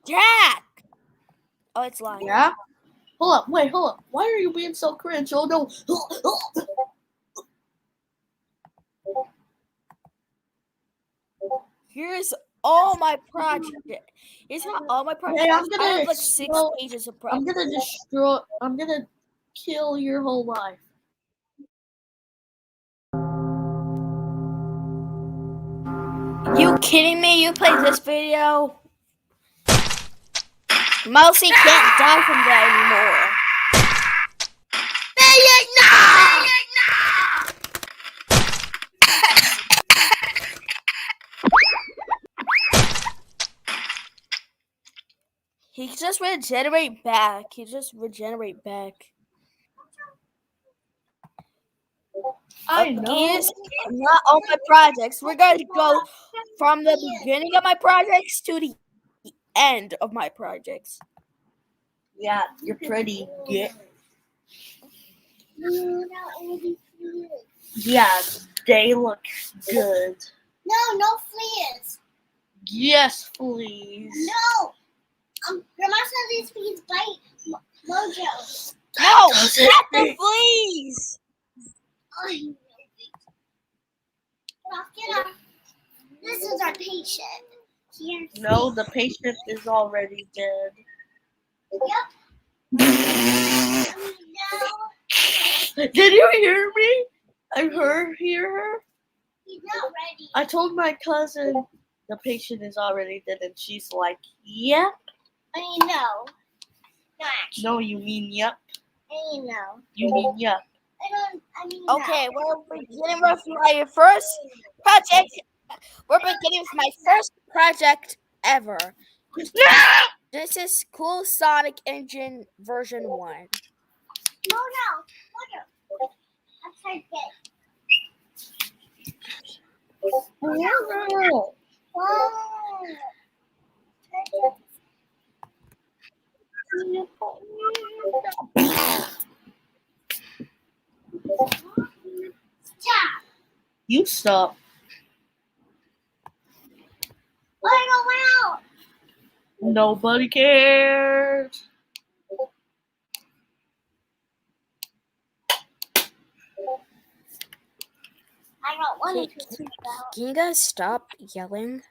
Jack! Oh, it's lying. Yeah? Hold up. Why are you being so cringe? Oh no. Here's all my projects. Here's not all my projects. Hey, I have like 6 pages of projects. I'm gonna kill your whole life. You kidding me? You played this video? Mousy can't die from that anymore. He can just regenerate back. I know. Here's not all my projects. We're going to go from the beginning of my projects to the end of my projects. Yeah, you're pretty good. Yeah, they look good. No fleas. Yes, please. No. Grandma said these fleas bite Mojo. No, not the fleas. Get off. This is our patient. Here. No, the patient is already dead. Yep. No. Did you hear me? Hear her? He's not ready. I told my cousin the patient is already dead, and she's like, yep. I mean, no. No, actually. No, you mean yep. I mean, no. You mean yep. I mean, Okay, we're beginning with my first project. We're beginning with my first project ever. This is Cool Sonic Engine version 1. No. I'm trying to get. Stop. You stop. I go out. Nobody cares. I don't want to think about. Can you guys stop yelling?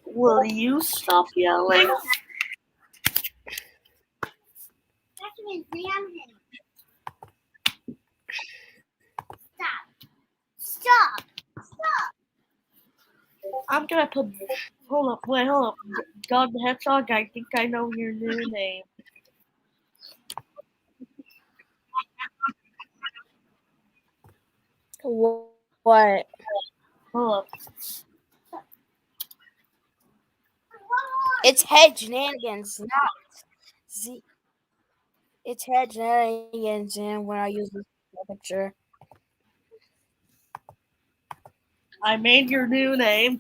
Will you stop yelling? That can exam him. Stop. I'm gonna put. Hold up. God the Hedgehog, I think I know your new name. What? Hold up. It's Head Shenanigans, not Z. It's Head Shenanigans, and when I use this picture. I made your new name.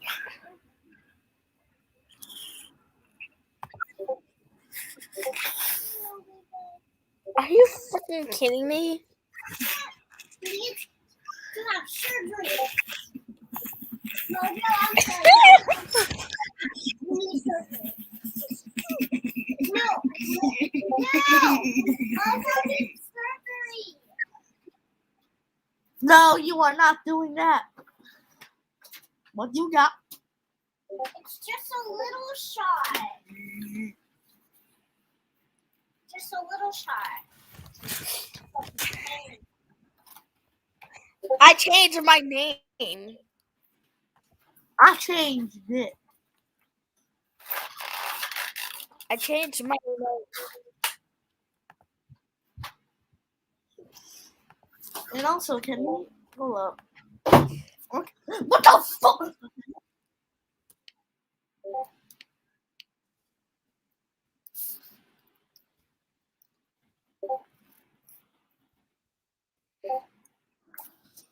Are you freaking kidding me? You need to have surgery. No, I'm sorry. You need surgery. No. I'm having surgery. No, you are not doing that. What you got? It's just a little shot. Just a little shot. I changed my name. I changed it. I changed my name. And also, can we hold up? What the fuck?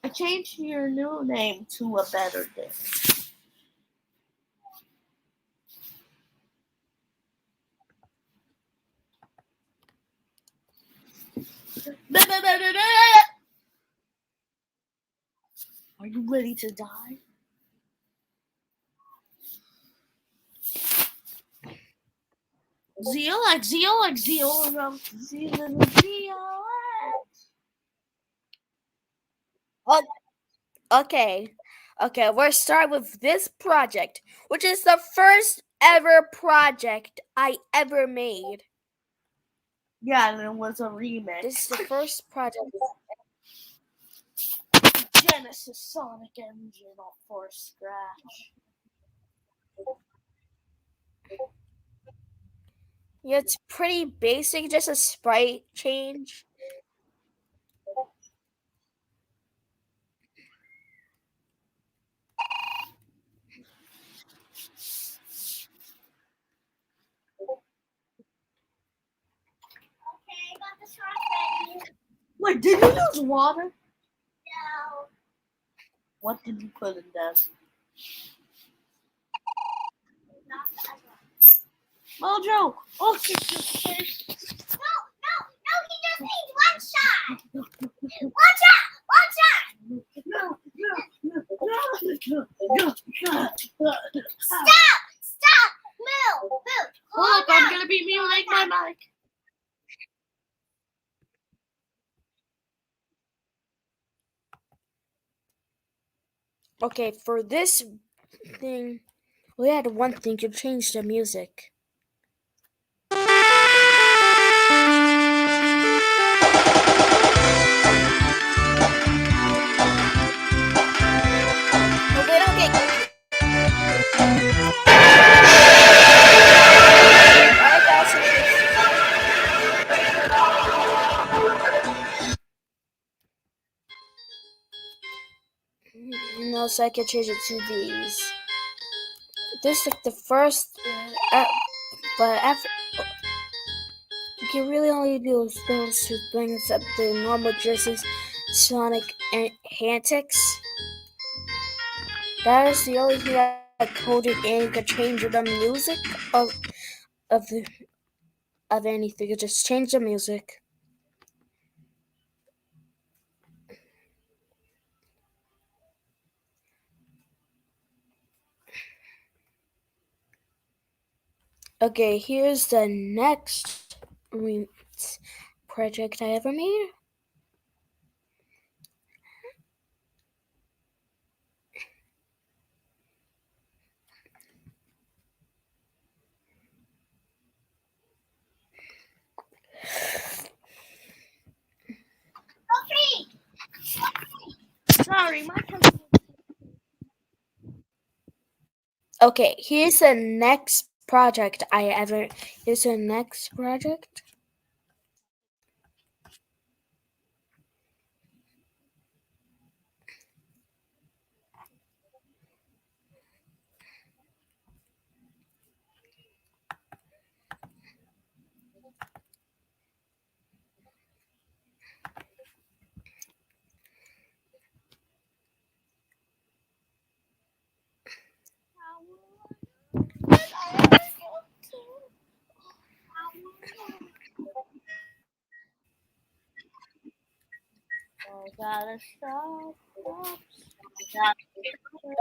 I changed your new name to a better name. Are you ready to die? Oh, okay. Okay, we'll start with this project, which is the first ever project I ever made. Yeah, and it was a remix. This is the first project. Genesis Sonic Engine off for scratch. Yeah, it's pretty basic, just a sprite change. Okay, got the sauce ready. Wait, did you use water? No. What did you put in this? Not that one. Mojo! Oh, she just finished. No, he just needs one shot. One shot. Stop. Move. Hold up, I'm gonna be muting my mic. Okay, for this thing, we had one thing to change the music. But we don't get. Alright, guys. No, so I can change it to these. This is like the first, but after you can really only do those two things up the normal Jesse's Sonic antics. That is the only thing I coded in. You can change the music of anything. You just change the music. Okay, here's the next project I ever made. Sorry, my computer. Okay, here's the next project I ever. Here's the next project.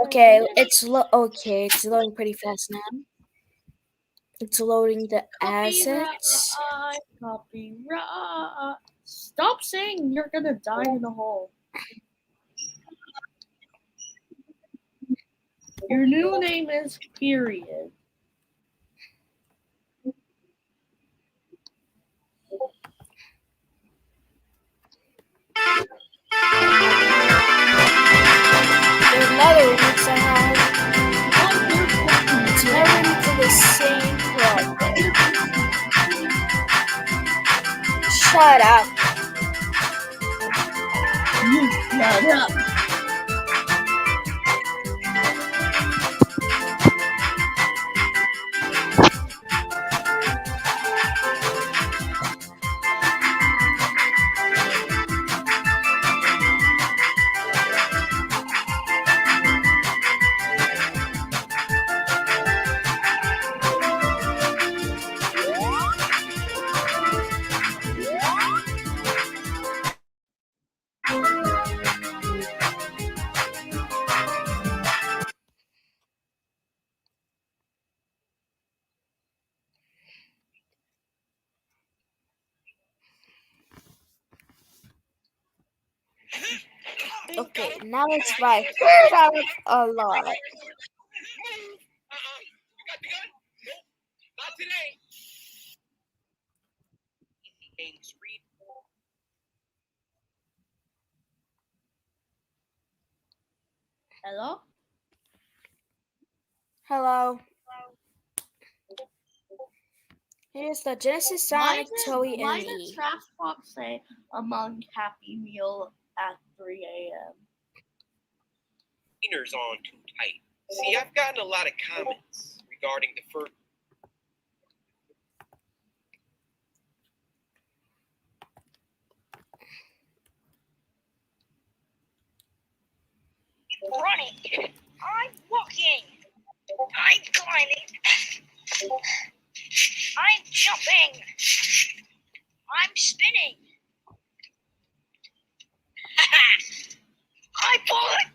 Okay, it's loading pretty fast now. It's loading the assets. Copyright. Stop saying you're gonna die in a hole. Your new name is Period. There's another remix I have. It's never for the same project. Shut up. You shut up. Okay, now let's buy first out of a lot. You got the gun? Nope, not today. Games read. Hello? Hello. Here's the Genesis, Sonic, Toei, why and did me. Trash Talk say among Happy Meal at 3 a.m.? Cleaner's on too tight. See, I've gotten a lot of comments regarding the first. Running. I'm walking. I'm climbing. I'm jumping. I'm spinning. I bullet.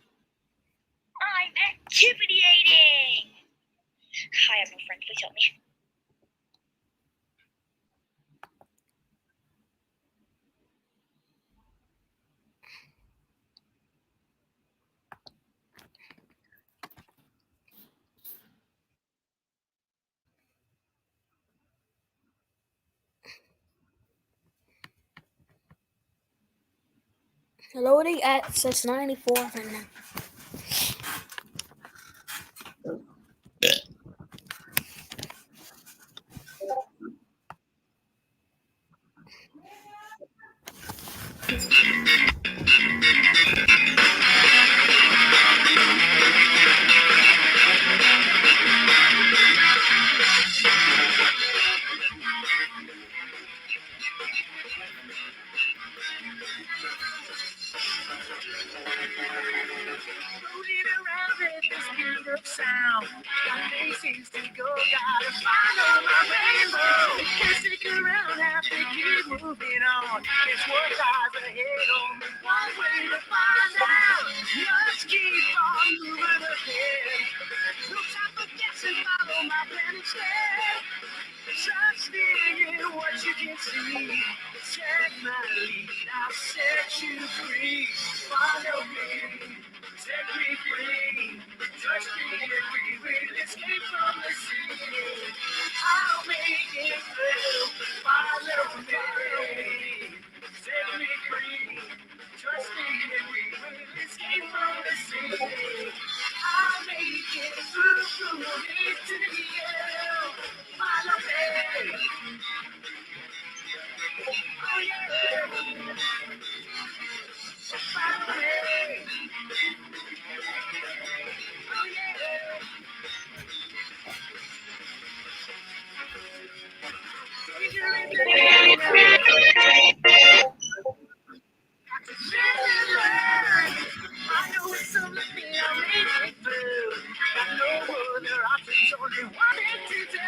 I'm activating. I have no friends. Please help me. Loading at says 94 right now. Floating around at the speed of sound. My face seems to go, gotta follow my rainbow. Can't stick around, have to keep moving on. It's what lies ahead, only one way to find out. Let's keep on moving ahead. No time for guessing, follow my plan instead. Trusting in what you can see. Take my lead, I'll set you free. Follow me. Set me free, touch me and we will escape from the sea. I'll make it through, follow me. Set me free, trust me and we will escape from the sea. I'll make it through to the end. Follow me. Oh yeah. Follow me. Oh yeah. I know it's something I'll make it through. Got no other options, only one thing to do.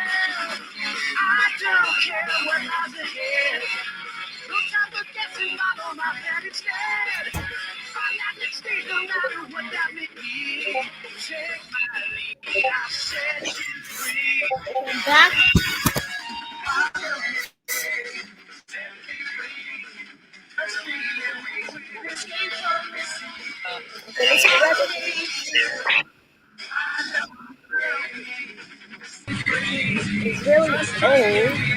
I don't care what lies ahead. No time for guessing, follow my plan instead. Find out next day, no matter what that may be. Take my lead, I'll set you free. I'm back. Okay, let's get ready. It's really old.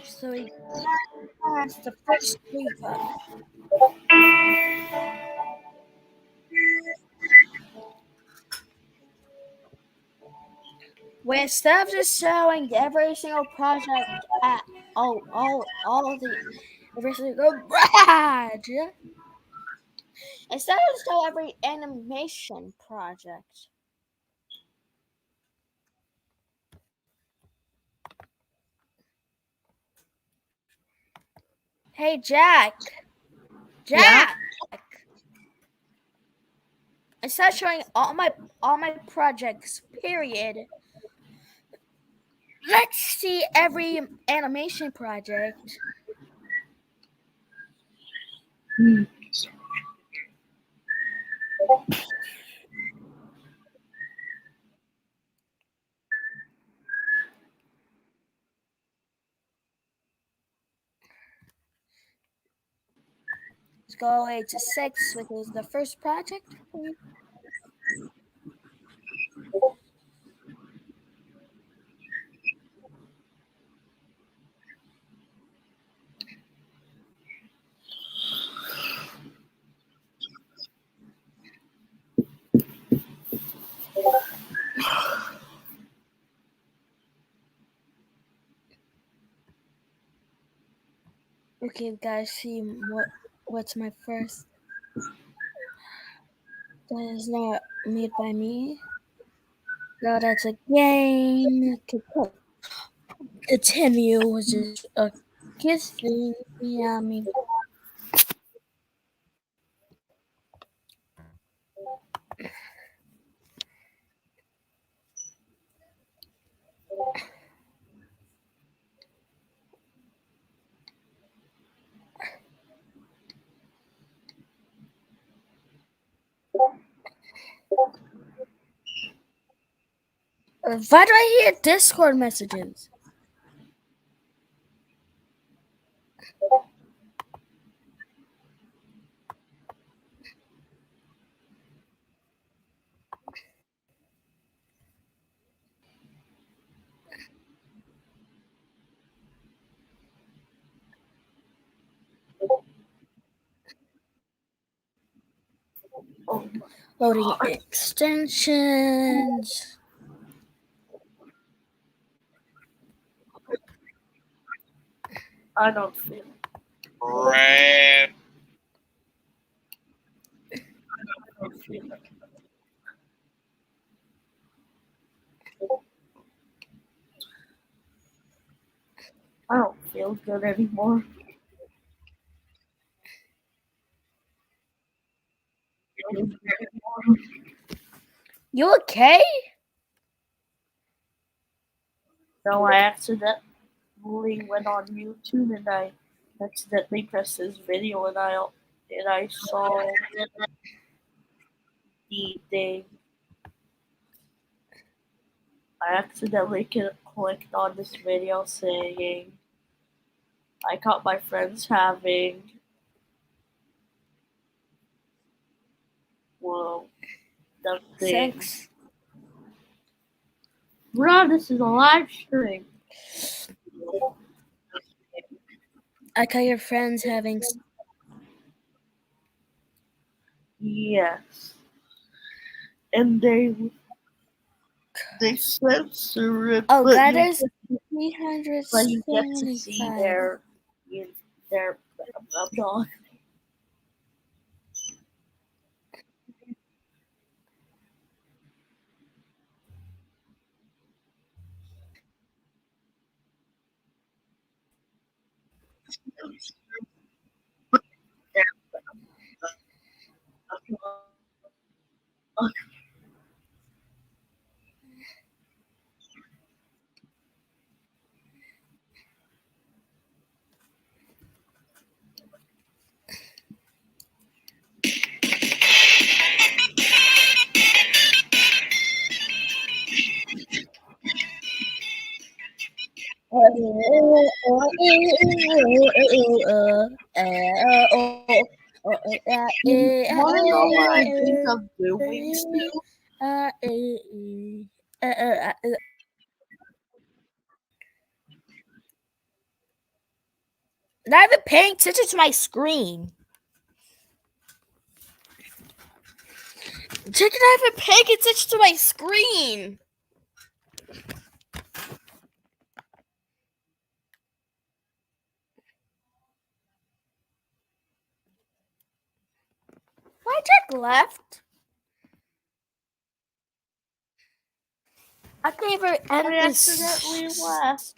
So he passed the first week up. Where instead of just showing every single project at all the every single project, instead of show every animation project. Hey Jack, Yeah? instead of showing all my projects, period. Let's see every animation project. Let's go away to 6, which is the first project. Okay, guys, see what's my first. That is not made by me. No, that's a game. Continue, which is a kissing. Yeah, I mean. Why do I hear Discord messages? Loading extensions. I don't feel it. Red. I don't feel it. I don't feel good anymore. You okay? No, I accidentally went on YouTube and I accidentally pressed this video and I saw the thing. I accidentally clicked on this video saying I caught my friends having the thing. 6. Bro, this is a live stream. I caught your friends having. Yes. And they censor it, Oh, but that you is but you get to see 375. their dog. You wanna know what I think of doing still? Not even paying attention to my screen. Chicken, not even paying attention to my screen. left? I can't even end We this. accidentally left.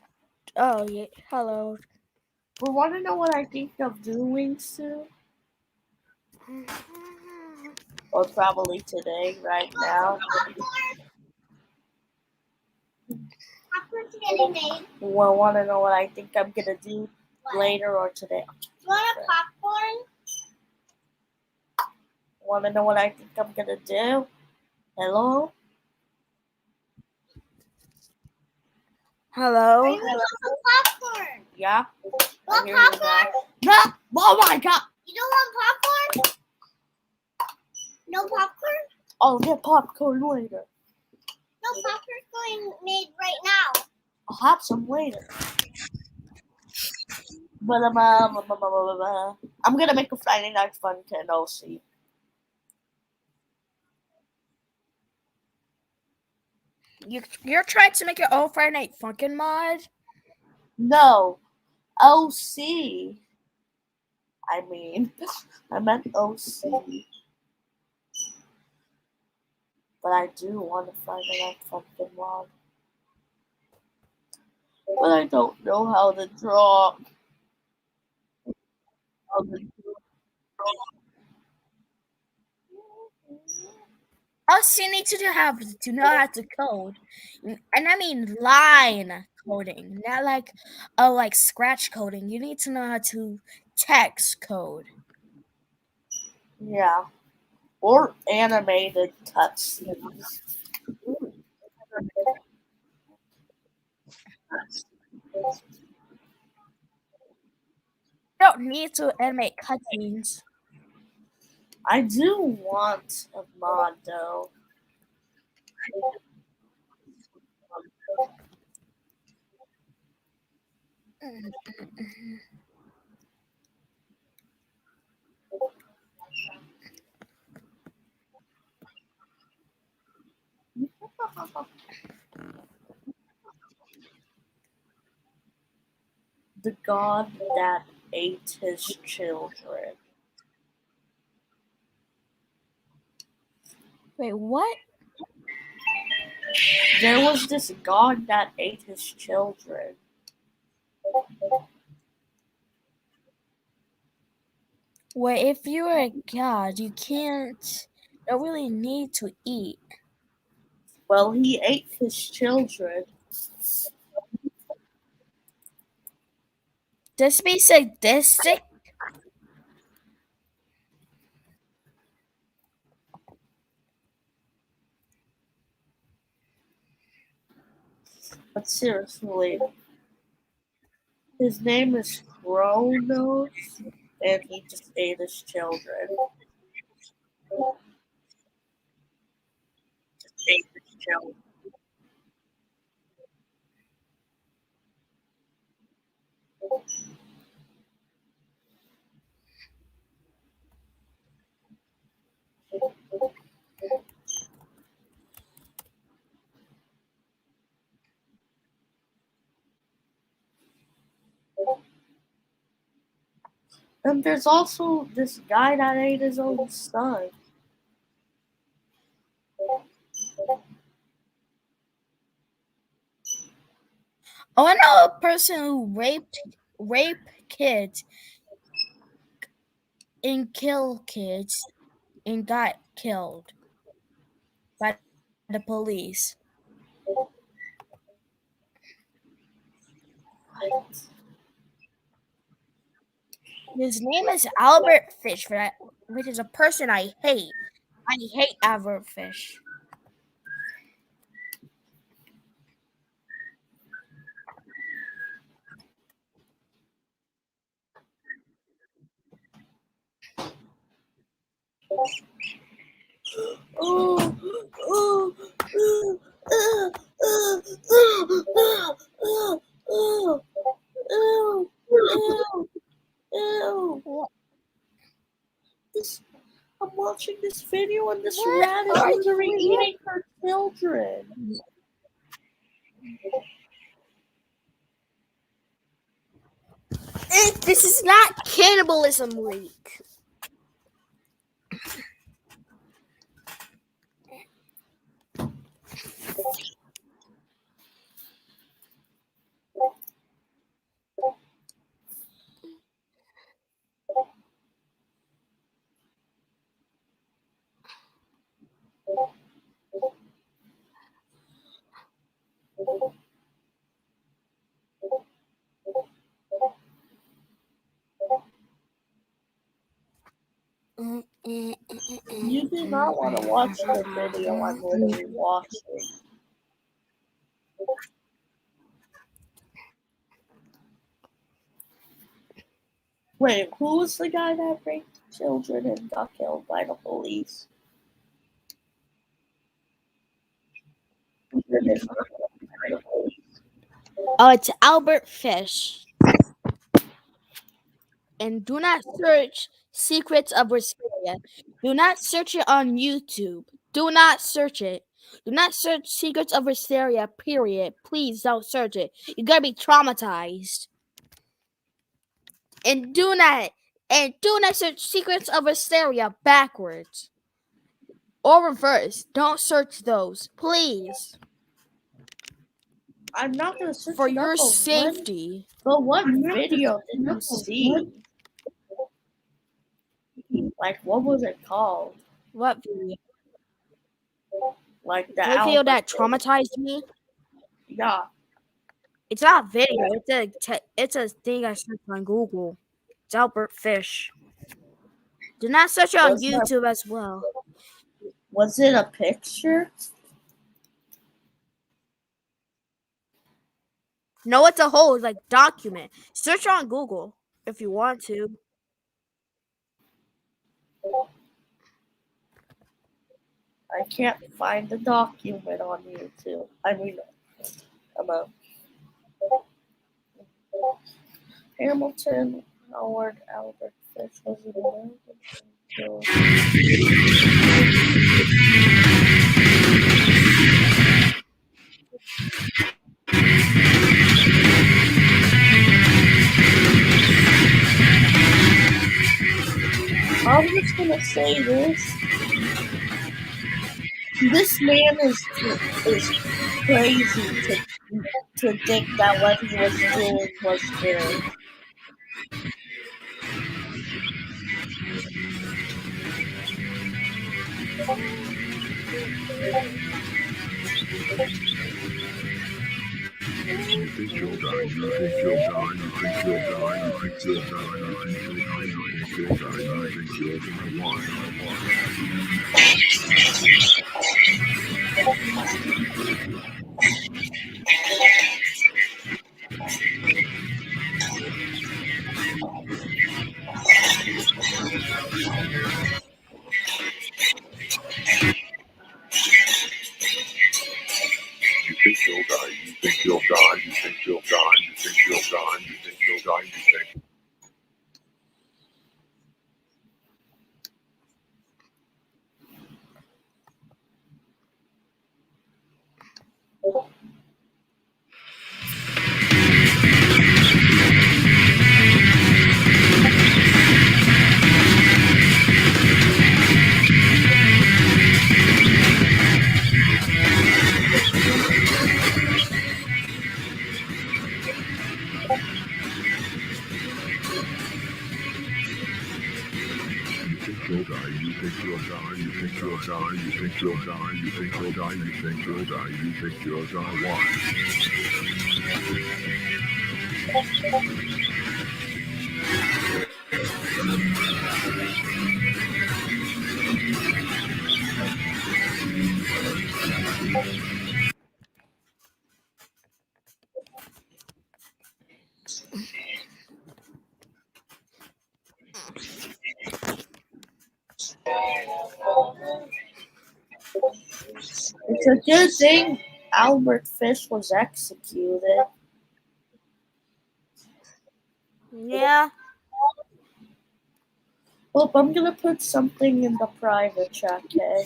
Oh, yeah. Hello. We want to know what I think of doing soon? Or probably today, right now. Popcorn's getting made. We want to know what I think I'm going to do later or today. You want a popcorn? Want to know what I think I'm going to do? Hello? Hello. I want some popcorn. Yeah? I Want hear you now. popcorn? No! Oh my god! You don't want popcorn? No popcorn? I'll get popcorn later. No popcorn's going made right now. I'll have some later. I'm gonna make a Friday Night Fun 10 OC. You're trying to make your own Friday Night Funkin' mod? No, OC. I mean, I meant OC. But I do want a Friday Night Funkin' mod. But I don't know how to draw. Also, you need to know how to code, and I mean line coding, not like scratch coding. You need to know how to text code. Yeah. Or animated cutscenes. You don't need to animate cutscenes. I do want a mod though. The god that ate his children. Wait, what? There was this god that ate his children. Well, if you're a god, you don't really need to eat. Well, he ate his children. This be sadistic. But seriously, his name is Kronos, and he just ate his children. Ate his children. And there's also this guy that ate his own son. Oh, I know a person who raped kids and killed kids and got killed by the police. His name is Albert Fish, which is a person I hate. I hate Albert Fish. I'm watching this video and this What rat is are you literally doing? eating her children. This is not cannibalism leak. You do not want to watch the video I'm literally watching. Wait, who was the guy that raped children and got killed by the police? Oh, it's Albert Fish. And do not search Secrets of Wisteria. Do not search it on YouTube. Do not search it. Do not search Secrets of Wisteria, period. Please don't search it. You're gonna be traumatized. And do not search Secrets of Wisteria backwards. Or reverse. Don't search those. Please. I'm not gonna search For it your up, safety. but what video did you see? Like, what was it called? What video? Like the What video Albert that video. traumatized me? Yeah, It's not video. It's a thing I searched on Google. It's Albert Fish. Do not search it on Was that- YouTube as well. was it a picture? No, it's a whole like document. Search on Google if you want to. I can't find the document on YouTube. I mean, Hamilton Howard Albert Fish was an American. I'm just gonna say this. This man is crazy to think that what he was doing was good. You think you'll die, you think you'll die, you think you'll die, you think you'll die, you think you'll die, you think you'll die, you think you'll die, why? You think you'll die, you think you'll die, you think you'll die, you think you'll die, you think you'll die, you think. You think you'll die, you think you'll die, you think you'll die, you think you'll die, you think you'll die, you think you'll die, you think you'll die, why? It's a good thing Albert Fish was executed. Yeah. Well, I'm gonna put something in the private chat, okay?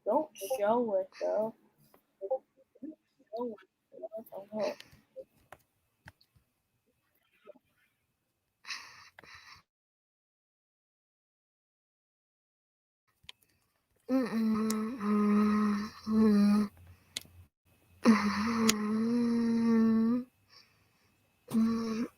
Don't show it though. Oh,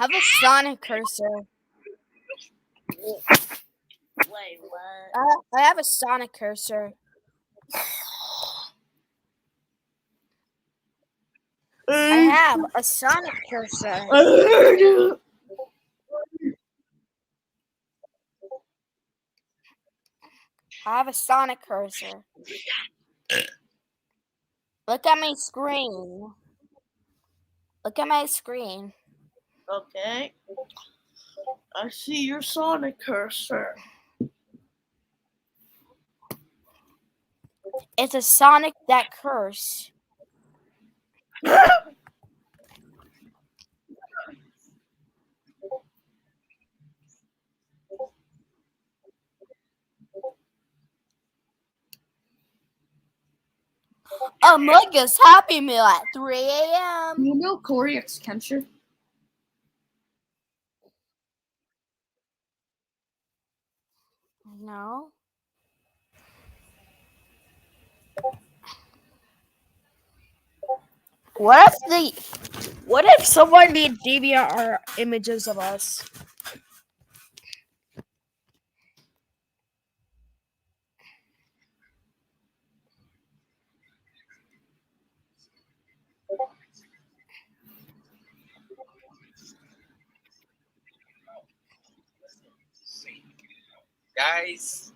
I have a Sonic cursor. Wait, what? I have a Sonic cursor. I have a Sonic cursor. I have a Sonic cursor. Look at my screen. Look at my screen. Okay. I see your Sonic cursor. It's a Sonic that curse. Among Us Happy Meal at 3 a.m. You know Corey Exkencher? No. What if someone made DVR images of us? Guys,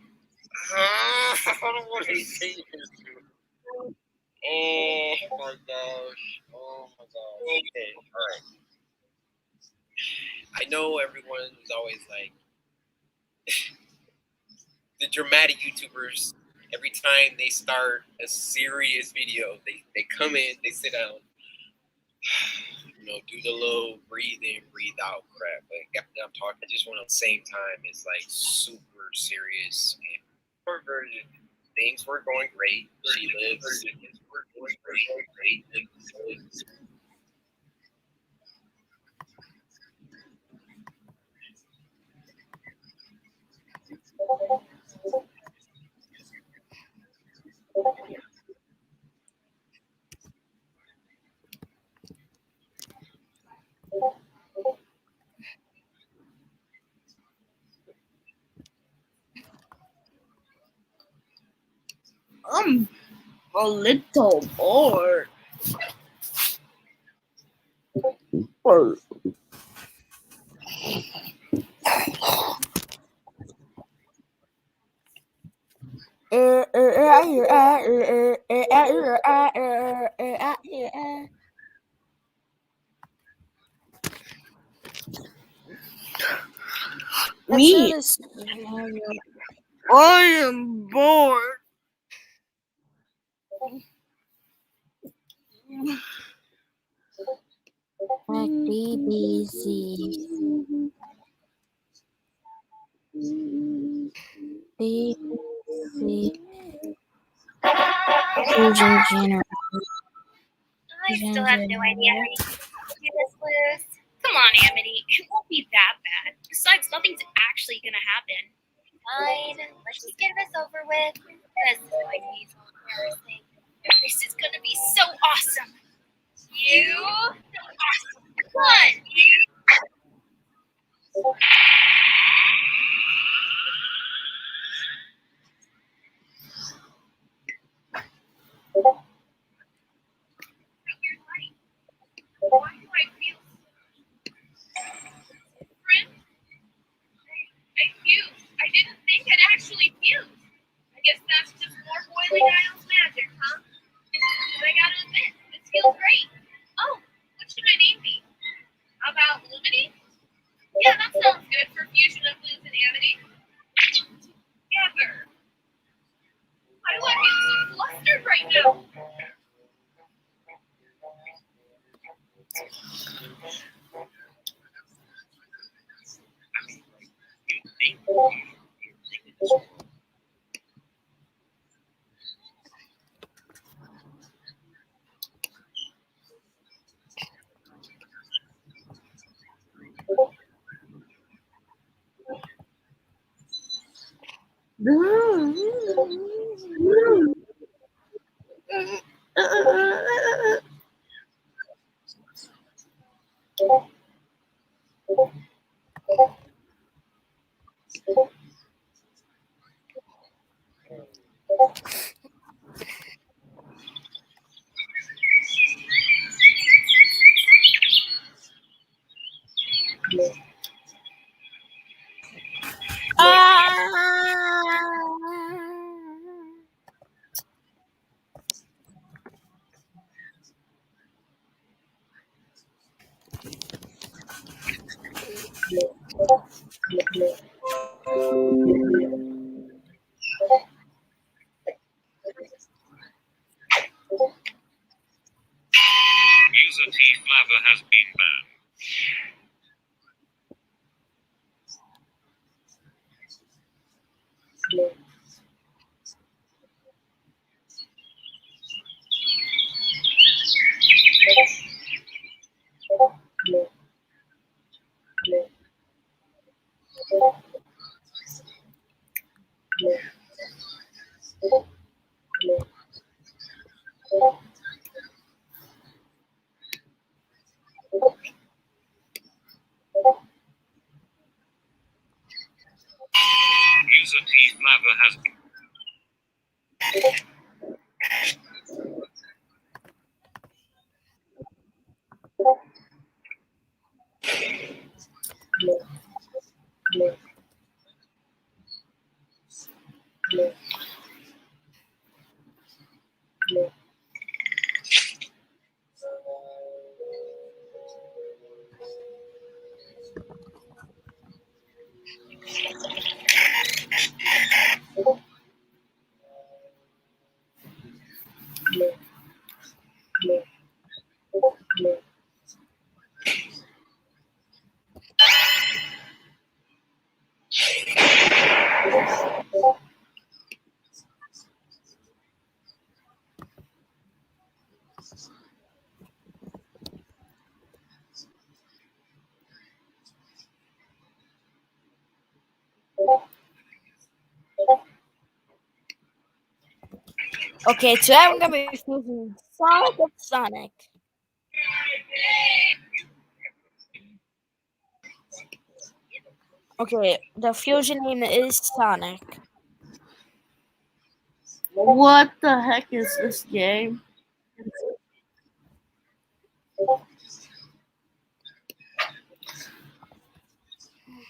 I don't want to say this. Oh my gosh. Oh my gosh. Okay, alright. I know everyone's always like the dramatic YouTubers. Every time they start a serious video, they come in, they sit down, do the little breathe in, breathe out crap. Like I'm talking, I just want at the same time it's like super serious and short version. Things were going great. She lives. Things were going great. I'm a little bored. Me, I am bored. BBC. BBC. Fusion General. I still have no idea how you do this, Liz. Come on, Amity. It won't be that bad. Besides, nothing's actually gonna happen. Fine. Let's just get this over with. This is going to be so embarrassing. This is gonna be so awesome. You? So awesome. Come on. Why do I feel different? I fused. I didn't think I'd actually fuse. I guess that's just more boiling Idol's magic, huh? But I gotta User teeth lather has been banned. User teeth lather has been Okay, today I'm gonna be using Sonic with Sonic. Okay, the fusion name is Sonic. What the heck is this game?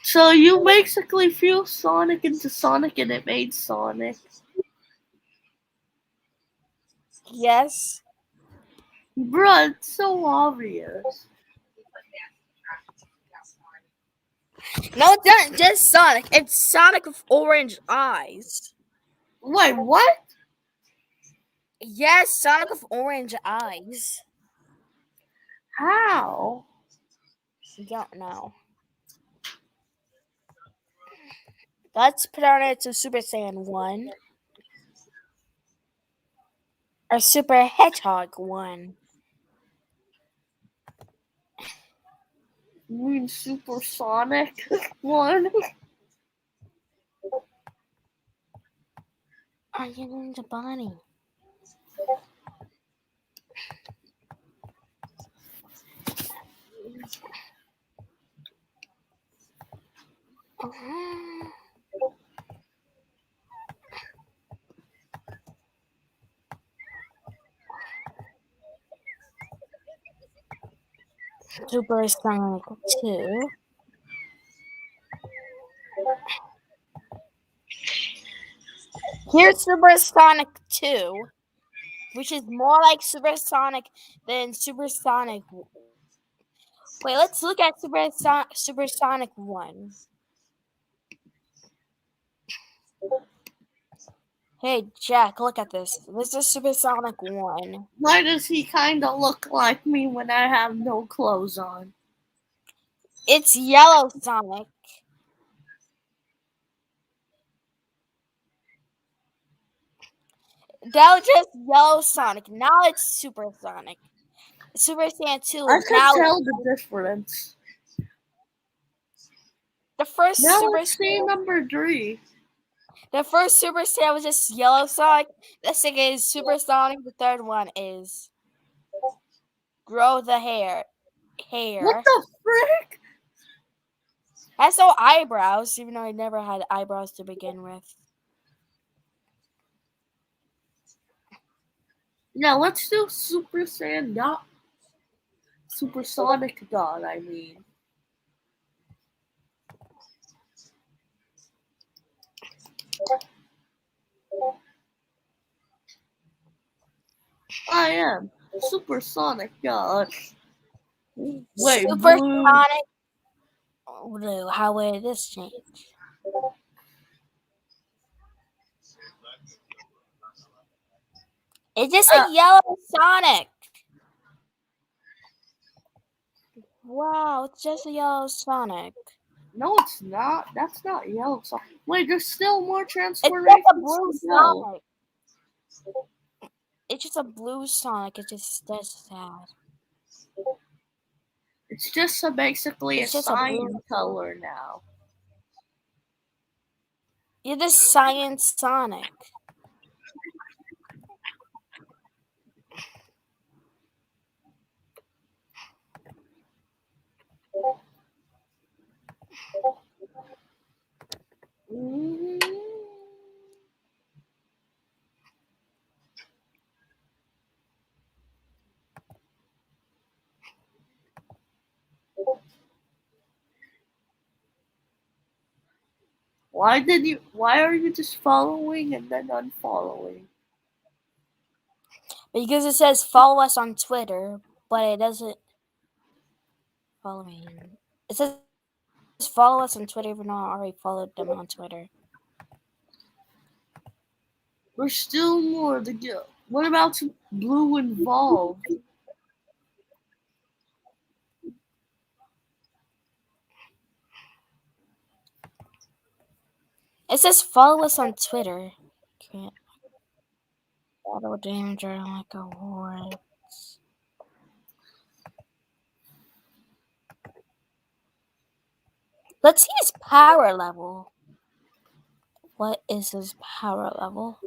So you basically fused Sonic into Sonic and it made Sonic. Yes. Bruh, it's so obvious. No, it's not just Sonic. It's Sonic with orange eyes. Wait, what? Yes, Sonic with orange eyes. How? Don't know. Let's put on it to Super Saiyan 1. Or Super Hedgehog 1. You mean Supersonic one? Are you in the body? Super Sonic 2. Here's Super Sonic 2, which is more like Super Sonic than Super Sonic. Wait, let's look at Super Sonic 1. Hey, Jack, look at this. This is Super Sonic 1. Why does he kind of look like me when I have no clothes on? It's Yellow Sonic. That was just Yellow Sonic. Now it's Super Sonic. Super Saiyan 2. I can Now tell the difference. the first Now Super let's see Saiyan, number 3. the first Super Saiyan was just Yellow Sonic. The second is Super Sonic. The third one is Grow the Hair. What the frick? Has no eyebrows, even though I never had eyebrows to begin with. Now let's do Super Saiyan God. Super Sonic God, I mean. I am Super Sonic God. Wait, Super blue. Sonic Blue. How would this change? It's just a Yellow Sonic. Wow, it's just a Yellow Sonic. No, it's not. That's not Yellow Sonic. Wait, there's still more It's just transformations a blue to go. Sonic. It's just a blue Sonic. It's just that's sad. It's just basically It's a just a blue cyan color now. You're the Science Sonic. Why are you just following and then unfollowing? Because it says follow us on Twitter, but it doesn't follow me. It says follow us on Twitter, even though I already followed them on Twitter. There's still more to go. What about blue involved? It says follow us on Twitter. Can't auto damage or like a horde. Let's see his power level. What is his power level?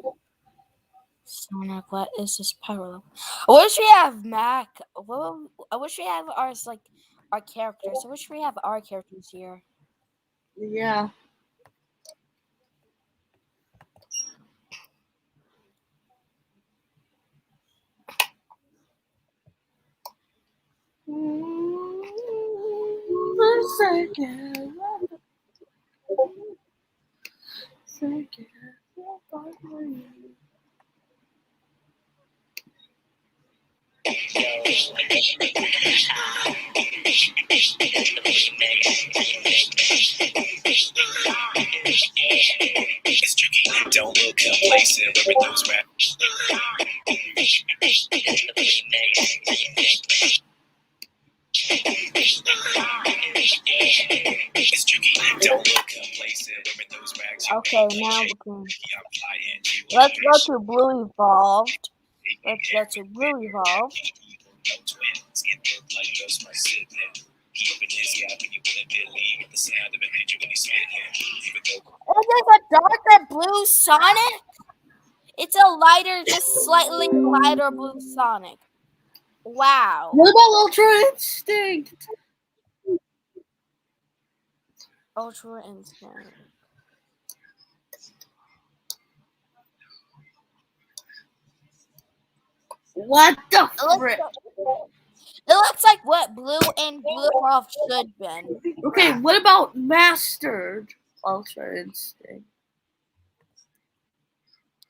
Sonic, what is his power level? I wish we have Mac. I wish we have ours like our characters. I wish we have our characters here. Yeah. Don't look complacent, we're those rap. Don't look complacent, we're those rags. Okay, now we can. Let's go to Blue Evolved. Let's go to Blue Evolved. Oh, there's a darker blue Sonic? It's a lighter, just slightly lighter blue Sonic. Wow. What about Ultra Instinct? Ultra Instinct. What the frick? It looks like what Blue and Blue Evolved should been. Okay, what about Mastered Ultra Instinct?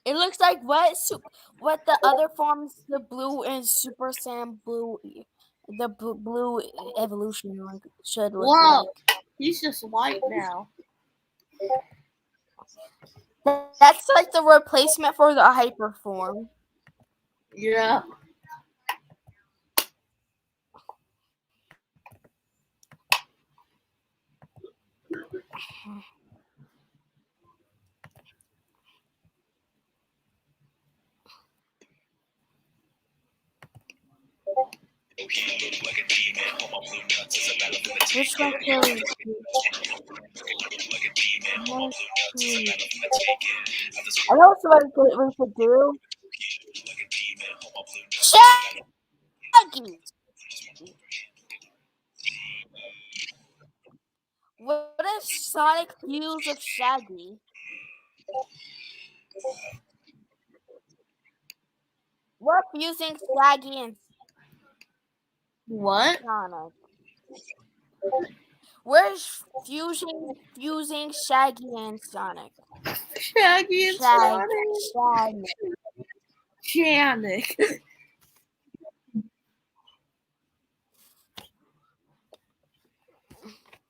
It looks like what the other forms, the Blue and Super Saiyan Blue, the Blue evolution should look Wow, like. he's just white now. That's like the replacement for the Hyper form. Yeah. Which one should I know what we should do. Shaggy. What if Sonic fused with Shaggy? We're fusing Shaggy and What? Sonic. We're fusing Shaggy and Sonic. Shaggy and Sonic. Sonic.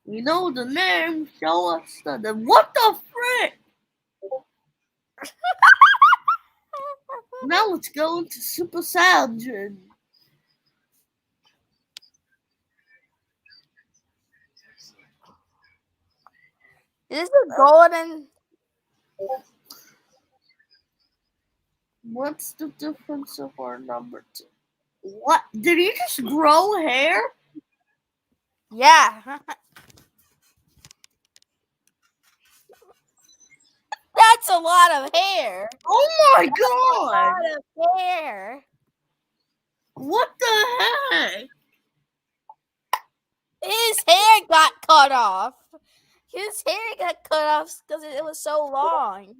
We know the name. Show us the name. What the frick? Now let's go into Super Saiyan. This is a golden. What's the difference of our number 2? What? Did he just grow hair? Yeah. That's a lot of hair. Oh my A god! lot of hair. What the heck? His hair got cut off. His hair got cut off because it was so long.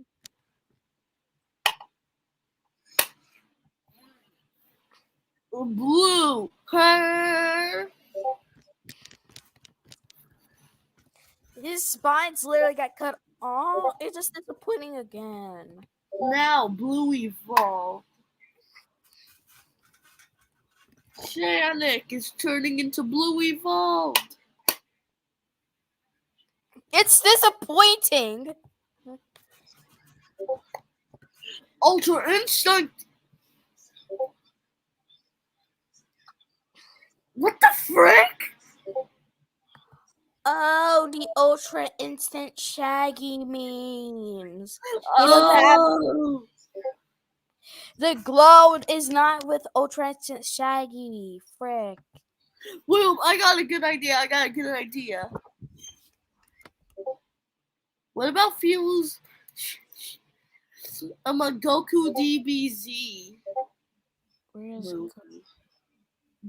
Blue hair. His spines literally got cut off. It's just disappointing again. Now blue evolved. Sonic is turning into blue evolved. It's disappointing. Ultra Instinct. What the frick? Oh, the Ultra Instant Shaggy memes. He doesn't have Oh. the glow is not with Ultra Instant Shaggy. Frick. Well, I got a good idea. What about Fuse a Goku DBZ Where is movie?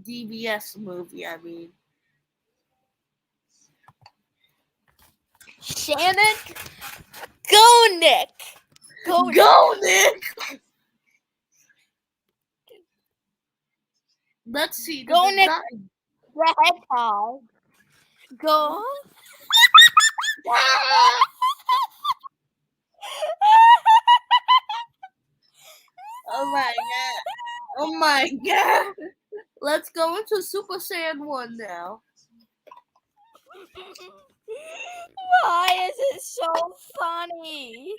DBS movie, I mean. Shannon? Go, Nick! Go, Nick! Let's see. the Go, Nick. design. The hedgehog. Go. Oh my god. Oh my god. Let's go into Super Saiyan 1 now. Why is it so funny?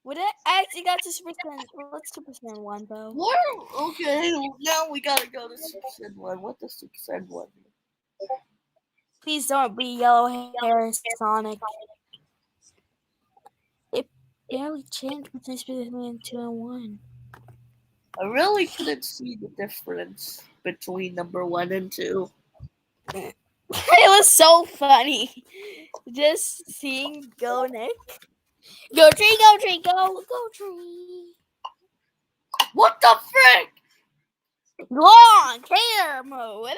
Would it actually got to Super Saiyan? What's Super Saiyan 1 though? What? Okay, now we gotta go to Super Saiyan 1. What does Super Saiyan 1 mean? Please don't be yellow hair Sonic. It barely changed between 2 and 1. I really couldn't see the difference between number 1 and 2. It was so funny. Just seeing Go Nick. Go tree, go tree, go tree. What the frick? Long hair mode.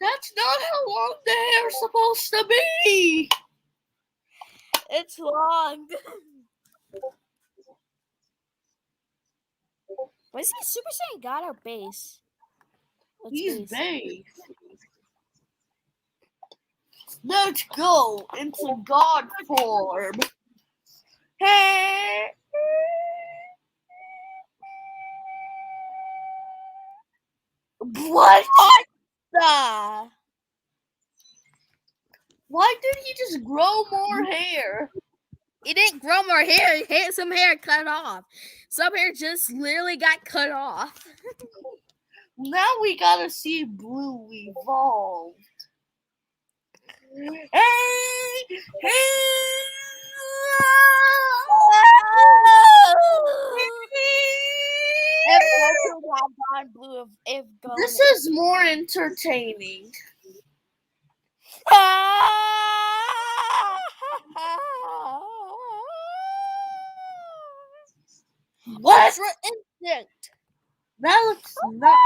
That's not how long the hair's supposed to be. It's long. Was he Super Saiyan God or base? What's He's base. Let's go into God form. Hey. What? the? Why did he just grow more hair? He didn't grow more hair. He had some hair cut off. Some hair just literally got cut off. Now we gotta see Blue evolve. Hey! If Goku had gone blue, if Goku. This is more entertaining. What? Ultra Instinct. That looks not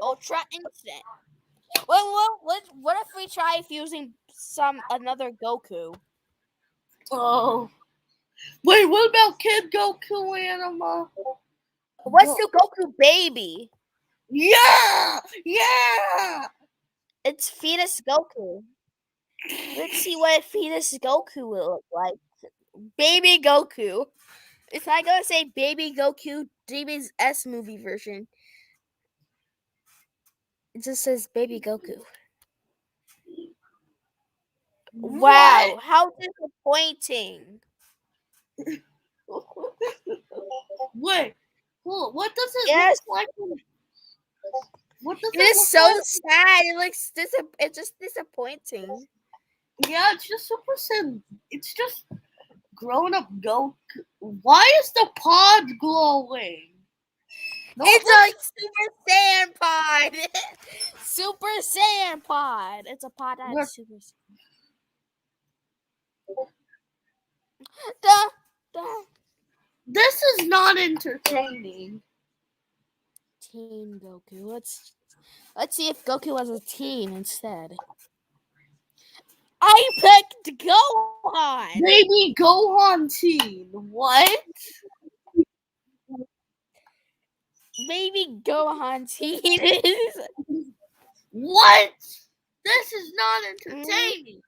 Ultra Instinct. Well, what if we try fusing another Goku? Oh. Wait, what about Kid Goku Anima? What's the Goku baby? Yeah! Yeah! It's fetus Goku. Let's see what fetus Goku will look like. Baby Goku. It's not gonna say Baby Goku Demons S movie version. It just says Baby Goku. Wow, how disappointing. Wait, what does it Yes. look like? What does It it is look so like? sad. It looks it's just disappointing. Yeah, it's just Super Saiyan. It's just grown up Goku. Why is the pod glowing? No, It's a Super Saiyan pod. Super Saiyan pod. It's a pod Look. that's Super Saiyan. Duh, duh. This is not entertaining. Teen Goku. Let's see if Goku was a teen instead. I picked Gohan. Baby Gohan teen. What? Baby Gohan teen. What? This is not entertaining.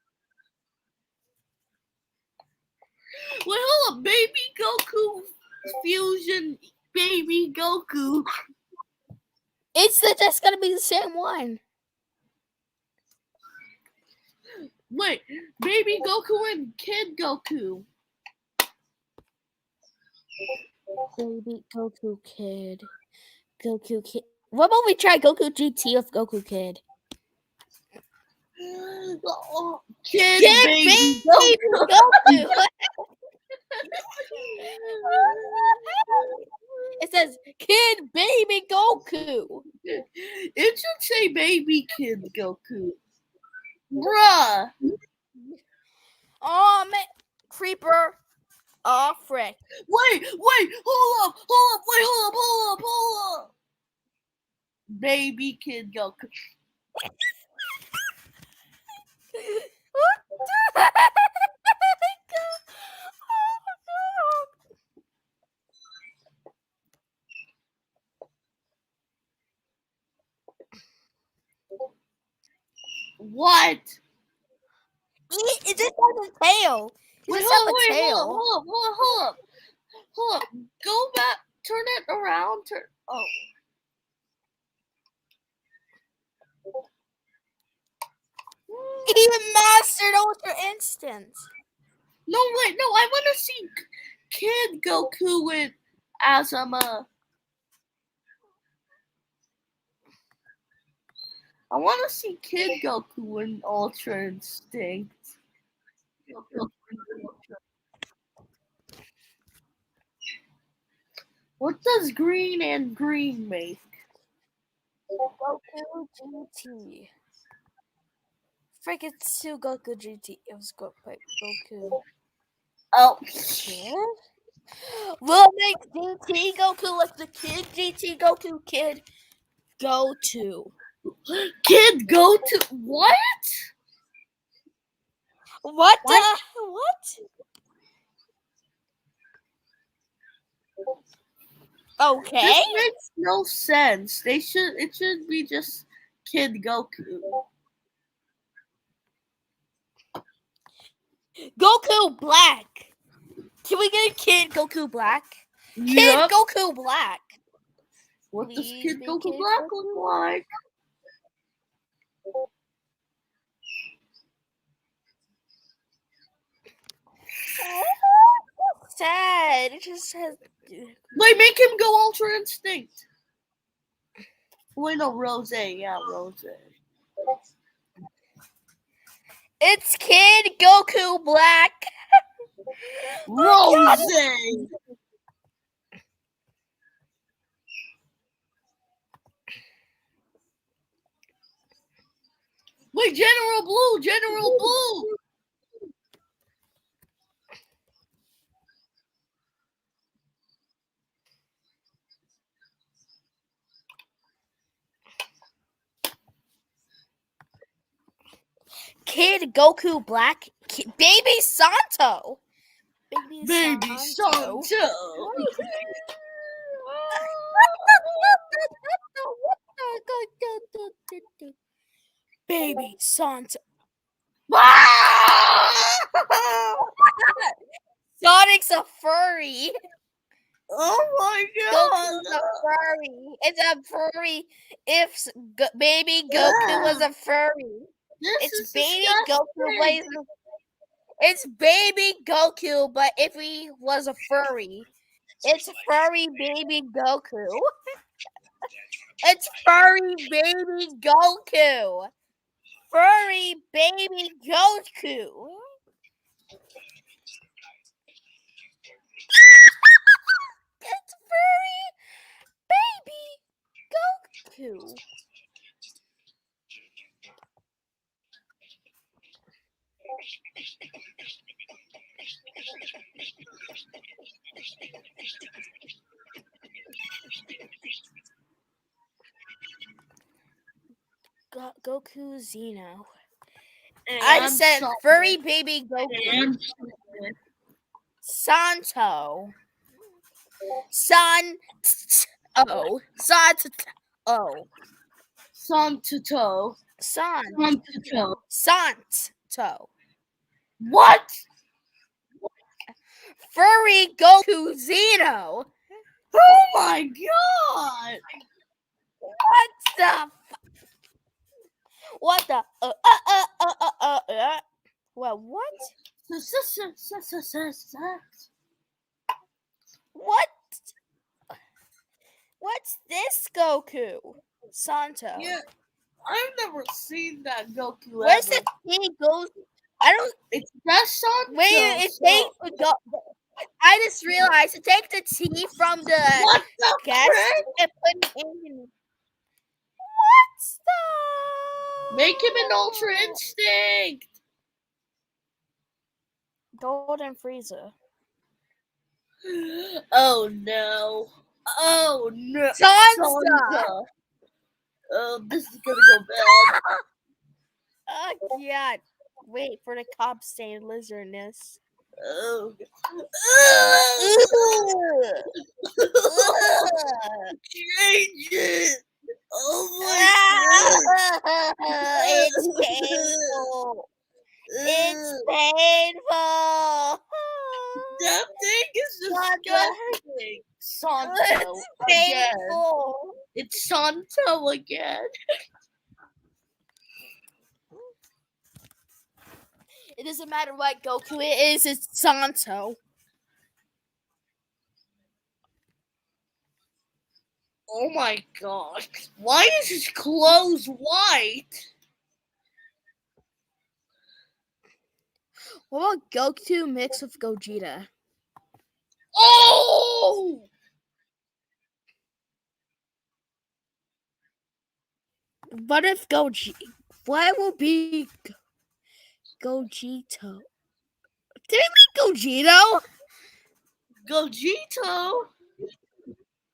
Wait, hold up. Baby Goku fusion. Baby Goku. It's just gonna be the same one. Wait, Baby Goku and Kid Goku. Baby Goku Kid. Goku Kid. What about we try Goku GT with Goku Kid? Oh, Kid Baby Baby Goku. It says Kid Baby Goku. It should say Baby Kid Goku. Bruh. Oh man, Creeper. Oh frick. Wait, hold up. Baby Kid Goku. What? It just has a tail. Wait, Just have a hold tail. up. Go back. Turn it around. Oh. He mastered Ultra Instant. No, wait, no. I want to see Kid Goku with Azuma. I want to see Kid Goku in Ultra Instinct. What does green and green make? Goku GT. Frick, it's two Goku GT. It was Goku. Oh. Kid? We'll make GT Goku like the Kid GT Goku Kid go to. Kid go to what? What? What? Okay. This makes no sense. It should be just Kid Goku. Goku Black. Can we get a Kid Goku Black? Yep. Kid Goku Black. What does Please Kid be Goku Kid Black Goku look like? red. It just says. Wait, make him go Ultra Instinct. Wait, no, Rose. Yeah, Rose. It's Kid Goku Black. Rose. Wait, General Blue. General Blue. Kid Goku Black. Baby Santo. Baby Santo. Baby Santo. Sonic's a furry. Oh my god. Goku's a furry. It's a furry. If baby Goku was a furry, This it's is baby disgusting. Goku. It's baby Goku, but if he was a furry, it's furry baby Goku. It's furry baby Goku. Furry baby Goku. It's furry baby Goku. Goku Xeno. I said furry baby Goku. Santo. Oh. Santo. Santo. What? Furry Goku Xeno. Oh my god! What the? What the? Well, what? What? What's this Goku? Santo. Yeah, I've never seen that Goku. Where's ever. the thing goes? I don't. It's that Santo. Wait, it takes the go. I just realized to take the T from the What the guest frick? and put it in. What's the? Make him an Ultra Instinct. Golden Frieza. Oh no. Oh no. Sansa. Oh, this is gonna go bad. Oh god. Wait for the cop stained lizardness. Oh. Change it. Oh my It's painful. It's painful. That thing is disgusting. Santo It's again. painful. It's Santo again. It doesn't matter what Goku it is, it's Santo. Oh my god. Why is his clothes white? What about Goku mixed with Gogeta? Oh! What if what will be Gogeta? Did I mean Gogeta? Gogeta?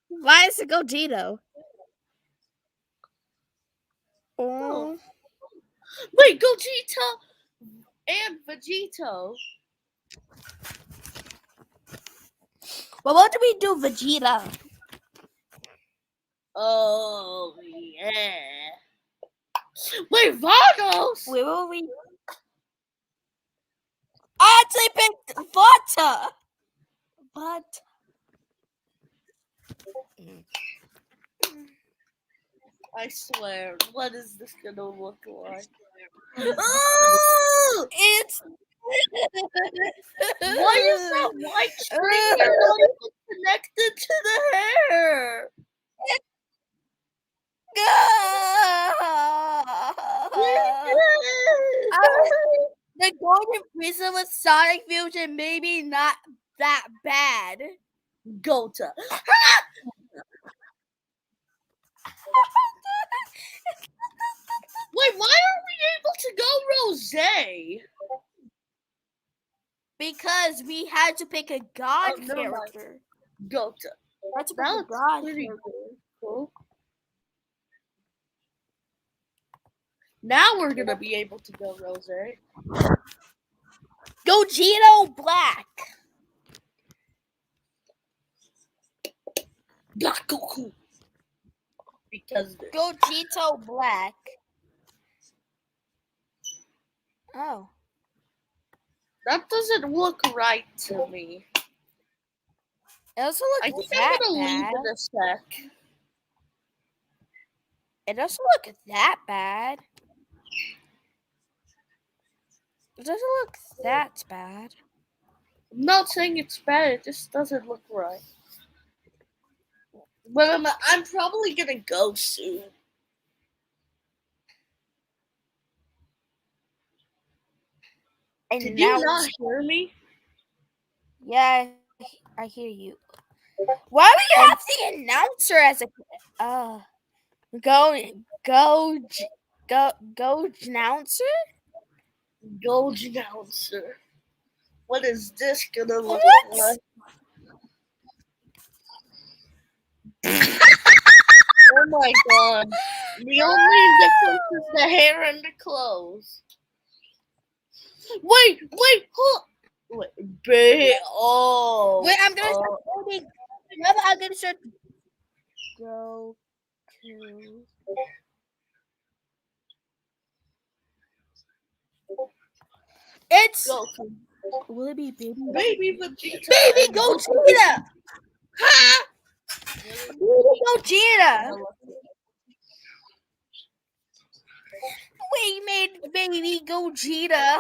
Why is it Gogeta? Oh. Wait, Gogeta and Vegito. Well, what do we do, Vegeta? Oh, yeah. Wait, Vados? Where will we? I actually picked Vata. But. I swear, what is this gonna look like? Oh! It's Why is that white string hair not even connected to the hair? The golden prison with Sonic Fusion, maybe not that bad. Gota. Wait, why aren't we able to go Rose? Because we had to pick a god Oh, never mind. character. Gota. We had to pick a That's god pretty character. cool. Now we're gonna be able to go Rose. Gogeta Black. Black Goku. Because Gogeta Black. Oh. that doesn't look right to me. It doesn't I look think that I'm gonna leave bad. it a sec. It doesn't look that bad. It doesn't look that bad. I'm not saying it's bad, it just doesn't look right. But I'm probably gonna go soon. And Did now you not hear me? Yeah, I hear you. Why do you have the announcer as a go announcer? Gold announcer. What is this gonna look What? like? Oh my god. The only difference is the hair and the clothes. Wait, hold. Wait, oh. Wait, I'm gonna start voting. I'm gonna start. Go to. It's. Goku. Will it be baby? Baby Vegeta. Baby and Gogeta. Ha! Baby Gogeta. We made baby Gogeta.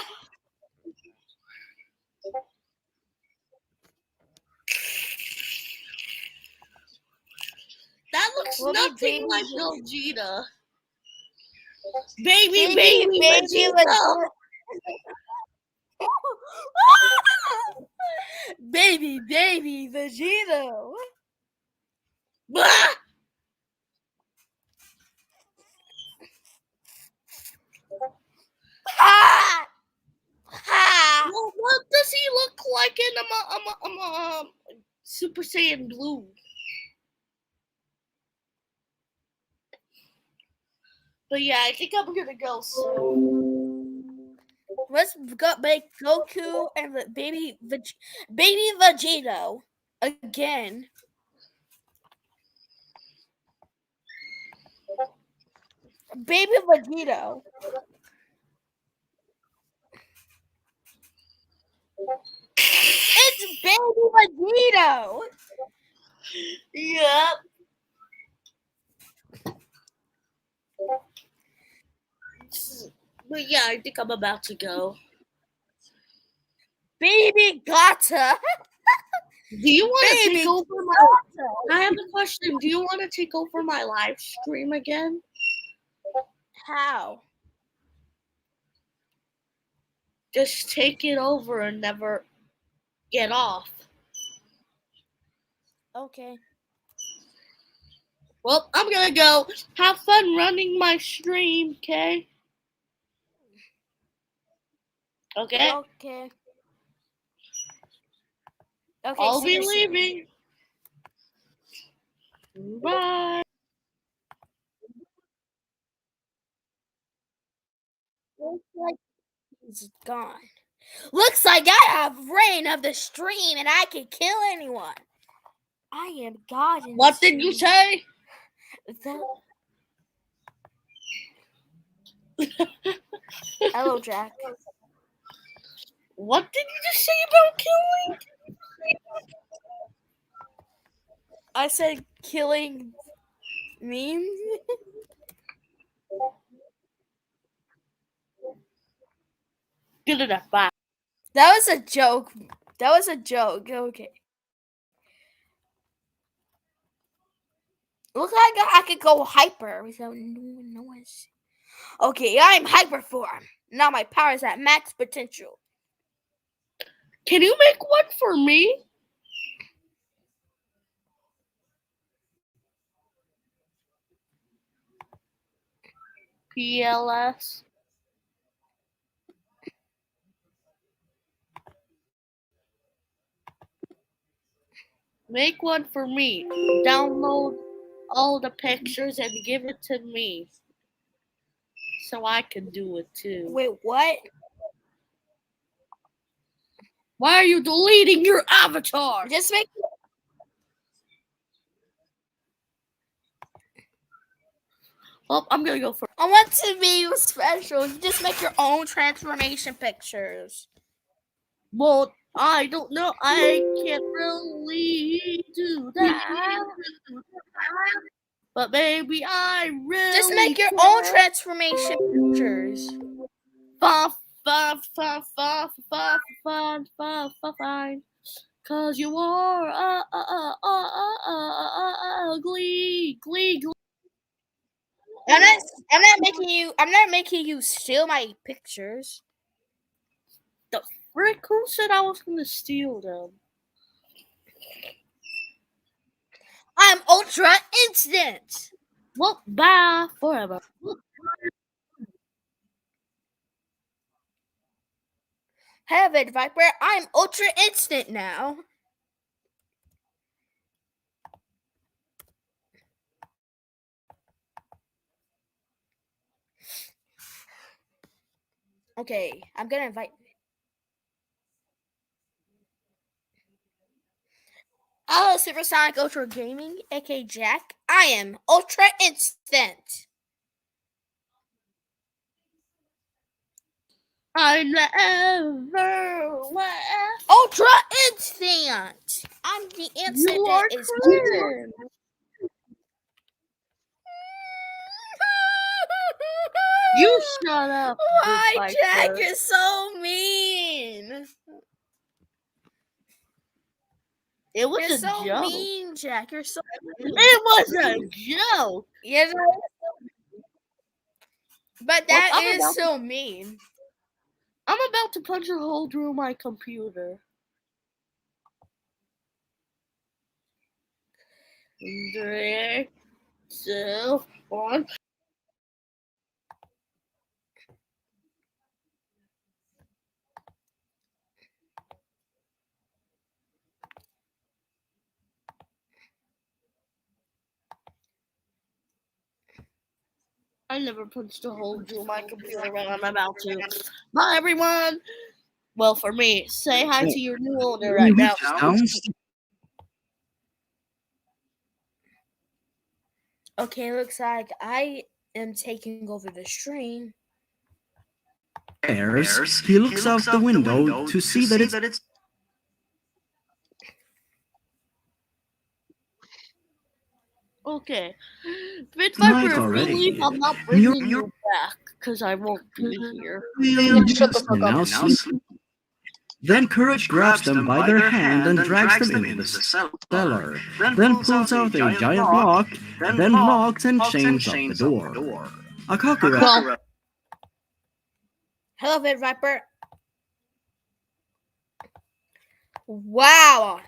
That looks Will be nothing baby like Vegeta. Gogeta. Baby Vegeta. Baby Vegeta. Bah! Ha! Ha! Well, what does he look like in Super Saiyan Blue? But yeah, I think I'm gonna go soon. Let's go make Goku and baby Vegeta again. Baby Vegeta. It's baby Vegeta. Yep. But yeah, I think I'm about to go. Baby Gata. Do you want to Baby take over my? Gata. I have a question. Do you want to take over my live stream again? How? Just take it over and never get off. Okay. Well, I'm gonna go. Have fun running my stream, okay? Okay. Okay. Okay. I'll see be you soon. leaving. Bye. Looks like he's gone. Looks like I have reign of the stream and I can kill anyone. I am God in What the did you stream. say? Hello, Jack. What did you just say about killing? I said killing memes. Good enough. Bye. That was a joke. That was a joke. Okay. Look like I could go hyper without no noise. Okay, I'm hyper form. Now my power is at max potential. Can you make one for me? PLS. Make one for me. Download all the pictures and give it to me. So I can do it too. Wait, what? Why are you deleting your avatar? Just make. Well, I'm gonna go for. I want to be special. You just make your own transformation pictures. Well, I don't know. I can't really do that. But maybe I really Just make your can. own transformation pictures. Fine. Cause you are ugly. I'm not making you steal my pictures. The frick? Who said I was gonna steal them? I'm ultra instant. Well, bye forever. Have it, Viper. I'm ultra instant now. Okay, I'm gonna invite. Hello, Supersonic Ultra Gaming, aka Jack. I am ultra instant. I never left. Ultra instant. I'm the instant You are that is. crazy. You shut up. Why, Jack? You're so mean. It was You're a so joke. mean, Jack. You're so mean. It was a joke. You know? But that Well, is so mean. I'm about to punch a hole through my computer. 3, 2, 1. I never punched a hole through my computer when I'm about to. Bye, everyone. Well, for me, say hi to your new owner right now. Okay, looks like I am taking over the stream. He looks out the window to see that it's Okay. Bit night Viper, already. believe I'm not bringing you back, because I won't be here. now sleep. Then Courage grabs them by their hand and drags them into the cellar. Then pulls out a giant lock, then locks and chains up the door. Akakura Hello, Bit Viper. Wow.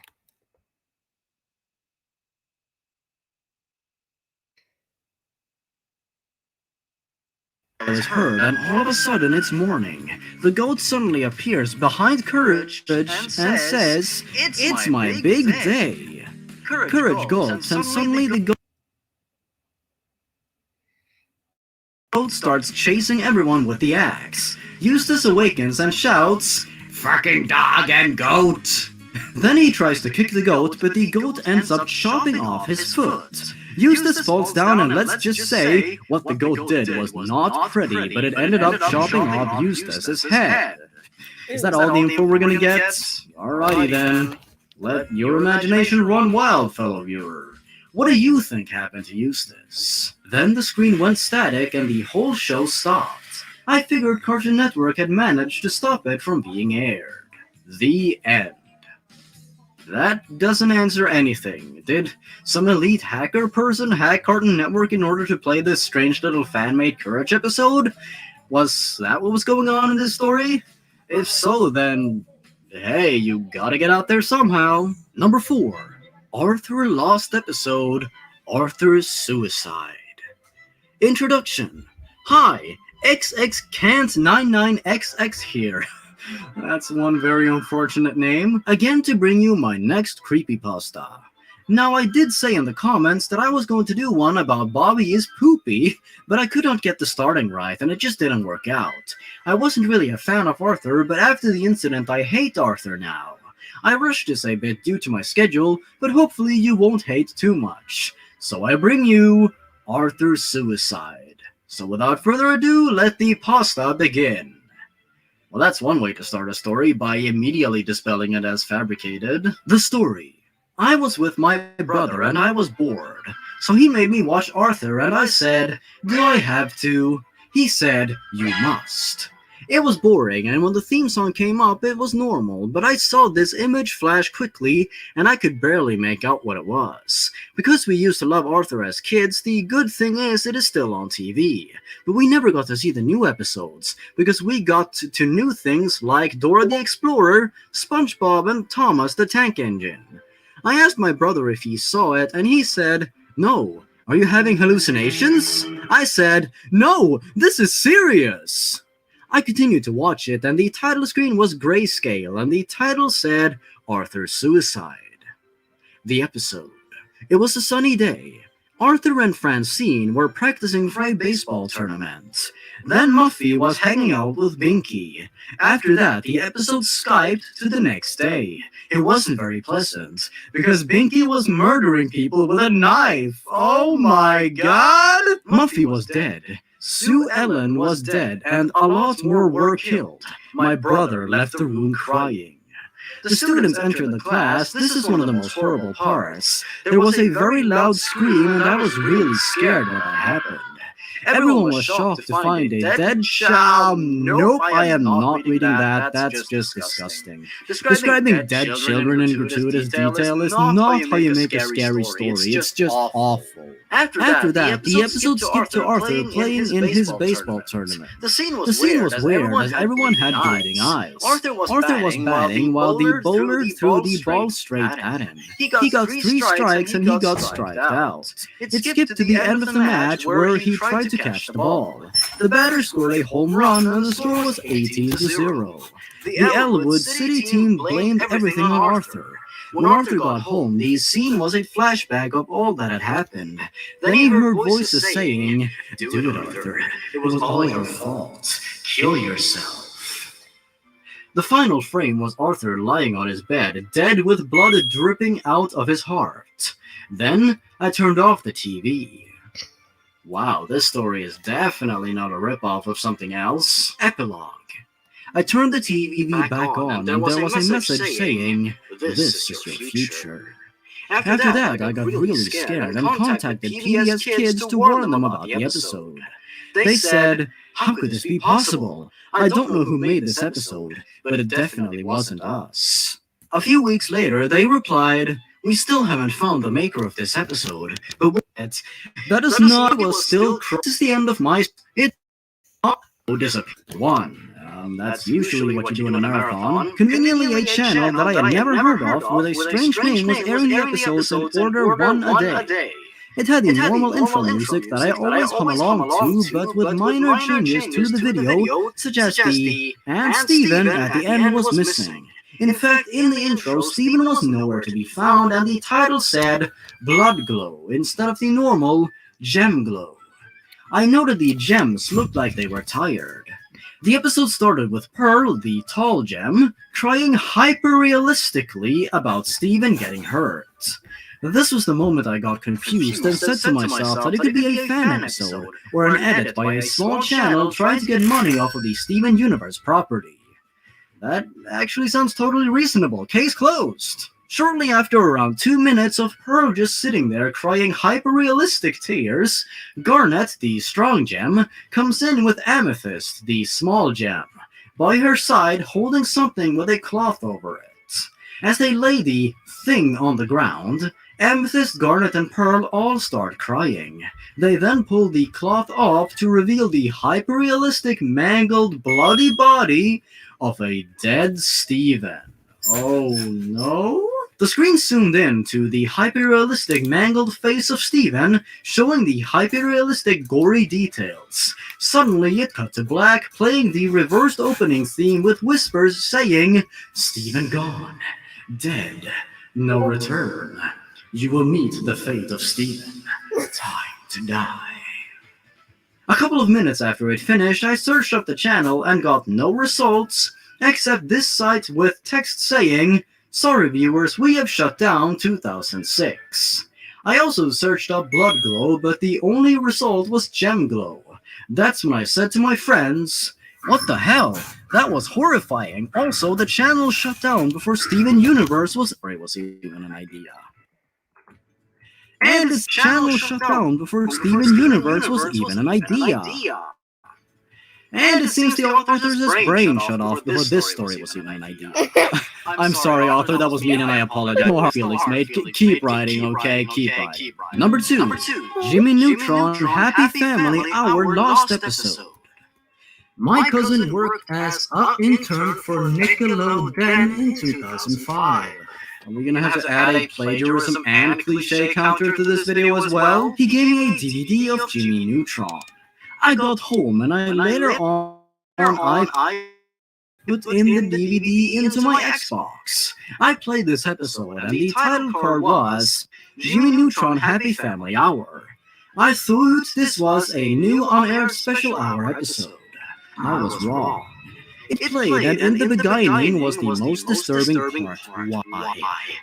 is heard, and all of a sudden it's morning. The goat suddenly appears behind Courage and says, "It's my big day." Courage gulps, and suddenly the goat starts chasing everyone with the axe. Eustace awakens and shouts, "Fucking dog and goat!" Then he tries to kick the goat, but the goat ends up chopping off his foot. Eustace falls down, and let's just say, what the goat did was not pretty, but it ended up chopping off Eustace's head. Is that all the info we're gonna get? Alrighty then. Let your imagination run wild, fellow viewer. What do you think happened to Eustace? Then the screen went static and the whole show stopped. I figured Cartoon Network had managed to stop it from being aired. The end. That doesn't answer anything. Did some elite hacker person hack Cartoon Network in order to play this strange little fan-made Courage episode? Was that what was going on in this story? If so, then hey, you gotta get out there somehow. Number 4. Arthur Lost Episode, Arthur's Suicide. Introduction. Hi, XX Can't 99XX here. That's one very unfortunate name. Again to bring you my next creepypasta. Now I did say in the comments that I was going to do one about Bobby is poopy, but I could not get the starting right and it just didn't work out. I wasn't really a fan of Arthur, but after the incident I hate Arthur now. I rushed this a bit due to my schedule, but hopefully you won't hate too much. So I bring you Arthur's Suicide. So without further ado, let the pasta begin. Well, that's one way to start a story, by immediately dispelling it as fabricated. The story. I was with my brother and I was bored. So he made me watch Arthur and I said, do I have to? He said, you must. It was boring, and when the theme song came up, it was normal, but I saw this image flash quickly, and I could barely make out what it was. Because we used to love Arthur as kids, the good thing is it is still on TV. But we never got to see the new episodes, because we got to new things like Dora the Explorer, SpongeBob, and Thomas the Tank Engine. I asked my brother if he saw it, and he said, no. Are you having hallucinations? I said, no, this is serious. I continued to watch it, and the title screen was grayscale, and the title said, Arthur's Suicide. The episode. It was a sunny day. Arthur and Francine were practicing for a baseball tournament. Then Muffy was hanging out with Binky. After that, the episode Skyped to the next day. It wasn't very pleasant, because Binky was murdering people with a knife. Oh my god! Muffy was dead. Sue Ellen was dead, and a lot more were killed. My brother left the room crying. The students entered the class. This is one of the most horrible parts. There was a very loud scream, and I was really scared when that happened. Everyone was shocked to find a dead child. Nope, I am not reading that. That's just disgusting. Describing dead children in gratuitous detail is not how you make a scary story. It's just awful. After that, the episode skipped to Arthur playing in his baseball tournament. The scene was weird as everyone had bleeding eyes. Arthur was batting while the bowler threw the ball straight at him. He got 3 strikes and he got striked out. It skipped to the end of the match where he tried to catch the ball. The batter scored a home run and the score was 18-0. The Elwood City team blamed everything on Arthur. When Arthur got home, the scene was a flashback of all that had happened. Then he heard voices saying, "Do it, Arthur. It was all your fault. Kill yourself." The final frame was Arthur lying on his bed, dead with blood dripping out of his heart. Then I turned off the TV. Wow, this story is definitely not a ripoff of something else. Epilogue. I turned the TV back on, and there was a message saying, "This is your future." After that, I got really scared and contacted PBS Kids to warn them about the episode. They said, "How could this be possible? I don't know who made this episode, but it definitely wasn't us." A few weeks later, they replied, "We still haven't found the maker of this episode, but that is not was still. This is the end of my. It disappeared. 1. That's usually what you do in a marathon. Conveniently, a channel that I had never heard of with a strange name was airing the episodes in order 1 a day. It had the normal intro music that I always hum along to, but with minor changes to the video, such as the "and Steven" at the end was missing. In fact, in the intro, Steven was nowhere to be found, and the title said "Blood Glow" instead of the normal "Gem Glow." I noted the gems looked like they were tired. The episode started with Pearl, the tall gem, crying hyper-realistically about Steven getting hurt. This was the moment I got confused and said to myself that it could be a fan episode, or an edit by a small channel trying to get money off of the Steven Universe property. That actually sounds totally reasonable. Case closed. Shortly after around 2 minutes of Pearl just sitting there crying hyper-realistic tears, Garnet, the strong gem, comes in with Amethyst, the small gem. by her side holding something with a cloth over it. As they lay the thing on the ground, Amethyst, Garnet, and Pearl all start crying. They then pull the cloth off to reveal the hyper-realistic, mangled, bloody body of a dead Steven. Oh no? The screen zoomed in to the hyper-realistic, mangled face of Steven, showing the hyper-realistic, gory details. Suddenly, it cut to black, playing the reversed opening theme with whispers saying, "Steven gone. Dead. No return. You will meet the fate of Steven. Time to die." A couple of minutes after it finished, I searched up the channel and got no results, except this site with text saying, "Sorry viewers, we have shut down 2006. I also searched up Blood Glow, but the only result was Gem Glow. That's when I said to my friends, "What the hell? That was horrifying. Also, the channel shut down before Steven Universe was even an idea." And its channel shut down before Steven Universe was even an idea. And it seems the author's brain shut off before this story was even an idea. I'm sorry, author, that was mean and I apologize. No hard feelings, mate. Keep writing, okay? Keep writing. Number 2, Jimmy Neutron Happy Family Hour Lost Episode. My cousin worked as an intern for Nickelodeon in 2005. Are we gonna have to add a plagiarism and cliche counter to this video as well? He gave me a DVD of Jimmy Neutron. I got home and I later on I put in the DVD into my Xbox. I played this episode and the title card was Jimmy Neutron Happy Family Hour. I thought this was a new on-air special hour episode. I was wrong. It played, and in the beginning was the most disturbing part. Why?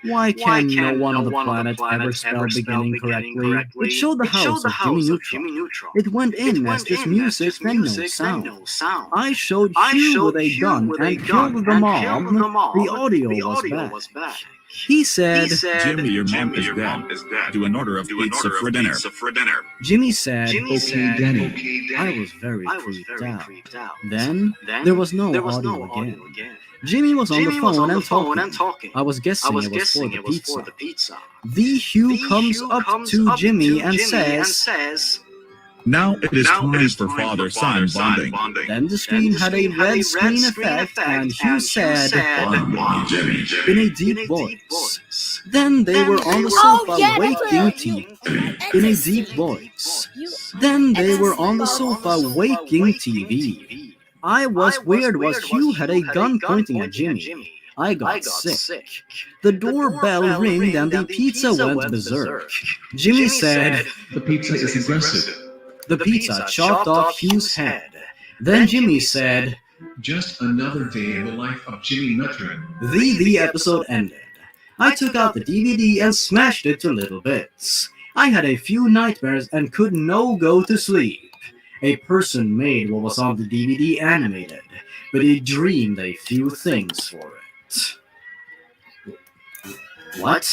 Why can no one on the planet ever spell beginning correctly? It showed the house of Jimmy Neutron. It went in as just music and no sound. I showed Hugh with a gun and killed the mob. The audio was bad. He said, "Jimmy, your mom is dead. Do an order of pizza for dinner." Jimmy said, "Okay, Denny." I was very creeped out. Then, there was no audio again. Jimmy was on the phone and talking. I was guessing it was for the pizza. The Hugh comes up to Jimmy and says, "Now it is time for father-son bonding." Then the screen had a red screen effect and Hugh said, in a deep voice. Then they were on the sofa waking TV. In a deep voice. Then they were on the sofa waking TV. I was weird was Hugh had a gun pointing at Jimmy. I got sick. The doorbell ringed and the pizza went berserk. Jimmy said, "The pizza is aggressive." The pizza chopped off Hugh's head. Then Jimmy said, "Just another day in the life of Jimmy Neutron." The episode ended. I took out the DVD and smashed it to little bits. I had a few nightmares and could no go to sleep. A person made what was on the DVD animated, but he dreamed a few things for it. What?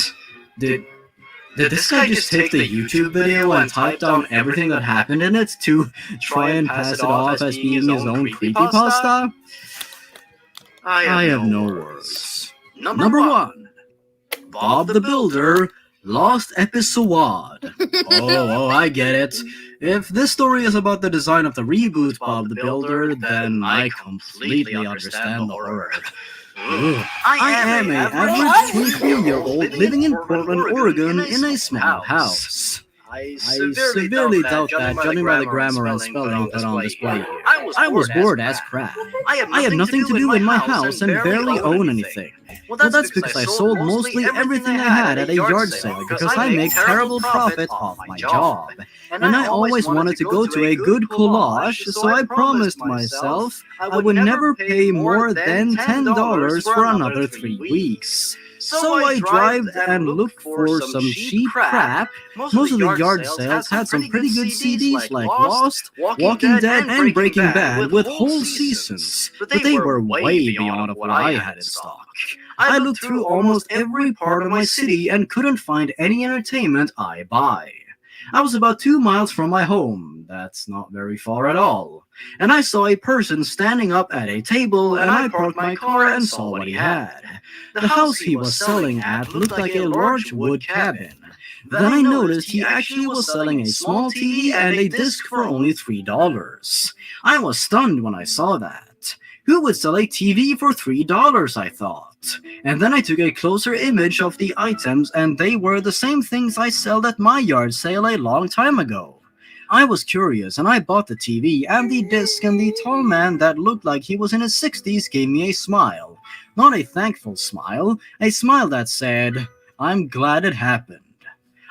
Did this guy just take the YouTube video and type down everything that happened in it to try and pass it off as being his own creepypasta? I have no words. Number 1. Bob the Builder, Lost Episode. Oh, I get it. If this story is about the design of the reboot Bob the Builder, then I completely understand the horror. I am an average 23-year-old living in Portland, Oregon in a small house. I severely doubt that, judging by the grammar and spelling put on display here. I was bored as crap. I have nothing to do in my house and barely own anything. Well, that's because I sold mostly everything I had at a yard sale because I make terrible profit off my job. And I always wanted to go to a good collage, so I promised myself I would never pay more than $10 for another 3 weeks. So I drive and look for some cheap crap. Most of the yard sales had some pretty good CDs like Lost, Walking Dead, and Breaking Bad with whole seasons, but they were way beyond what I had in stock. I looked through almost every part of my city and couldn't find any entertainment I buy. I was about 2 miles from my home. That's not very far at all. And I saw a person standing up at a table, and I parked my car and saw what he had. The house he was selling at looked like a large wood cabin. Then I noticed he actually was selling a small TV and a disc for only $3. I was stunned when I saw that. Who would sell a TV for $3, I thought. And then I took a closer image of the items, and they were the same things I sold at my yard sale a long time ago. I was curious, and I bought the TV and the disc, and the tall man that looked like he was in his 60s gave me a smile. Not a thankful smile, a smile that said, "I'm glad it happened."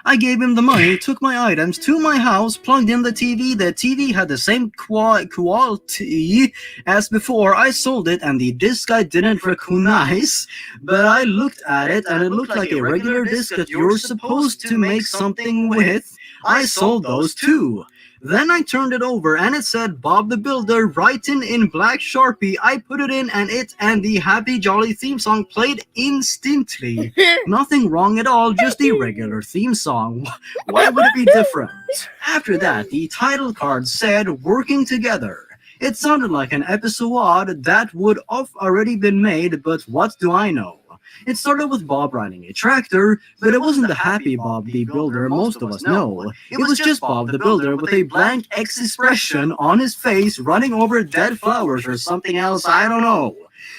I gave him the money, took my items to my house, plugged in the TV. The TV had the same quality as before I sold it, and the disc I didn't recognize, but I looked at it and it looked like a regular disc that you're supposed to make something with. I sold those too. Then I turned it over and it said Bob the Builder written in black Sharpie. I put it in and it and the Happy Jolly theme song played instantly. Nothing wrong at all, just a regular theme song. Why would it be different? After that, the title card said Working Together. It sounded like an episode that would have already been made, but what do I know? It started with Bob riding a tractor, but it wasn't the happy Bob the Builder most of us know. It was just Bob the Builder with a blank X expression on his face running over dead flowers or something else, I don't know.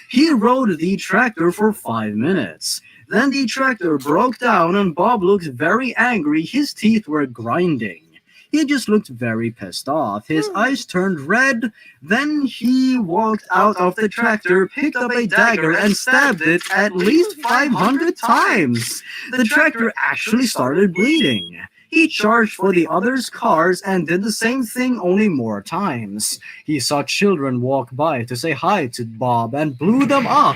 He rode the tractor for 5 minutes. Then the tractor broke down and Bob looked very angry. His teeth were grinding. He just looked very pissed off. His eyes turned red. Then he walked out of the tractor, picked up a dagger, and stabbed it at least 500 times. The tractor actually started bleeding. He charged for the others' cars and did the same thing only more times. He saw children walk by to say hi to Bob and blew them up.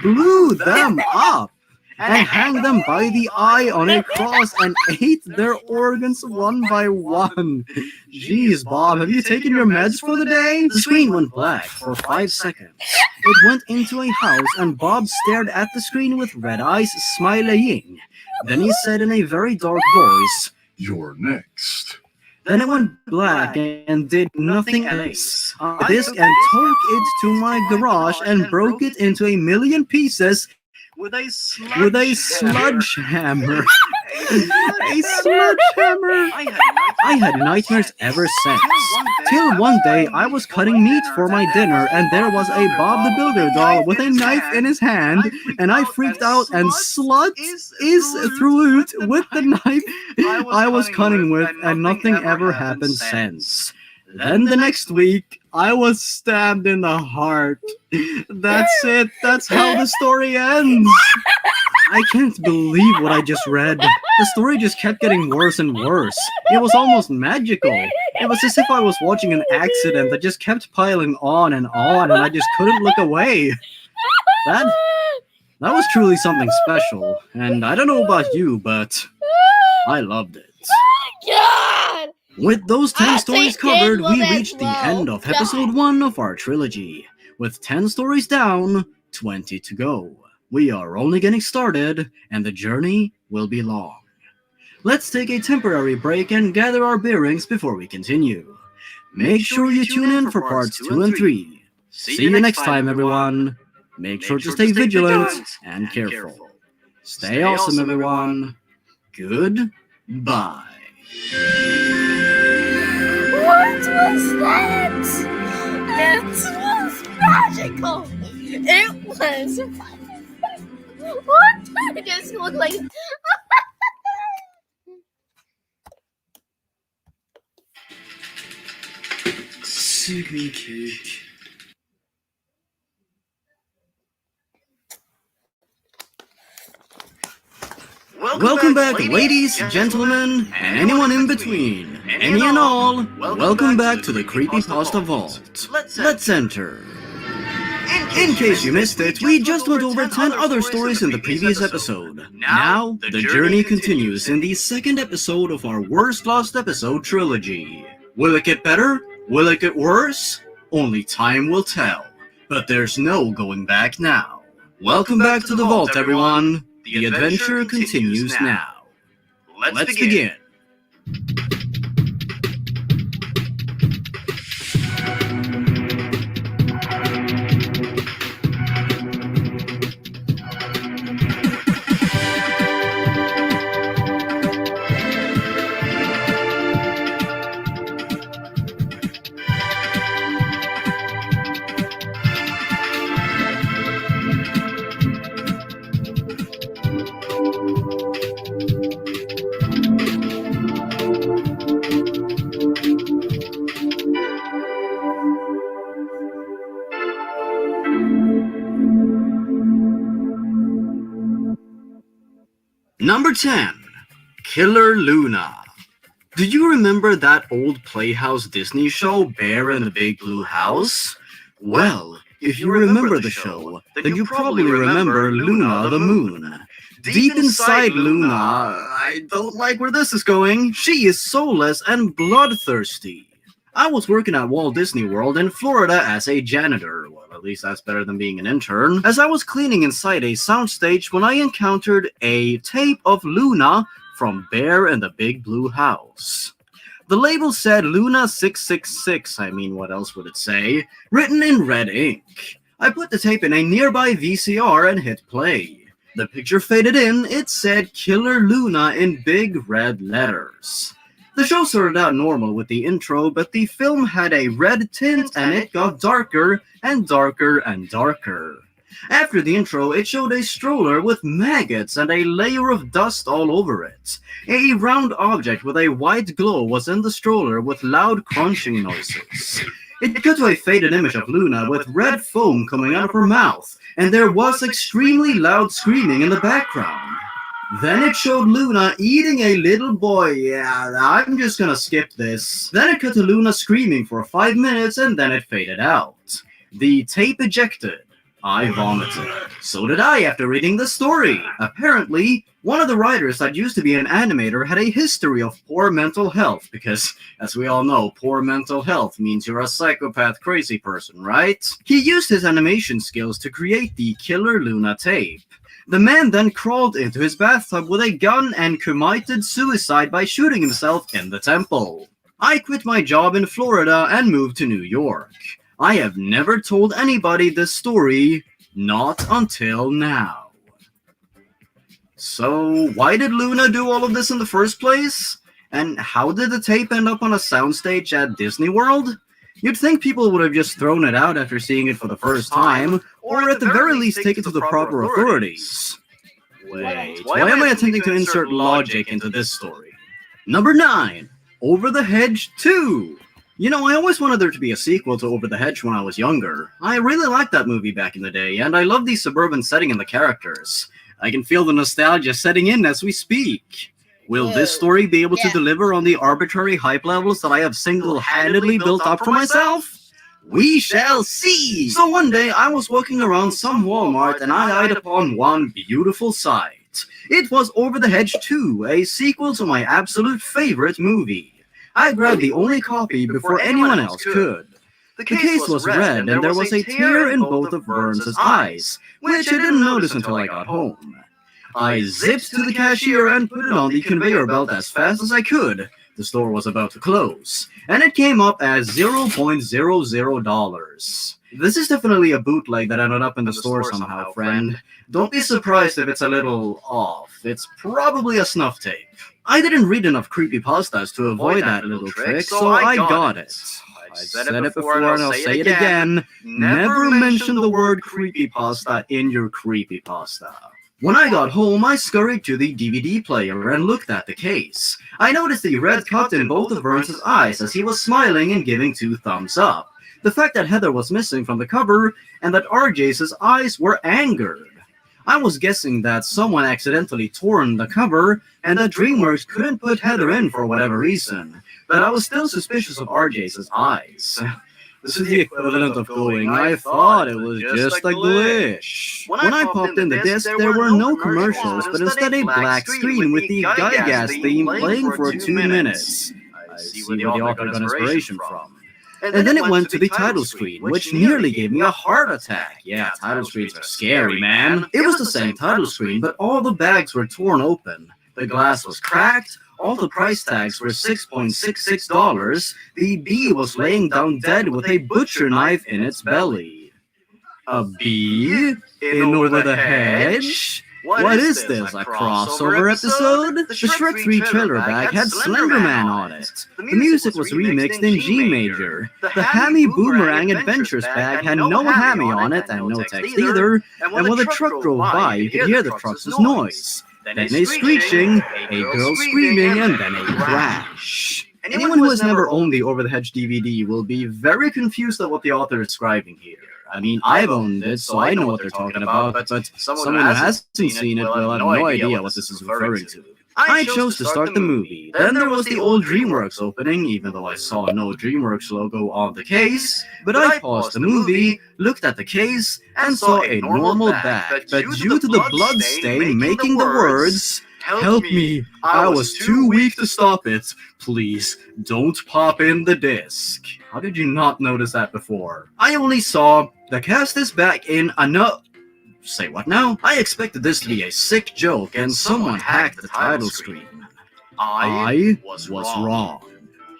Blew them up! And hang them by the eye on a cross and ate their organs one by one. Jeez, Bob, have you taken your meds for the day? The screen went black for 5 seconds. It went into a house and Bob stared at the screen with red eyes, smiling. Then he said in a very dark voice, You're next. Then it went black and did nothing else. I disc and took it to my garage and broke it into a million pieces with a sledgehammer. A sledgehammer. I had nightmares ever since. Till one day I was cutting meat for my dinner and there was a Bob the Builder doll with a knife in his hand, and I freaked out and slut is through it with the knife I was cutting with, and nothing ever happened since. Then the next week, I was stabbed in the heart. That's it. That's how the story ends. I can't believe what I just read. The story just kept getting worse and worse. It was almost magical. It was as if I was watching an accident that just kept piling on, and I just couldn't look away. That was truly something special. And I don't know about you, but I loved it. God! With those 10 stories think they covered, we love it reached the well. end of episode 1 of our trilogy. With 10 stories down, 20 to go. We are only getting started, and the journey will be long. Let's take a temporary break and gather our bearings before we continue. Make sure you tune in for parts 2 and 3. See you next time, everyone. Make sure to stay vigilant and careful. Stay awesome, everyone. Goodbye. What was that? It was magical. It was. What? It just looked like. Sipping cake. Welcome back, ladies, gentlemen, and anyone in between. Any and all, welcome back to the Creepypasta Vault. Let's enter. In case you missed it, we just went over 10 other stories in the previous episode. Now, the journey continues in the second episode of our Worst Lost Episode trilogy. Will it get better? Will it get worse? Only time will tell. But there's no going back now. Welcome back to the vault, everyone. The adventure continues now. Let's begin. Number 10. Killer Luna. Do you remember that old Playhouse Disney show, Bear in the Big Blue House? Well, if you remember the show, then you probably remember Luna the Moon. Deep inside Luna, I don't like where this is going. She is soulless and bloodthirsty. I was working at Walt Disney World in Florida as a janitor. Well, at least that's better than being an intern. As I was cleaning inside a soundstage when I encountered a tape of Luna from Bear in the Big Blue House. The label said Luna 666, I mean, what else would it say? Written in red ink. I put the tape in a nearby VCR and hit play. The picture faded in, it said Killer Luna in big red letters. The show started out normal with the intro, but the film had a red tint and it got darker and darker and darker. After the intro, it showed a stroller with maggots and a layer of dust all over it. A round object with a white glow was in the stroller with loud crunching noises. It cut to a faded image of Luna with red foam coming out of her mouth, and there was extremely loud screaming in the background. Then it showed Luna eating a little boy. Yeah, I'm just gonna skip this. Then it cut to Luna screaming for 5 minutes and then it faded out. The tape ejected. I vomited. So did I after reading the story. Apparently, one of the writers that used to be an animator had a history of poor mental health because, as we all know, poor mental health means you're a psychopath crazy person, right? He used his animation skills to create the Killer Luna tape. The man then crawled into his bathtub with a gun and committed suicide by shooting himself in the temple. I quit my job in Florida and moved to New York. I have never told anybody this story, not until now. So, why did Luna do all of this in the first place? And how did the tape end up on a soundstage at Disney World? You'd think people would have just thrown it out after seeing it for the first time, or at the very least take it to the proper authorities. Wait, why am I attempting to insert logic into this story? Number 9, Over the Hedge 2. You know, I always wanted there to be a sequel to Over the Hedge when I was younger. I really liked that movie back in the day, and I love the suburban setting and the characters. I can feel the nostalgia setting in as we speak. Will this story be able to deliver on the arbitrary hype levels that I have single-handedly built up for myself? We shall see! So one day, I was walking around some Walmart and I eyed upon one beautiful sight. It was Over the Hedge 2, a sequel to my absolute favorite movie. I grabbed the only copy before anyone else could. The case was red and there was a tear in both of Burns' eyes, which I didn't notice until I got home. I zipped to the cashier and put it on the conveyor belt as fast as I could. The store was about to close, and it came up as $0.00. This is definitely a bootleg that ended up in the store somehow, friend. Don't be surprised if it's a little off. It's probably a snuff tape. I didn't read enough creepypastas to avoid that little trick, so I got it. I said it before and I'll say it again. Never mention the word creepypasta in your creepypasta. When I got home, I scurried to the DVD player and looked at the case. I noticed the red cut in both of Burns' eyes as he was smiling and giving 2 thumbs up. The fact that Heather was missing from the cover and that RJ's eyes were angered. I was guessing that someone accidentally torn the cover and that DreamWorks couldn't put Heather in for whatever reason, but I was still suspicious of RJ's eyes. This is the equivalent of going, I thought it was just a glitch. When I popped in the disc, there were no commercials, but instead a black screen with the Gygas theme playing for 2 minutes. I see where the author got inspiration from. And then it went to the title screen, which nearly gave me a heart attack. Yeah, title screens are scary, man. It was the same title screen, but all the bags were torn open. The glass was cracked, all the price tags were $6.66. The bee was laying down dead with a butcher knife in its belly. A bee? In Over the Hedge? What is this, a crossover episode? The Shrek 3 trailer bag had Slender Man on it. The music was remixed in G major. The Hammy Boomerang Adventures bag had no hammy on it and no text either, and when the truck drove by, you could hear the truck's noise. Then a screeching, a girl screaming, and then a crash. Anyone who has never owned the Over the Hedge DVD will be very confused at what the author is describing here. I mean, I've owned it, so I know what they're talking about, but someone who hasn't seen it will have no idea what this is referring to. I chose to start the movie. Then there was the old DreamWorks opening, even though I saw no DreamWorks logo on the case. But I paused the movie, looked at the case, and saw a normal bag. But due to the blood stain making the words, "Help me, I was too weak to stop it. Please, don't pop in the disc." How did you not notice that before? I only saw the cast is back in another... Say what now? I expected this to be a sick joke and someone hacked the title screen. I was wrong.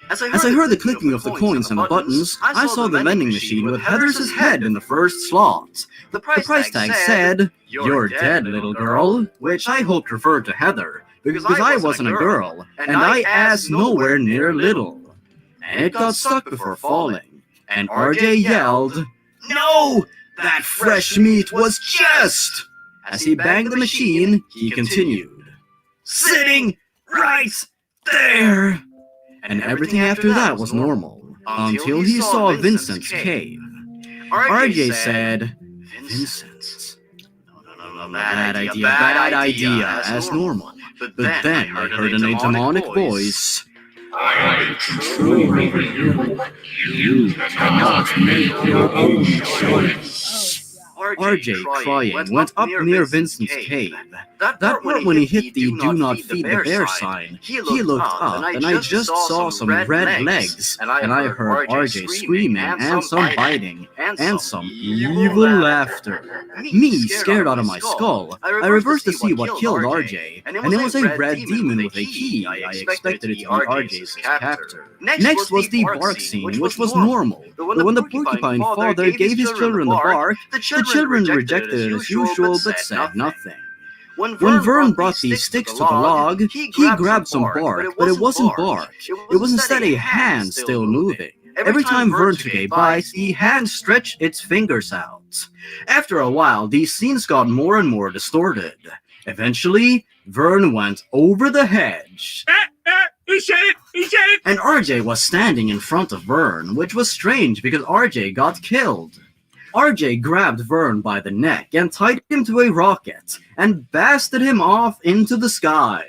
As I heard the clicking of the coins and the buttons, I saw the vending machine with Heather's head in the first slot. The price tag said, "You're dead, little girl," which I hoped referred to Heather, because I wasn't a girl, and I asked nowhere near little. And it got stuck before falling, and RJ yelled, "No! That fresh meat was just..." As he banged the machine, he continued, "Sitting right there!" And everything after that was normal, until he saw Vincent's cave. RJ said, "Vincent? No, bad idea, as normal." But then I heard a demonic voice. I am control over you. You cannot make your own choice. RJ, crying, went up near Vincent's cave. That part when he hit the "Do not feed the bear" sign, he looked up, and I just saw some red legs, and I heard RJ screaming, and some biting, and some evil laughter. Me, scared out of my skull, I reversed to see what killed RJ, and it was a red demon with a key. I expected it to be RJ's captor. Next was the bark scene, which was normal, but when the porcupine father gave his children the bark, the children rejected it as usual, but said nothing. When Vern brought these sticks to the log, he grabbed some bark, but it wasn't bark. It was instead a hand still moving. Every time Vern took a bite, the hand stretched its fingers out. After a while, these scenes got more and more distorted. Eventually, Vern went over the hedge. He said it! He said it! And RJ was standing in front of Vern, which was strange because RJ got killed. RJ grabbed Vern by the neck and tied him to a rocket and blasted him off into the sky.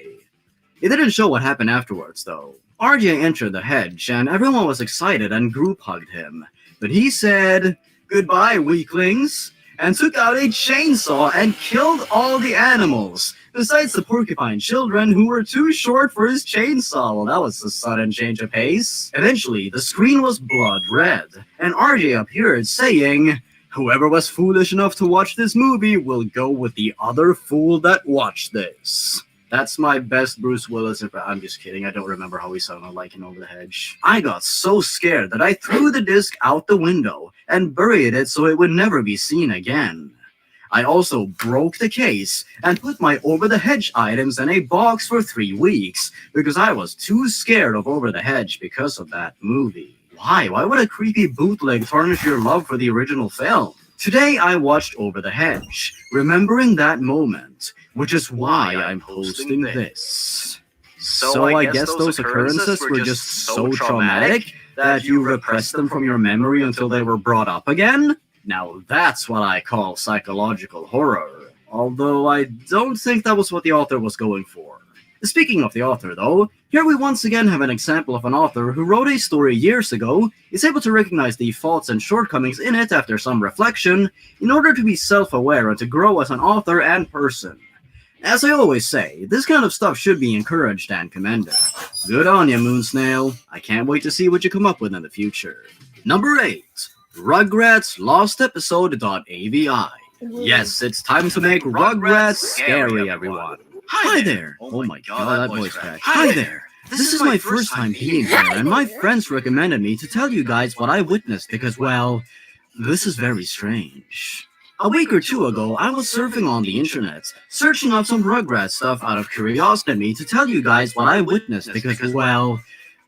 It didn't show what happened afterwards, though. RJ entered the hedge and everyone was excited and group hugged him. But he said, "Goodbye, weaklings," and took out a chainsaw and killed all the animals, besides the porcupine children who were too short for his chainsaw. Well, that was a sudden change of pace. Eventually, the screen was blood red, and RJ appeared saying, "Whoever was foolish enough to watch this movie will go with the other fool that watched this." That's my best Bruce Willis impression. I'm just kidding. I don't remember how he sounded like in Over the Hedge. I got so scared that I threw the disc out the window and buried it so it would never be seen again. I also broke the case and put my Over the Hedge items in a box for 3 weeks because I was too scared of Over the Hedge because of that movie. Why? Why would a creepy bootleg tarnish your love for the original film? Today I watched Over the Hedge, remembering that moment, which is why I'm posting this. So I guess those occurrences were just so traumatic that you repressed them from your memory until they were brought up again? Now that's what I call psychological horror, although I don't think that was what the author was going for. Speaking of the author, though, here we once again have an example of an author who wrote a story years ago, is able to recognize the faults and shortcomings in it after some reflection, in order to be self-aware and to grow as an author and person. As I always say, this kind of stuff should be encouraged and commended. Good on ya, Moonsnail. I can't wait to see what you come up with in the future. Number 8. Rugrats Lost Episode.avi. Yes, it's time to make Rugrats scary, everyone. Hi there! Oh my god, that voice crack. Hi there! This is my first time being here, and my friends recommended me to tell you guys what I witnessed because, well, this is very strange. A week or two ago, I was surfing on the internet, searching up some Rugrats stuff out of curiosity to tell you guys what I witnessed because, well,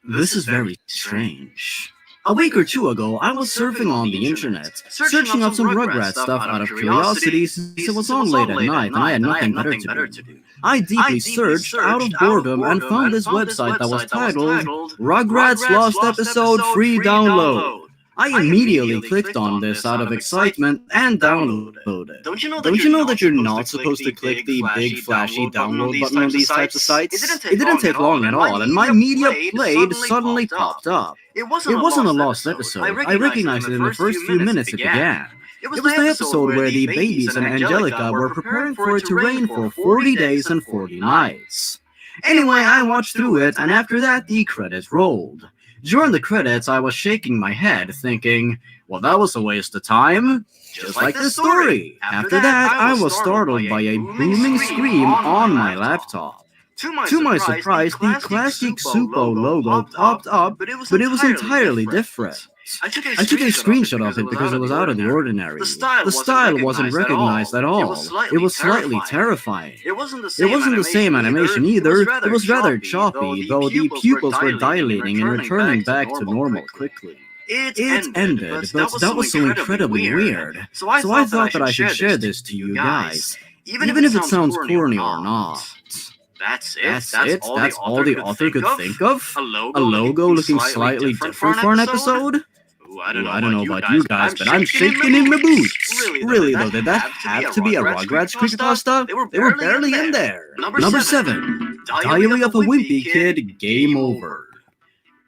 this is very strange. A week or two ago, I was surfing on the internet, searching up some Rugrats stuff out of curiosity since it was on late at night and I had nothing better to do. I deeply searched out of boredom and found this website that was titled Rugrats Lost Episode Free Download. I immediately clicked on this out of excitement and downloaded it. Don't you know that you're not supposed to click the big flashy download button on these types of sites? It didn't take long at all, and my media played suddenly popped up. It wasn't a lost episode. I recognized it in the first few minutes it began. It was the episode where the babies and Angelica were preparing for it to rain for 40 days and 40 nights. Anyway, I watched through it, and after that, the credits rolled. During the credits, I was shaking my head, thinking, well, that was a waste of time. Just like the story. After that, I was startled by a booming scream on my laptop. To my surprise, the Classic Supo logo popped up, but it was entirely different. I took a screenshot of it because it was out of the ordinary. The style wasn't recognized at all. It was slightly terrifying. It wasn't the same animation either. It was rather choppy, though the pupils were dilating and returning back to normal quickly. It ended, but that was so incredibly weird. So I thought that I should share this to you guys, even if it sounds corny or not. That's it. That's all the author could think of? A logo looking slightly different for an episode? I don't know about you guys, but I'm shaking in my boots. Really though, did that have to be a Rugrats creepypasta? They were barely in there. Number 7. Diary of a Wimpy Kid, Game Over.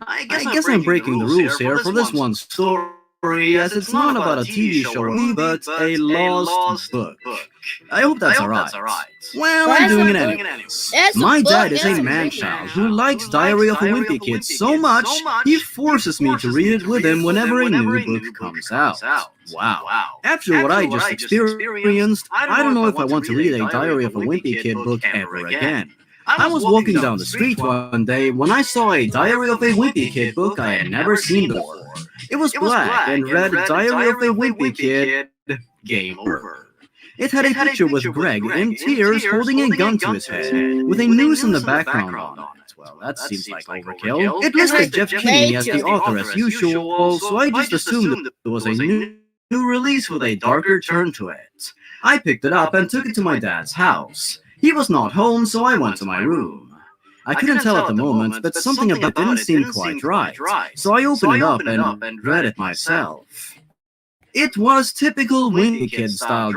I guess I'm breaking the rules here for this one story, as it's not about a TV show, but a lost book. I hope that's alright. Well, I'm doing it anyways. My dad is a man-child who likes Diary of a Wimpy Kid so much, he forces me to read it with him whenever a new book comes out. Wow. After what I just experienced, I don't know if I want to read a Diary of a Wimpy Kid book ever again. I was walking down the street one day when I saw a Diary of a Wimpy Kid book I had never seen before. It was black and read Diary of a Wimpy Kid, Game Over. It had a picture with Greg in tears holding a gun to his head, with a noose in the background on it. Well, that seems like overkill. It listed Jeff Kinney as the author as usual, so I just assumed it was a new release with a darker turn to it. I picked it up and took it to my dad's house. He was not home, so I went to my room. I couldn't tell at the moment, but something about it didn't seem quite right, so I opened it up and read it myself. It was typical Wimpy Kid style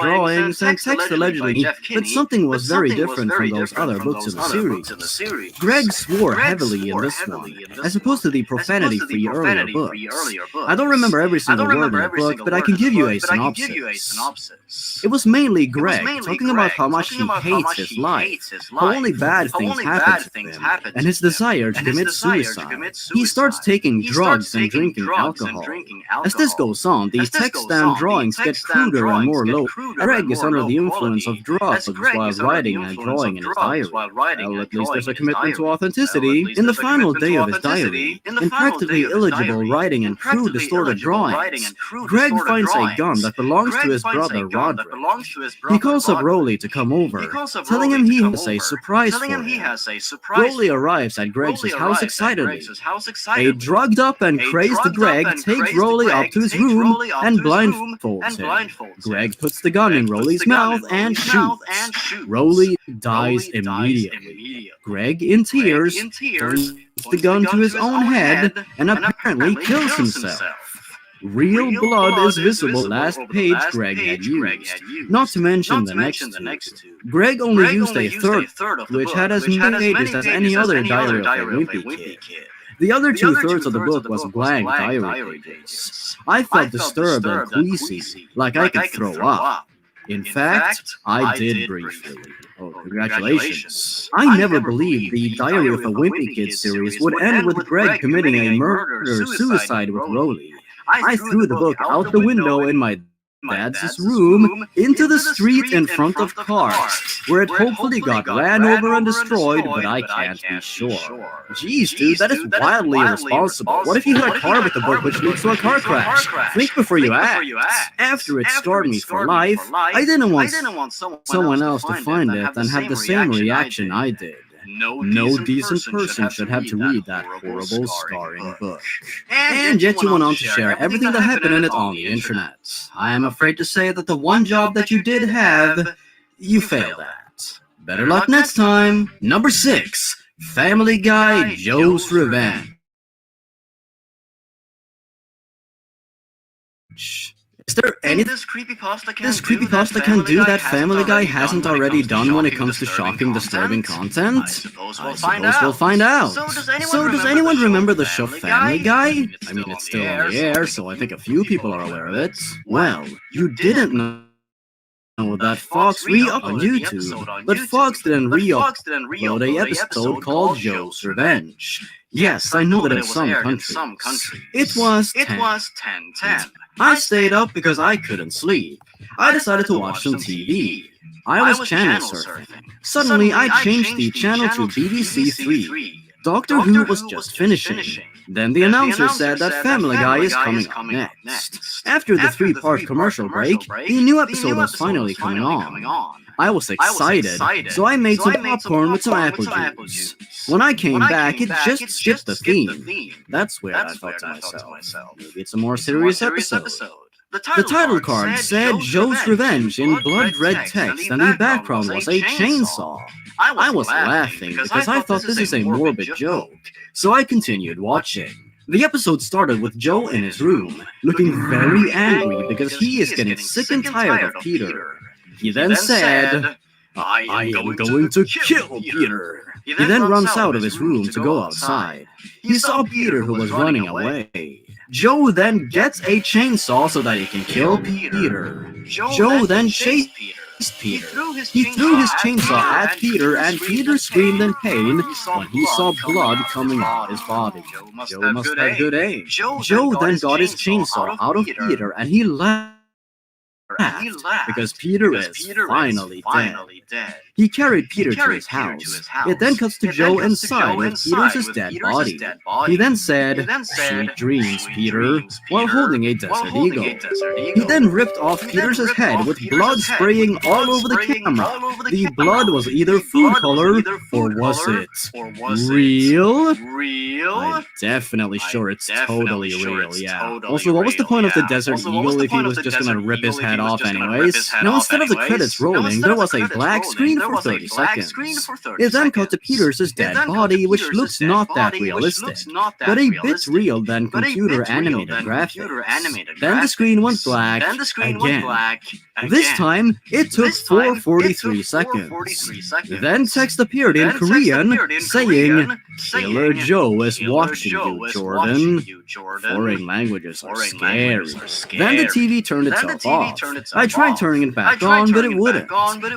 drawings and text allegedly, but something was very different from those other books in the series. Greg swore heavily in this one, as opposed to the profanity-free earlier books. I don't remember every single word in the book, but I can give you a synopsis. It was mainly Greg talking about how much he hates his life, how only bad things happen to him, and his desire to commit suicide. He starts taking drugs and drinking alcohol. As this goes on, the text and drawings get cruder and more low. Greg is under the influence of drugs while writing and drawing in his diary. Well, at least there's a commitment to authenticity. In the final day of his diary, in practically illegible writing and crude, distorted drawings, Greg finds a gun that belongs to his brother Roderick. He calls up Rolly to come over, telling him he has a surprise for him. Rolly arrives at Greg's house excitedly. A drugged up and crazed Greg takes Rolly up to his room and blindfolds him. Greg puts the gun in Rolly's mouth and shoots. Rolly dies immediately. Greg, in tears, turns the gun to his own head and apparently kills himself. Real blood is visible last page Greg had used, not to mention the next two. Greg only used a third, which had as many pages as any other Diary of a Wimpy Kid. The other 2/3 of the book was blank diary pages. I felt disturbed and queasy, like I could throw up. In fact, I did briefly. Oh, congratulations. I never believed the Diary of a Wimpy Kid series would end with Greg committing a murder-suicide with Rolly. I threw the book out the window in my dad's room into the street in front of cars, where it hopefully got ran over and destroyed, but I can't be sure. Jeez, dude, that is wildly irresponsible. What if you hit a car with the book which leads to a car crash? Think before you act. After it scarred me for life, I didn't want someone else to find it and have the same reaction I did. No decent person should have to read that horrible, scarring book. And yet you went on to share everything that happened in it on the internet. I am afraid to say that the one job that you did have You failed that. Better luck next time. Number 6, Family Guy Joe's Revenge. Is there anything this creepypasta can do that Family Guy hasn't already done when it comes to shocking, disturbing content? I suppose we'll find out. So does anyone remember the show Family Guy? I mean, it's still on the air, so I think a few people are aware of it. Well, you didn't know that Fox re-uploaded on YouTube, but Fox didn't re-upload a episode called Joe's Revenge. Yes, I know that in some countries, it was 10:10. I stayed up because I couldn't sleep. I decided to watch some TV. I was channel surfing. Suddenly, I changed the channel to BBC 3. Doctor Who was just finishing. Then the announcer said that Family Guy is coming up next. After the 3-part commercial break, the new episode was finally coming on. I was excited, so I made some popcorn with some apple juice. When I came back, it just skipped the theme. That's weird, I thought to myself. Maybe it's a more serious episode. The title card said Joe's Revenge in blood red text, and the background was a chainsaw. I was laughing because I thought this is a morbid joke, so I continued watching. The episode started with Joe in his room, looking very angry because he is getting sick and tired of Peter. He then said, I am going to kill Peter. He then runs out of his room to go outside. He saw Peter who was running away. Joe then gets a chainsaw so that he can kill Peter. Joe then chased Peter. He threw his chainsaw at Peter, and Peter screamed in pain when he saw blood coming out of his body. Joe must have good aim. Joe then got his chainsaw out of Peter, and he laughed because Peter is finally dead. He carried Peter to his house. It then cuts to Joe inside with Peter's dead body. He then said, "Sweet dreams, Peter," while holding a desert eagle. He then ripped off Peter's head with blood spraying all over the camera. The blood was either food color or was it real? I'm definitely sure it's totally real, yeah. Also, what was the point of the desert eagle if he was just gonna rip his head off anyways? Now, instead of the credits rolling, there was a black screen for 30 seconds. It then cut to Peter's dead body, which looks not that realistic, but a bit real than computer-animated graphics. Then the screen went black again. This time, it took 4:43 seconds. Then text appeared in Korean, saying, "Killer Joe is watching you, Jordan." Foreign languages are scary. Then the TV turned itself off. I tried turning it back on, but it wouldn't.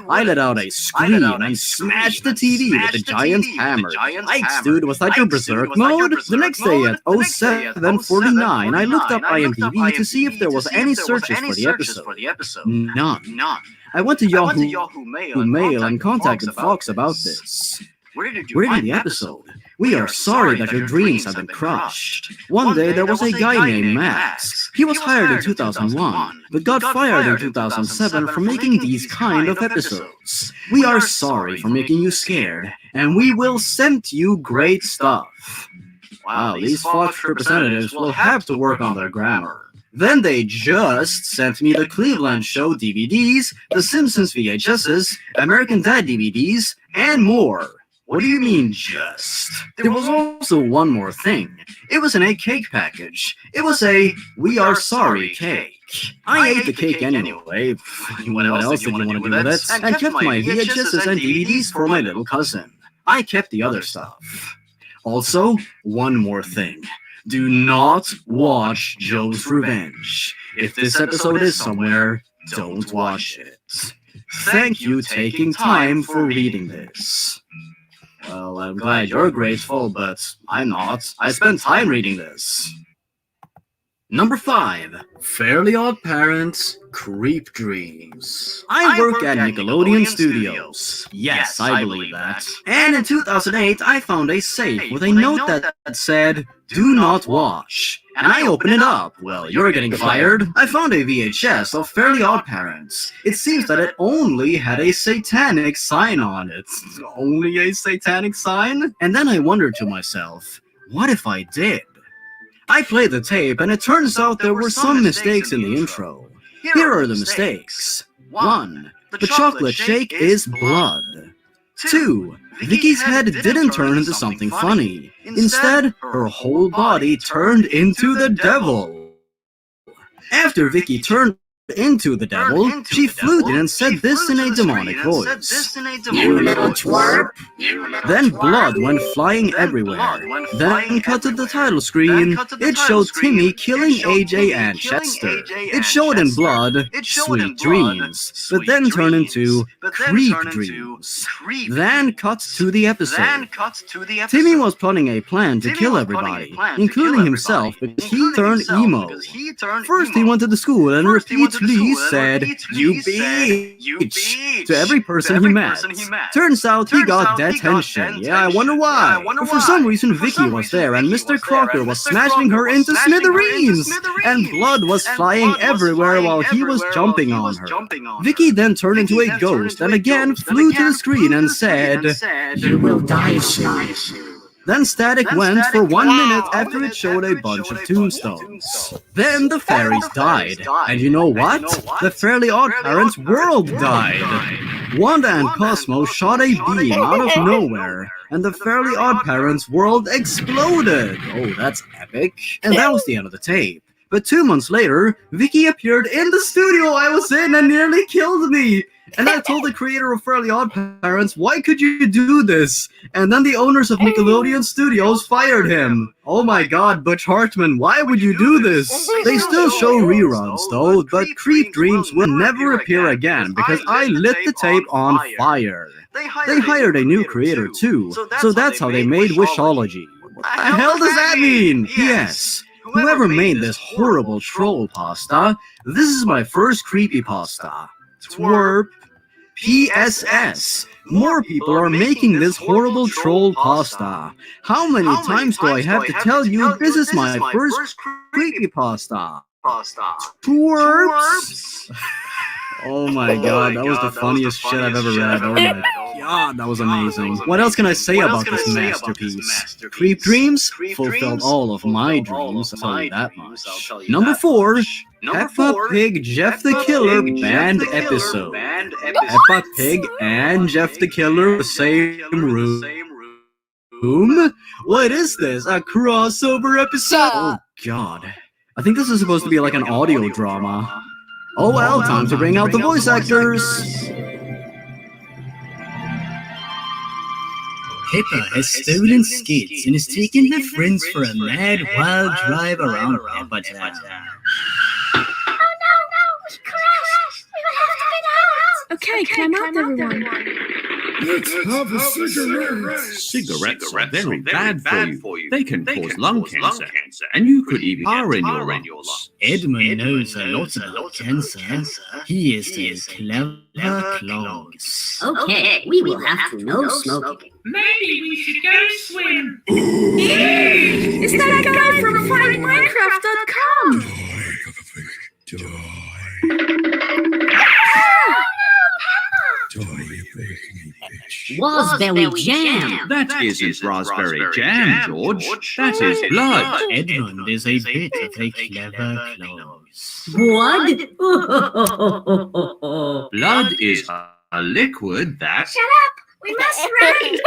I let out a scream and smashed the TV with a giant hammer. Yikes, dude, was that your berserk mode? The next day at 07:49, I looked up IMDb to see if there was any searches for the episode. None. I went to Yahoo Mail and contacted Fox about this. Where did the episode? We are sorry that your dreams have been crushed. One day there was a guy named Max. He was hired in 2001, but got fired in 2007 for making these kind of episodes. We are sorry for making you scared, and we will send you great stuff. Wow, these Fox representatives will have to work on their grammar. Then they just sent me the Cleveland Show DVDs, The Simpsons VHSs, American Dad DVDs, and more. What do you mean, just? There was also one more thing. It was in a cake package. It was a "We Are Sorry" cake. I ate the cake anyway. What else did you want to do with it? And kept my VHSs and DVDs for my little cousin. I kept the other stuff. Also, one more thing. Do not watch Joe's Revenge. If this episode is somewhere, don't watch it. Thank you taking time for reading this. Well, I'm glad you're grateful, but I'm not. I spent time reading this. Number 5. Fairly Odd Parents, Creep Dreams. I work at Nickelodeon Studios. Yes, I believe that. And in 2008, I found a safe with a note that said, "Do not watch." And I opened it up. Well, you're getting fired. I found a VHS of Fairly Odd Parents. It seems that it only had a satanic sign on it. Only a satanic sign? And then I wondered to myself, what if I did? I played the tape, and it turns out there were some mistakes in the intro. Here are the mistakes. 1. The chocolate shake is blood. 2. Vicky's head didn't turn into something funny. Instead, her whole body turned into the devil. After Vicky turned into the devil, she fluted and said this in a demonic voice. You little twerp. Then blood went flying everywhere. Then cut to the title screen. It showed Timmy killing AJ and Chester. It showed in blood Sweet Dreams, but then turned into Creep Dreams. Then cut to the episode. Timmy was plotting a plan to kill everybody, including himself, but he turned emo. First he went to the school and repeatedly said, "You bitch," to every person he met. Turns out he got detention. Yeah, I wonder why. But for some reason Vicky was there and Mr. Crocker was smashing her into smithereens, and blood was flying everywhere while he was jumping on her. Vicky then turned into a ghost and again flew to the screen and said, You will die soon. Then static went for 1 minute after it showed a bunch of tombstones. Then the fairies died. And you know what? The Fairly Odd Parents' world died. Wanda and Cosmo shot a beam out of nowhere, and the Fairly Odd Parents' world exploded. Oh, that's epic. And that was the end of the tape. But 2 months later, Vicky appeared in the studio I was in and nearly killed me. And I told the creator of Fairly Odd Parents, why could you do this? And then the owners of Nickelodeon Studios fired him. Oh my god, Butch Hartman, why would you do this? They still show reruns though, but Creep Dreams will never appear again because I lit the tape on fire. They hired a new creator too, so that's how they made Wishology. What the hell does that mean? Yes. Whoever made this horrible troll pasta, this is my first creepypasta. Twerp. PSS. More people are making this horrible troll pasta. How many times do I have to tell you this is my first creepypasta? Twerps. Oh my god, that was the funniest shit I've ever read. Oh my god, that was amazing. What else can I say about this masterpiece? Creep Dreams fulfilled all of my dreams, I'll tell you that much. Number 4, Peppa Pig Jeff the Killer banned episode. Peppa Pig and Jeff the Killer the same room. What is this? A crossover episode? Oh god. I think this is supposed to be like an audio drama. Oh well, time to bring out the voice actors! Peppa has stolen skids and is taking her friends for a mad wild drive around Peppa Town. Oh no, we crashed! We will have to get out! Okay, climb out everyone. Let's have a cigarette. Cigarettes are very bad for you. They can cause lung cancer, and you could even fire in your lungs. Edmund knows a lot about cancer. He is a clever clone. Okay, we will have to no smoking. Maybe we should go swim. Is that a guy from FindMinecraft.com? Raspberry jam. That isn't raspberry jam, George. That is blood. Edmund is a bit of a clever clone. Blood? Blood is a liquid that... Shut up! We must run!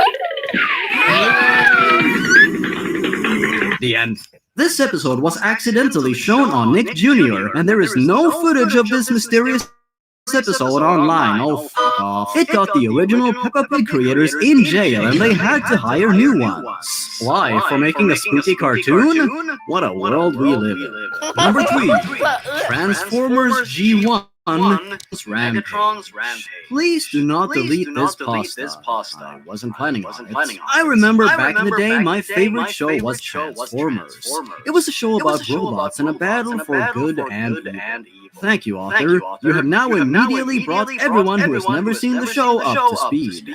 The end. This episode was accidentally shown on Nick Jr., and there is no footage of this mysterious episode online. Oh, fuck off. It got the original Peppa Pig creators in jail, and they had to hire new ones. Why? For making a spooky cartoon? What a world we live in. Number 3, Transformers G1. Rampage. Please do not delete this pasta. I wasn't planning on it. I remember back in the day, my favorite show was Transformers. It was a show about robots and a battle for good and evil. Thank you, author. You have now immediately brought everyone who has never seen the show up to speed.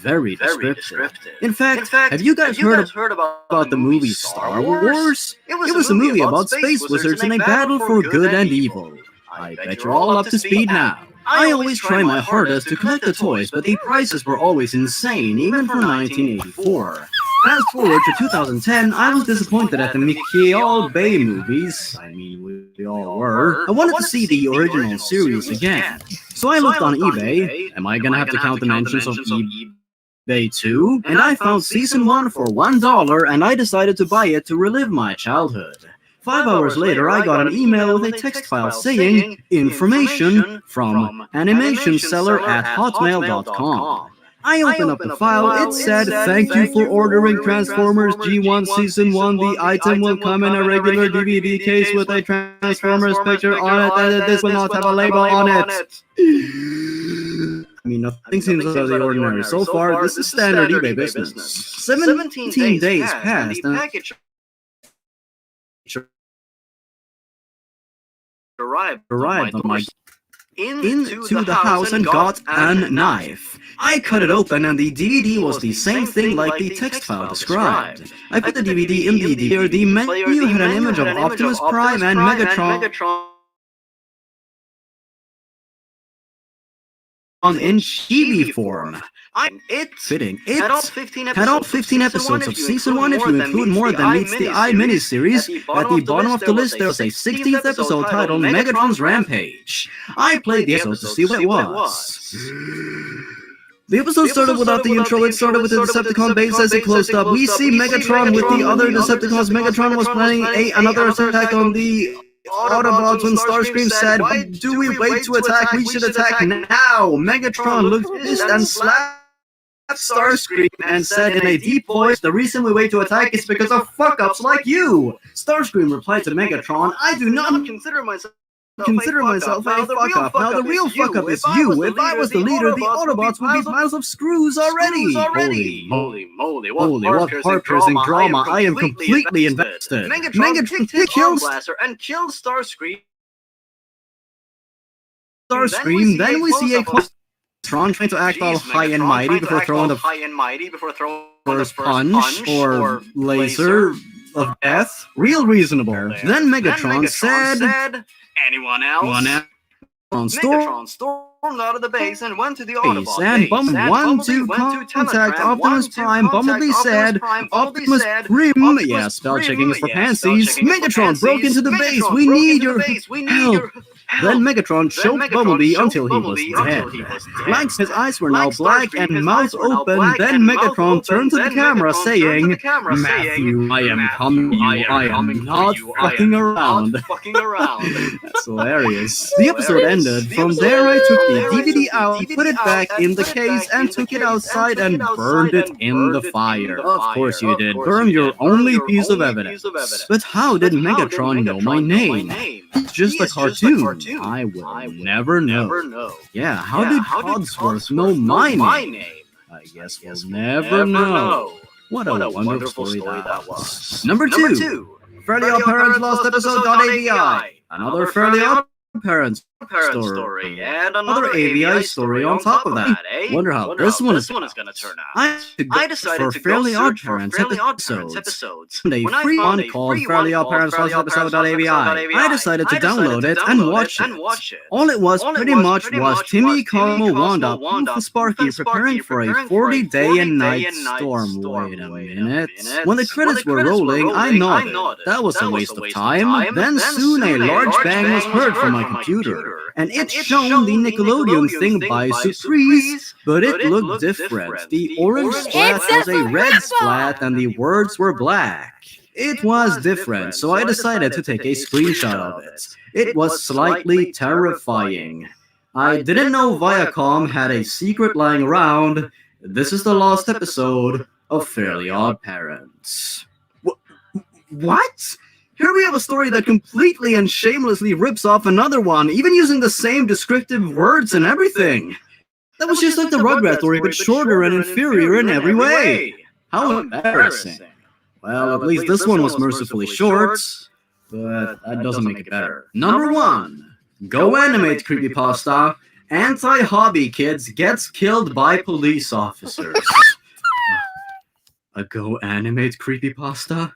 Very descriptive. In fact, have you guys heard about the movie Star Wars? It was a movie about space wizards in a battle for good and evil. I bet you're all up to speed now. I always try my hardest to collect the toys, but the prices were always insane, even for 1984. Fast forward to 2010, I was disappointed at the Michael Bay movies. I mean, we all were. I wanted to see the original series again. So I looked on eBay. Am I gonna have to count the mentions of eBay too? And I found season 1 for $1, and I decided to buy it to relive my childhood. 5 hours later, I got an email with a text file saying, information from animationseller@hotmail.com. I opened up the file. It said, thank you for ordering Transformers G1 Season 1. The item will come in a regular DVD case with a Transformers picture on it, and this will not have a label on it. I mean, nothing seems out of the ordinary. So far, this is standard eBay business. 17 days passed, and the package arrived on my into the house and got a knife. I cut it open, and the DVD was the same thing like the text file described. I put the DVD in the DVD. The menu had an image of Optimus Prime and Megatron in chibi form. Fitting. It had all 15 episodes of Season 1 if you include more than meets the eye miniseries. At the bottom of the list there was a 16th episode titled Megatron's Rampage. I played the episode to see what it was. The episode started without the intro. It started with the Decepticon base as it closed up. We see Megatron with the other Decepticons. Megatron was planning another attack on the Autobots when Starscream said, "Why do we wait to attack? We should attack now." Megatron looked pissed and slapped Starscream and said in a deep voice, "The reason we wait to attack is because of fuck-ups like you." Starscream replied to Megatron, "I do not consider myself a fuck-up. Now the real fuck-up is you. If I was the leader, the Autobots would be piles of screws already." Holy moly, what heart-piercing drama. I am completely invested. Megatron kills Starscream. Then we see a Tron trying to act all high and mighty before throwing the first punch or laser of death. Real reasonable. Then Megatron said, "Anyone else?" Megatron stormed out of the base and went to the Autobot base. Bumblebee went to contact Optimus Prime. Bumblebee said, "Optimus Prime, yeah, spell checking is for pansies. Megatron broke into the base. We need your help." Then Megatron choked Bumblebee until he was dead. Like his eyes were now black and mouth open. Then Megatron turned to the camera saying, "Matthew, I am coming. I am not fucking around." That's hilarious. The episode ended. From there, I took the DVD out, put it back in the case, and took it outside and burned it in the fire. Of course you did. Burn your only piece of evidence. But how did Megatron know my name? It's just a cartoon. I will never know. Yeah, how did Codsworth know my name? I guess we'll never know. What a wonderful story that was. Number 2. Fairly Odd Parents Lost Episode.avi. Another Fairly Odd Parents story, and another AVI story on top of that. Wonder how this one is gonna turn out. I decided to Fairly Odd Parents episodes. A free one called Fairly Odd Parents Lost Episode.avi. I decided to download it and watch it. All it was pretty much was Timmy, Cosmo, Wanda, Poof, and Sparky preparing for a 40-day and night storm. Wait a minute. When the credits were rolling, I nodded. That was a waste of time. Then soon a large bang was heard from my computer. And it shone the Nickelodeon thing by surprise, but it looked different. The orange splat was a red splat, and the words were black. It was different, so I decided to take a screenshot of it. It was slightly terrifying. I didn't know Viacom had a secret lying around. This is the last episode of Fairly Odd Parents. What? Here we have a story that completely and shamelessly rips off another one, even using the same descriptive words and everything. That was just like the Rugrats story, but shorter and inferior in every way. How embarrassing. Well, at least this one was mercifully short, but that doesn't make it better. Number 1. Go Animate Creepypasta. Anti-hobby kids gets killed by police officers. A Go Animate Creepypasta?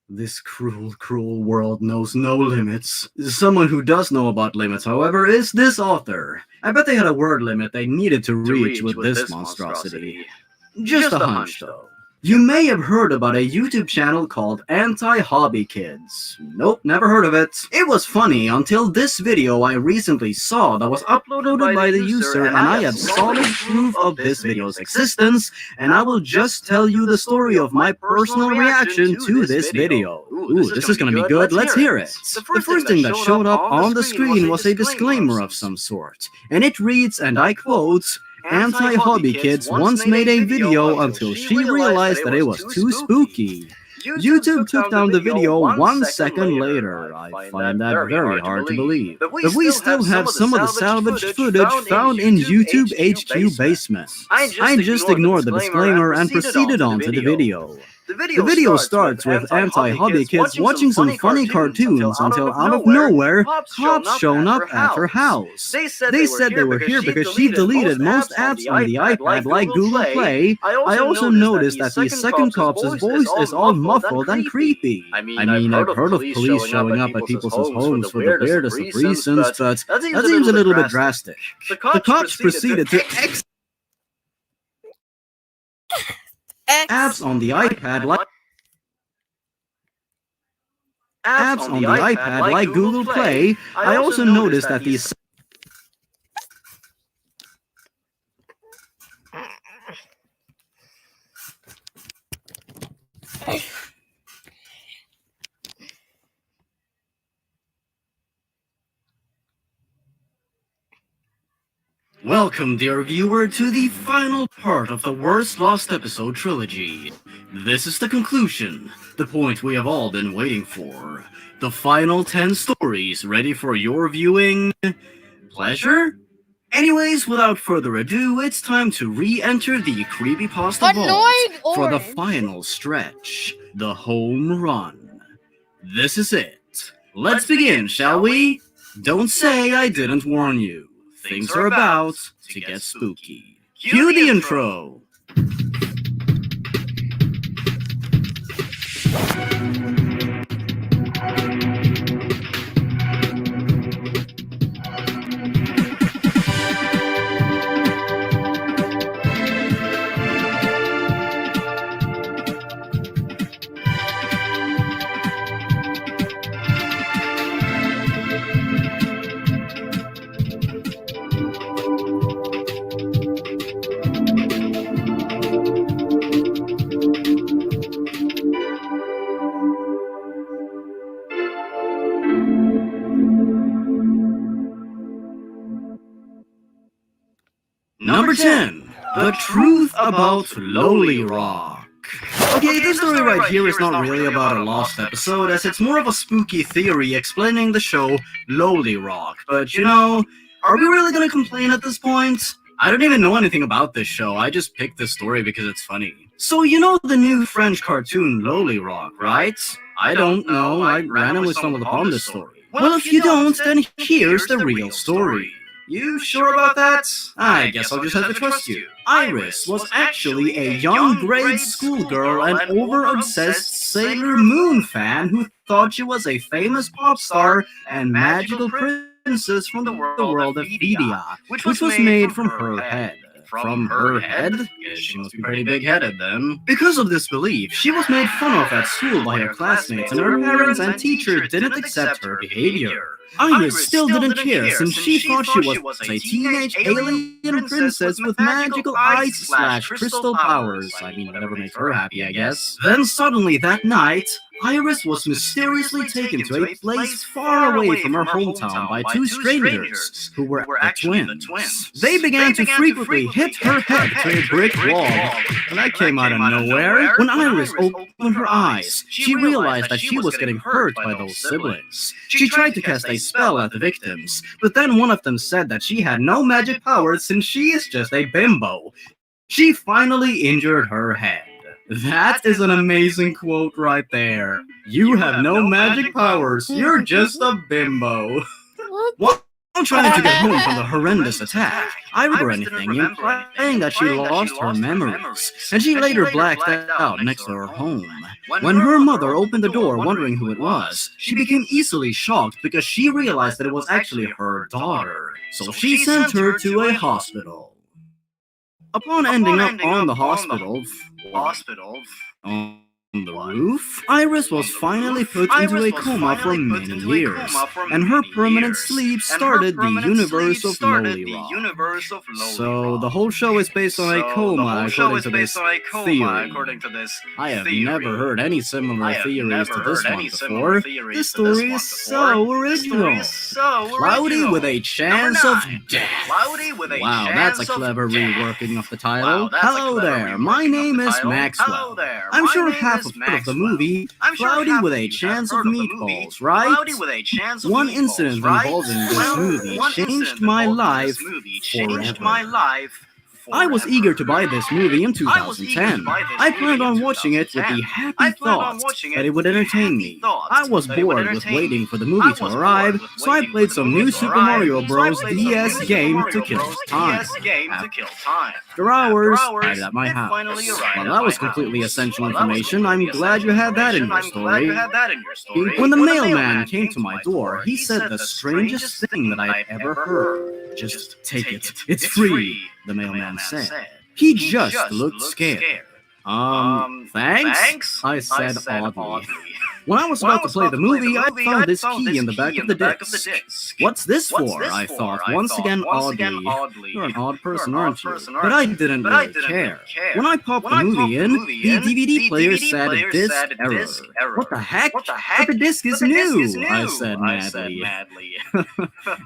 This cruel, cruel world knows no limits. Someone who does know about limits, however, is this author. I bet they had a word limit they needed to reach with this monstrosity. Just a hunch, though. You may have heard about a YouTube channel called Anti-Hobby Kids. Nope, never heard of it. It was funny until this video I recently saw that was uploaded by the user, and I have solid proof of this video's existence, and I will just tell you the story of my personal reaction to this video. Ooh, this is gonna be good, let's hear it. The first thing that showed up on the screen was a disclaimer of some sort, and it reads, and I quote, Anti-Hobby Kids once made a video until she realized that it was too spooky. YouTube took down the video 1 second later. I find that very hard to believe. But we still have some of the salvaged footage found in YouTube HQ basement. I just ignored the disclaimer and proceeded on to the video. The video starts with Anti-Hobby Kids watching some funny cartoons until out of nowhere, cops shown up at her house. They said they were here because she deleted most apps on the iPad like Google Play. I also noticed that the second cop's voice is all muffled and creepy. I mean, I've heard of police showing up at people's homes for the weirdest of reasons, but that seems a little bit drastic. The cops proceeded to apps on the iPad like Google Play. I also noticed that these Welcome, dear viewer, to the final part of the Worst Lost Episode trilogy. This is the conclusion, the point we have all been waiting for. The final 10 stories ready for your viewing pleasure? Anyways, without further ado, it's time to re-enter the Creepypasta Vault for the final stretch, the home run. This is it. Let's begin, shall we? Don't say I didn't warn you. Things are about to get spooky. Cue the intro! Number 10. The Truth About Lowly Rock. Okay, this story right here is not really about a lost episode, as it's more of a spooky theory explaining the show Lowly Rock. But you know, are we really gonna complain at this point? I don't even know anything about this show, I just picked this story because it's funny. So you know the new French cartoon Lowly Rock, right? I don't know, I randomly stumbled upon this story. Well, if you don't, then here's the real story. You sure about that? I guess I'll just have to trust you. Iris was actually a young grade school girl and over-obsessed Sailor Moon fan who thought she was a famous pop star and magical princess from the world of Vidia, which was made from her head. From her head? Yes, she must be pretty big-headed then. Because of this belief, she was made fun of at school by her classmates, and her parents and teacher didn't accept her behavior. Iris still didn't care, since she thought she was a teenage alien princess with magical ice/crystal powers. I mean, whatever makes her happy, I guess. Then suddenly that night, Iris was mysteriously taken to a place far away from her hometown by two strangers, who were actually the twins. They began to frequently hit her head to a brick wall, and that came out of nowhere. When Iris opened her eyes, she realized that she was getting hurt by those siblings. She tried to cast a spell at the victims, but then one of them said that she had no magic powers since she is just a bimbo. She finally injured her head. That is an amazing quote right there. You have no magic powers, you're just a bimbo. While trying to get home from the horrendous attack, Iris or anything implying that she lost her memories, and she later blacked out next to her home. When her mother opened the door wondering who it was, she became easily shocked because she realized that it was actually her daughter, so she sent her to a hospital. Upon ending up on the hospital, on the roof, Iris was finally put into a coma for many years, and her permanent sleep started the universe of Lowly Rock. So the whole show is based on a coma, according to this theory. I have never heard any similar theories to this one before. This story is so original. Cloudy with a chance of death. Wow, that's a clever reworking of the title. Hello there, my name is Maxwell. I'm sure half of the movie, Cloudy with a Chance of Meatballs, right? One incident involving this movie changed my life forever. I was eager to buy this movie in 2010. I planned on watching it with the happy thought that it would entertain me. I was bored with waiting for the movie to arrive, so I played some new Super Mario Bros. DS game to kill time. After hours, I was at my house. Well, that was completely essential information. I'm glad you had that in your story. When the mailman came to my door, he said the strangest thing that I'd ever heard. Just take it. It's free, the mailman said. He just looked scared. Thanks? I said oddly. When I was about to play the movie, I found this key in the back of the disc. What's this for? I thought, once again oddly. You're an odd person, aren't you? But I didn't really care. When I popped the movie in, the DVD player said disc error. What the heck? But the disc is new, I said madly.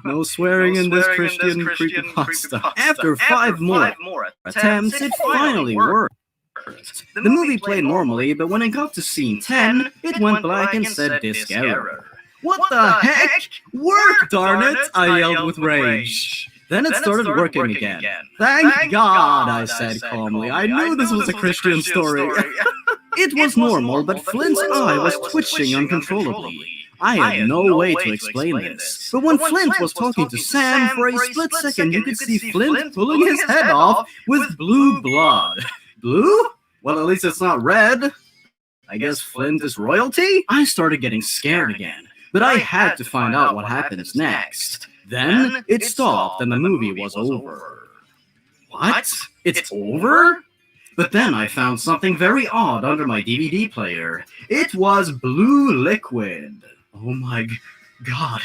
No swearing in this Christian creepypasta. After 5 more attempts, it finally worked. The movie played normally, but when it got to scene 10, it went black and said disc error. What the heck? Work, darn it! I yelled with rage. Then it started working again. Thank God, I said calmly. I knew this was a Christian story. It was normal, but Flint's eye was twitching uncontrollably. I had no way to explain this. But when Flint was talking to Sam, for a split second you could see Flint pulling his head off with blue blood. Blue? Well, at least it's not red. I guess Flint is royalty? I started getting scared again, but I had to find out what happens next. Then it stopped and the movie was over. What? It's over? But then I found something very odd under my DVD player. It was blue liquid. Oh my God,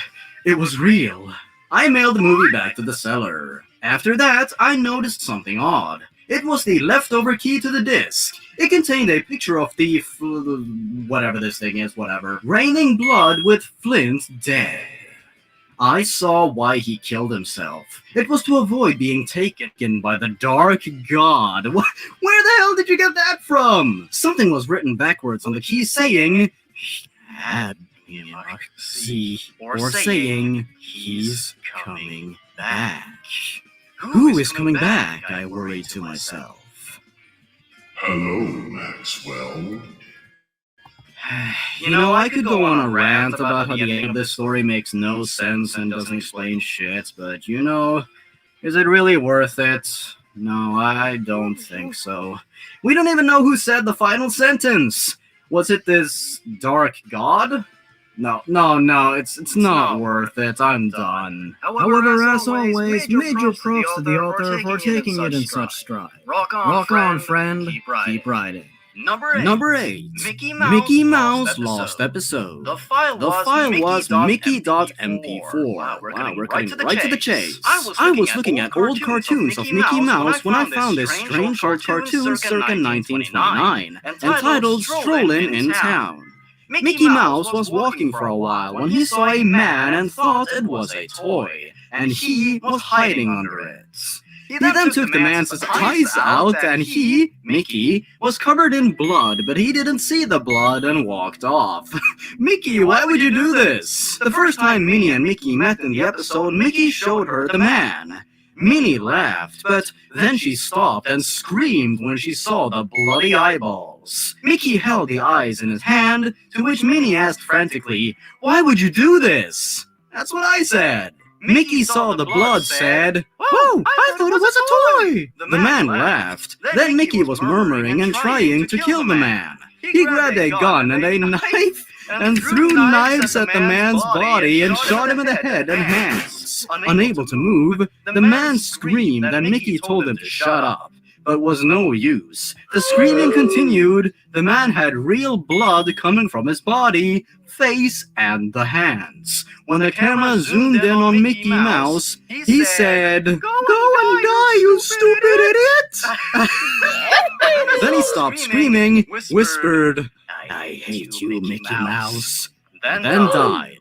it was real. I mailed the movie back to the seller. After that, I noticed something odd. It was the leftover key to the disc. It contained a picture of the whatever this thing is, raining blood with Flint dead. I saw why he killed himself. It was to avoid being taken by the dark god. Where the hell did you get that from? Something was written backwards on the key saying, had see, or saying, he's coming back. Who is coming back? I worried to myself. Hello, Maxwell. You know, I could go on a rant about how the end of this story makes no sense and doesn't explain shit, but you know, is it really worth it? No, I don't think so. We don't even know who said the final sentence. Was it this dark god? No, it's not worth it. I'm done. However, as always, major props to the author for taking it in such stride. Rock on, friend. Keep writing. Number 8. Mickey Mouse Lost Episode. The file was Mickey.mp4. Wow, we're cutting right to the chase. I was looking at old cartoons of Mickey Mouse when I found this strange old cartoon circa 1929, entitled Strolling in Town. Mickey Mouse was walking for a while when he saw a man and thought it was a toy, and he was hiding under it. He then took the man's eyes out, and he, Mickey, was covered in blood, but he didn't see the blood and walked off. Mickey, why would you do this? The first time Minnie and Mickey met in the episode, Mickey showed her the man. Minnie laughed, but then she stopped and screamed when she saw the bloody eyeballs. Mickey held the eyes in his hand, to which Minnie asked frantically, "Why would you do this?" That's what I said. Mickey saw the blood, said, "Whoa, I thought it was a toy!" The man laughed. Then Mickey was murmuring and trying to kill the man. He grabbed a gun and a knife and threw knives at the man's body and shot him in the head and hands. Unable to move, the man screamed and Mickey told him to shut up. but was no use. The screaming continued. The man had real blood coming from his body, face, and the hands. When the camera zoomed in on Mickey Mouse, he said, "Go and die, you stupid idiot!" Then he stopped screaming, whispered, "I hate you, Mickey Mouse," then died.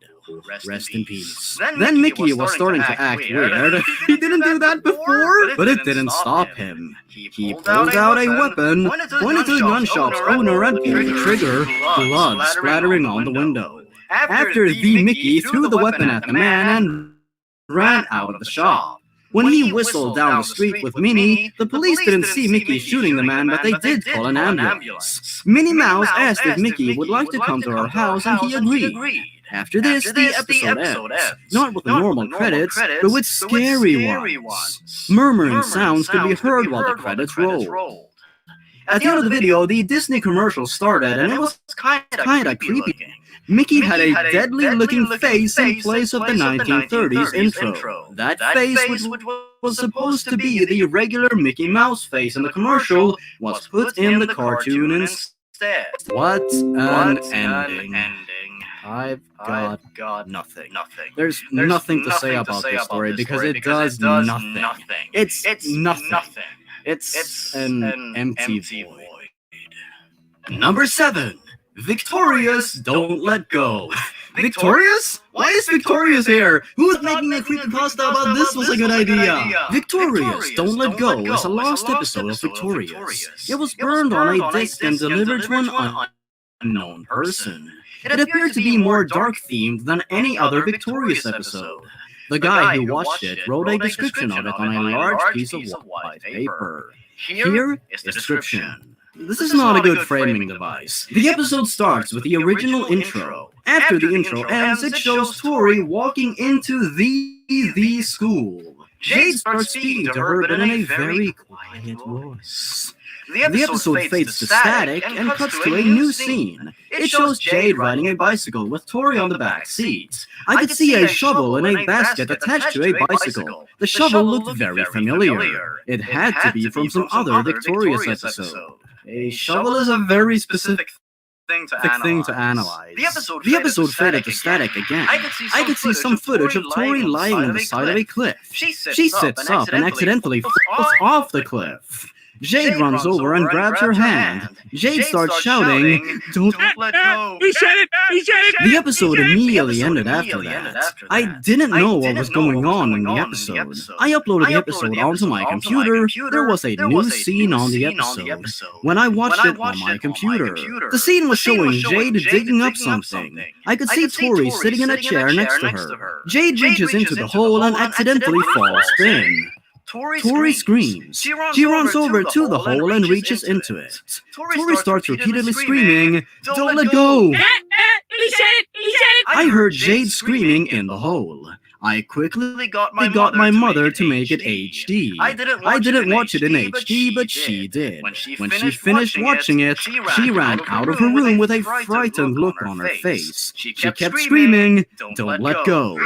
Rest in peace. Then Mickey was starting to act weird. He didn't do that before, but it didn't stop him. He pulled out a weapon, pointed to the gun shop's owner, and pulled the trigger, blood splattering on the window. After the Mickey threw the weapon at the man and ran out of the shop. When he whistled down the street with Minnie, the police didn't see Mickey shooting the man, but they did call an ambulance. Minnie Mouse asked if Mickey would like to come to her house, and he agreed. After this, the episode ends. Not with the normal credits, but with scary ones. Murmuring sounds could be heard while the credits rolled. At the end of the video, the Disney commercial started, and it was kinda creepy. Mickey had a deadly-looking face in place of the 1930s intro. That face, which was supposed to be the regular Mickey Mouse face in the commercial, was put in the cartoon instead. What an ending. I've got nothing. There's nothing to say about this story because it does nothing. It's nothing. It's an empty void. Number 7. Victorious, Don't Let Go. Victorious? Why is Victorious here? Who was making a creepypasta about this was a good idea? Victorious, Don't Let Go is a lost episode of Victorious. It was burned on a disc and delivered to an unknown person. It appeared to be more dark-themed than any other Victorious episode. The guy who watched it wrote a description of it on a large piece of white paper. Here is the description. This is not a good framing device. The episode starts with the original intro. After the intro ends, it shows Tori walking into the school. Jade starts speaking to her, but in a very quiet voice. The episode fades to static and cuts to a new scene. It shows Jade riding a bicycle with Tori on the back seat. I could see a shovel in a basket attached to a bicycle. The shovel looked very familiar. It had to be from some other Victorious episode. A shovel is a very specific thing to analyze. The episode faded to static again. I could see some footage of Tori lying on the side of a cliff. She sits up and accidentally falls off the cliff. Jade runs over and grabs her hand. Jade starts shouting, "Don't let go." He said it! He said it! The episode immediately ended after that. I didn't know what was going on in the episode. I uploaded the episode onto my computer. There was a new scene on the episode. When I watched it on my computer, the scene was showing Jade digging up something. I could see Tori sitting in a chair next to her. Jade reaches into the hole and accidentally falls in. Tori screams. She runs over to the hole and reaches into it. Tori starts repeatedly screaming, "Don't let go!" He said it! He said it! I heard Jade screaming in the hole. I quickly got my mother to make it HD. I didn't watch it in HD, but she did. When she finished watching it, she ran out of her room with a frightened look on her face. She kept screaming, "Don't let go!"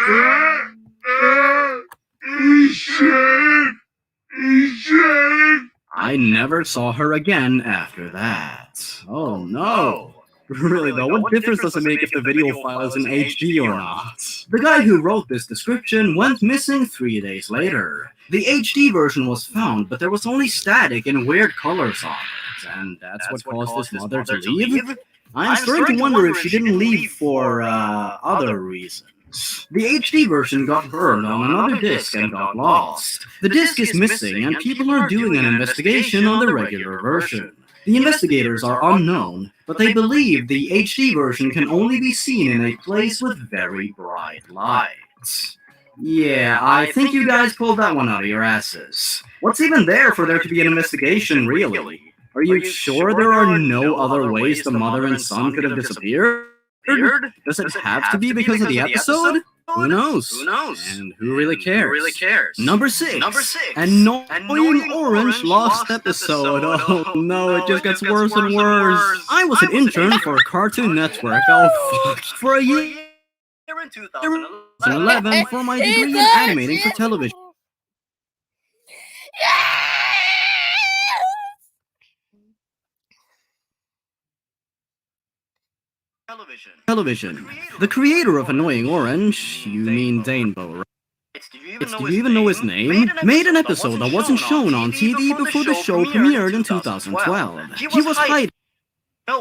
I never saw her again after that. Oh no. Really though, what difference does it make if the video file is in HD or not? The guy who wrote this description went missing 3 days later. The HD version was found, but there was only static and weird colors on it. And that's what caused his mother to leave? I'm starting to wonder if she didn't leave for other reasons. The HD version got burned on another disc and got lost. The disc is missing and people are doing an investigation on the regular version. The investigators are unknown, but they believe the HD version can only be seen in a place with very bright lights. Yeah, I think you guys pulled that one out of your asses. What's even there for there to be an investigation, really? Are you sure there are no other ways the mother and son could have disappeared? Does it have to be because of the episode? Who knows? And who really cares? Number 6. Annoying Orange Lost Episode. Oh no, it just gets worse and worse. I was an intern for Cartoon Network. Oh fuck. For a year in 2011 for my degree in animating for television. Television. The creator of Annoying Orange, you mean Danebo, right? Do you even know his name? Made an episode that wasn't shown on TV before the show premiered in 2012. He was hiding.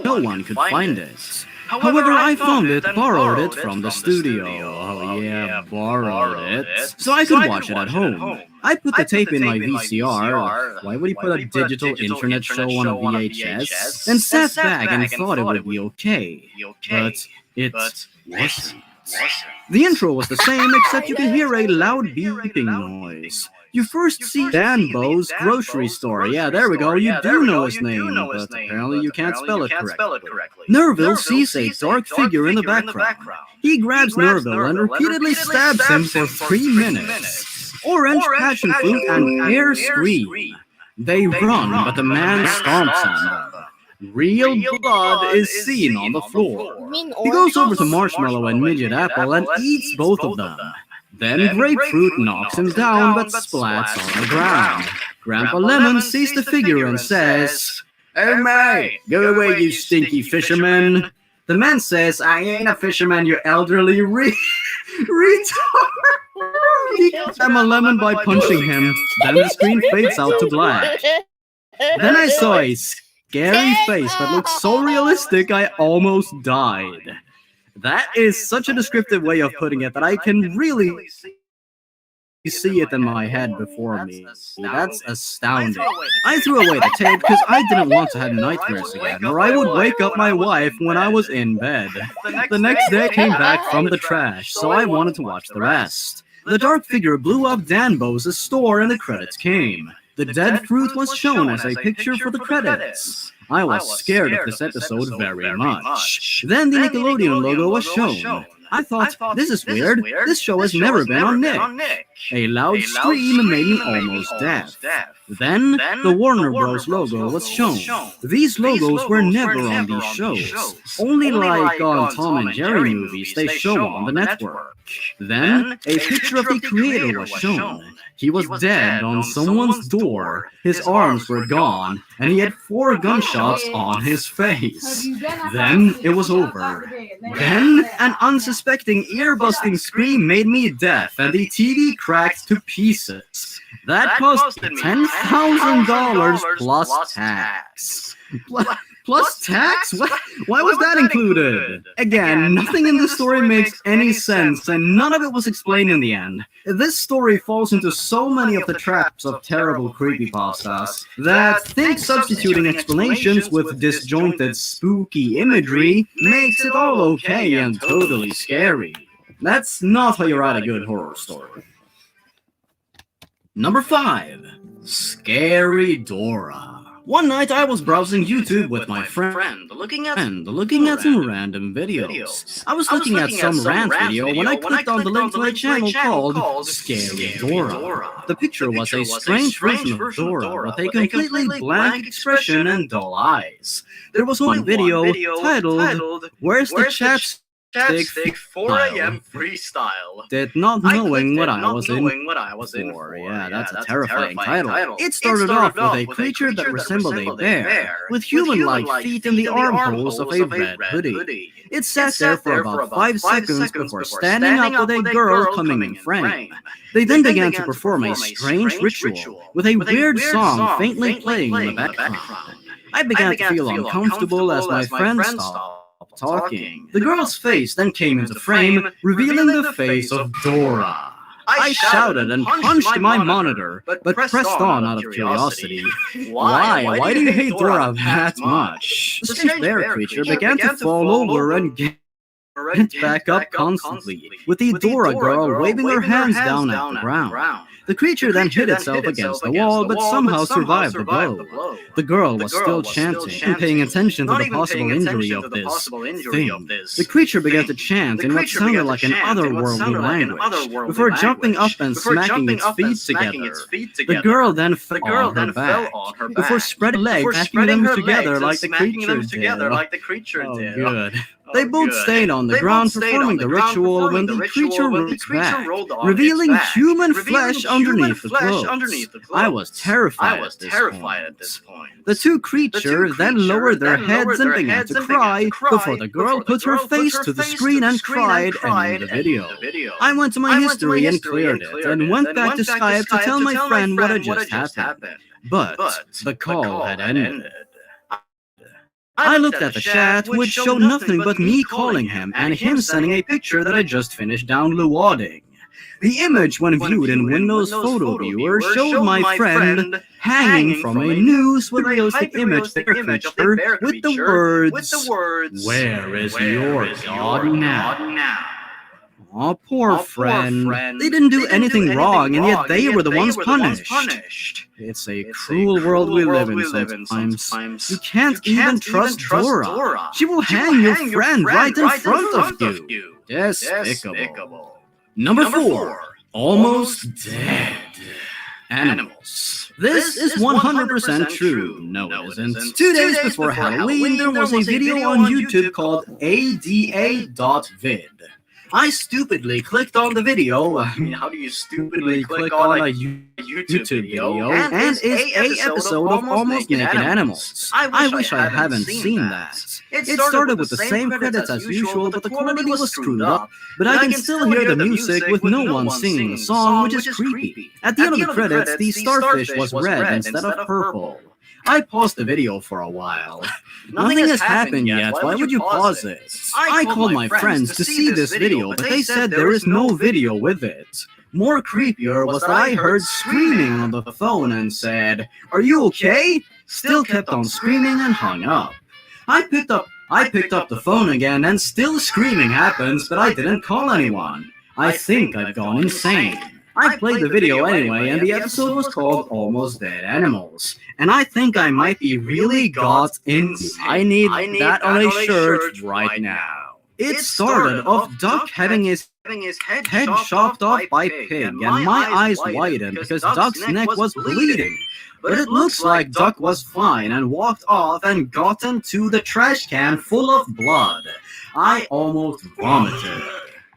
No one could find it. However, I found it, borrowed it from the studio. Oh yeah, borrowed it. So I could watch it at home. I put the tape in my VCR. Why would he put a digital internet show on a VHS? And sat back and thought it would be okay. But it wasn't. The intro was the same, except you could hear a loud beeping noise. You first see Danbo's grocery store. Yeah, there we go. You do know his name, but apparently you can't spell it correctly. Nerville sees a dark figure in the background. He grabs Nerville and repeatedly stabs him for 3 minutes. Orange, passion fruit, and hair scream. They run, but the man stomps on them. Real blood is seen on the floor. He goes over to Marshmallow and Midget Apple and eats both of them. Then Grapefruit knocks him down but splats on the ground. Grandpa Lemon sees the figure and says, "Hey mate, go away you stinky fisherman." The man says, "I ain't a fisherman, you elderly retard." He kills Grandpa Lemon by punching him. Then the screen fades out to black. Then I saw a scary face that looked so realistic I almost died. That is such a descriptive way of putting it that I can really see it in my head before me. That's astounding. I threw away the tape because I didn't want to have nightmares again, or I would wake up my wife when I was in bed. The next day I came back from the trash, so I wanted to watch the rest. The dark figure blew up Danbo's store and the credits came. The dead fruit was shown as a picture for the credits. I was scared of this episode very much. Then the Nickelodeon logo was shown. I thought, this is weird. This show has never been on Nick. A loud scream made me almost deaf. Then the Warner Bros. Logo was shown. These logos were never on these shows. Only like on Tom and Jerry movies they show on the network. Then a picture of the creator was shown. He was dead on someone's door, his arms were gone, and he had 4 gunshots on his face. Then it was over. Then an unsuspecting ear-busting scream made me deaf, and the TV cracked to pieces. That cost me $10,000 plus tax. Plus tax? Why was that included? Again, nothing in this story makes any sense, and none of it was explained in the end. This story falls into so many of the traps of terrible creepypastas that think substituting explanations with disjointed, spooky imagery makes it all okay and totally scary. That's not how you write a good horror story. Number 5. Scary Dora. One night I was browsing YouTube with my friend, looking at some random videos. I was looking at some rant video when I clicked on the link to a channel called Scary Dora. The picture was a strange version of Dora with a completely blank expression and dull eyes. There was one video titled, "Where's the Chapstick 4 a.m. freestyle?" Did not knowing what I was in for. Yeah, that's a terrifying title. It started off with a creature that resembled a bear, with human-like feet in the armholes of a red hoodie. It sat there for about 5 seconds before standing up with a girl coming in frame. They then began to perform a strange ritual, with a weird song faintly playing in the background. I began to feel uncomfortable as my friend stopped talking. The girl's face then came into frame, revealing the face of Dora. I shouted and punched my monitor, but pressed on out of curiosity. Why? Why do you hate Dora that much? The strange bear creature began to fall over and get back up constantly, with the Dora girl waving her hands down at the ground. The creature then hit itself against the wall, but somehow survived the blow. The girl was still chanting and paying attention to the possible injury of this thing. The creature began to chant in what sounded like an otherworldly language, before jumping up and smacking its feet together. The girl then fell on her back, before spreading legs, smacking them together like the creature did. Oh, good. They both stayed on the ground performing the ritual when the creature rolled back, revealing human flesh underneath the clothes. I was terrified at this point. The two creatures then lowered their heads and began to cry before the girl put her face to the screen and cried, ending the video. I went to my history and cleared it, and went back to Skype to tell my friend what had just happened. But the call had ended. I looked at the chat, which showed nothing but me calling him and him sending a picture that I just finished downloading. The image, when viewed in Windows Photo Viewer, showed my friend hanging from a noose with a realistic image bear creature with the words, "Where is your god now?" Aw, poor friend. They didn't do anything wrong, and yet they were the ones punished. It's a cruel world we live in sometimes. You can't even trust Dora. She will hang your friend right in front of you. Despicable. Number 4. Almost Dead. Animals. This is 100% true. No, it isn't. 2 days before Halloween, there was a video on YouTube called ada.vid. I stupidly clicked on the video. I mean, how do you stupidly click on a YouTube video? And it's a episode of Almost Naked Animals. I wish I haven't seen that. It started with the same credits as usual, but the quality was screwed up. But I can still hear the music with no one singing the song, which is creepy. At the end of the credits, the starfish was red instead of purple. I paused the video for a while. Nothing has happened yet. Why would you pause it? I called my friends to see this video, but they said there is no video with it. More creepier was that I heard screaming on the phone and said, "Are you okay?" Still kept on screaming and hung up. I picked up the phone again and still screaming happens, but I didn't call anyone. I think I've gone insane. I played the video anyway, and the episode was called Almost Dead Animals. And I think I might be really got insane. I need that on a shirt right now. It started off Duck having his head chopped off by Pig, and my eyes widened because Duck's neck was bleeding. But it looks like Duck was fine and walked off and got into the trash can full of blood. I almost vomited.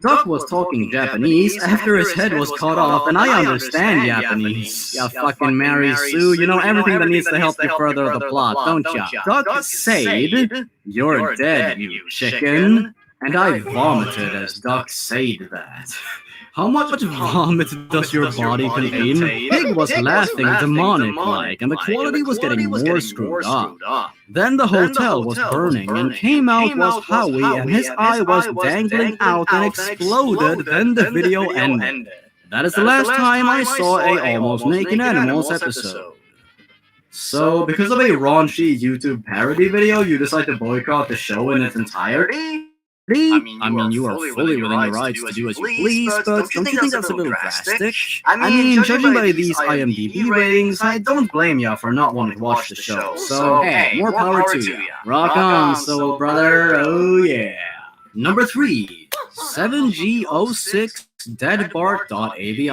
Duck was talking Japanese after his head was cut off, and I understand Japanese. Ya fucking Mary Sue, you know everything that needs to help you further the plot, don't ya? Duck said, "You're dead, you chicken." And I vomited as Duck said that. How much vomit does your body contain? Pig was laughing demonic-like, and the quality was getting more screwed up. Then the hotel was burning, and came out was Howie, and his eye was dangling out and exploded, then the video ended. That is the last time I saw a Almost Naked Animals episode. So, because of a raunchy YouTube parody video, you decide to boycott the show in its entirety? I mean, you are fully within your rights to do as you please, but don't you think that's a little drastic? I mean, judging by these IMDb ratings, I don't blame ya for not wanting to watch the show. So, hey, more power to ya. Rock on, soul brother, oh yeah. Number 3, 7G06 deadbart.avi.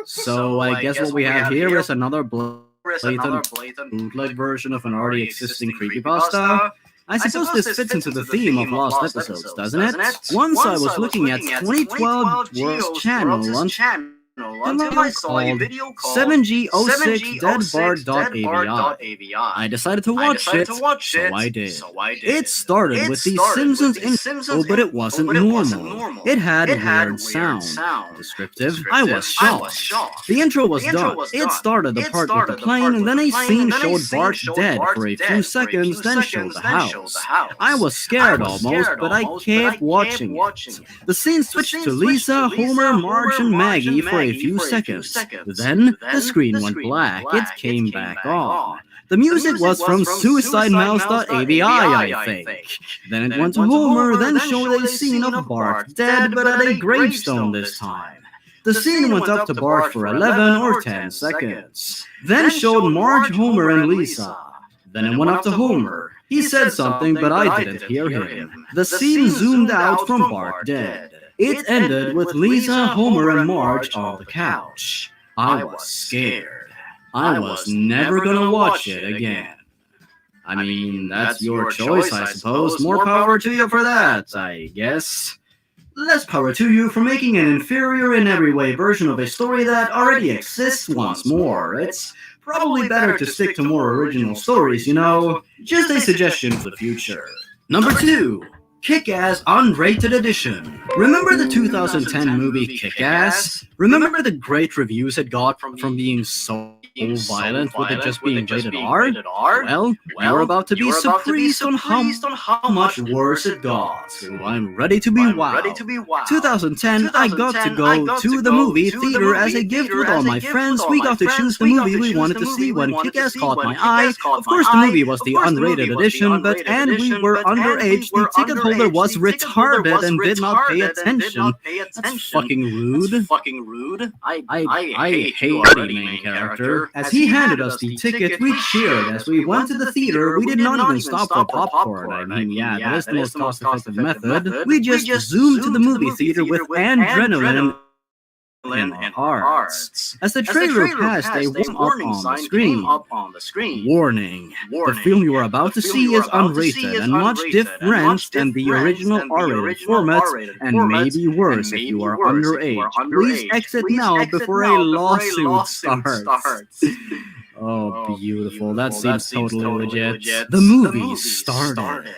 So, I guess what we have here is another blatant bootleg version of an already existing creepypasta. I suppose this fits into the theme of lost episodes, doesn't it? Once I was looking at 2012 World's channel until I saw a video called 7G06 deadbart.avi. I decided to watch it, so I did. It started with the Simpsons intro, but it wasn't normal. It had weird sound. Descriptive. I was shocked. The intro was done. It started the part with the plane, and then a scene showed Bart dead for a few seconds, then showed the house. I was scared almost, but I kept watching it. The scene switched to Lisa, Homer, Marge, and Maggie for a few seconds. Then the screen went black. It came back on. The music was from SuicideMouse.avi, I think. Then it went to Homer, then showed a scene of Bart dead, but at a gravestone this time. The scene went up to Bart for 11 or 10 seconds. Then showed Marge, Homer, and Lisa. Then it went up to Homer. He said something, but I didn't hear him. The scene zoomed out from Bart dead. It ended with Lisa, Homer, and Marge on the couch. I was scared. I was never gonna watch it again. I mean, that's your choice, I suppose. More power to you for that, I guess. Less power to you for making an inferior in every way version of a story that already exists once more. It's probably better to stick to more original stories, you know. Just a suggestion for the future. Number 2. Kick-Ass Unrated Edition. Remember the 2010 movie Kick-Ass? Remember the great reviews it got from being so violent with it just being rated R? Well, you're about to be surprised on how much worse it got. So I'm ready to be wowed. 2010, I got to go to the movie theater as a gift with all my friends. We got to choose the movie we wanted to see when Kick-Ass caught my eye. Of course, the movie was the unrated edition, and we were underage. The ticket holder was retarded and did not pay attention. That's fucking rude. I hate the main character. As he handed us the ticket, we cheered. As we went to the theater, we did not even stop for popcorn. I mean, yeah, that is the most cost-effective method. We just zoomed to the movie theater with adrenaline in our hearts. As the trailer passed, a warning up on the screen. Warning. The film you are about to see is unrated and much different than the original R-rated format, and maybe worse if you are underage. Please exit now before a lawsuit starts. Oh, beautiful. That seems totally legit. The movie started.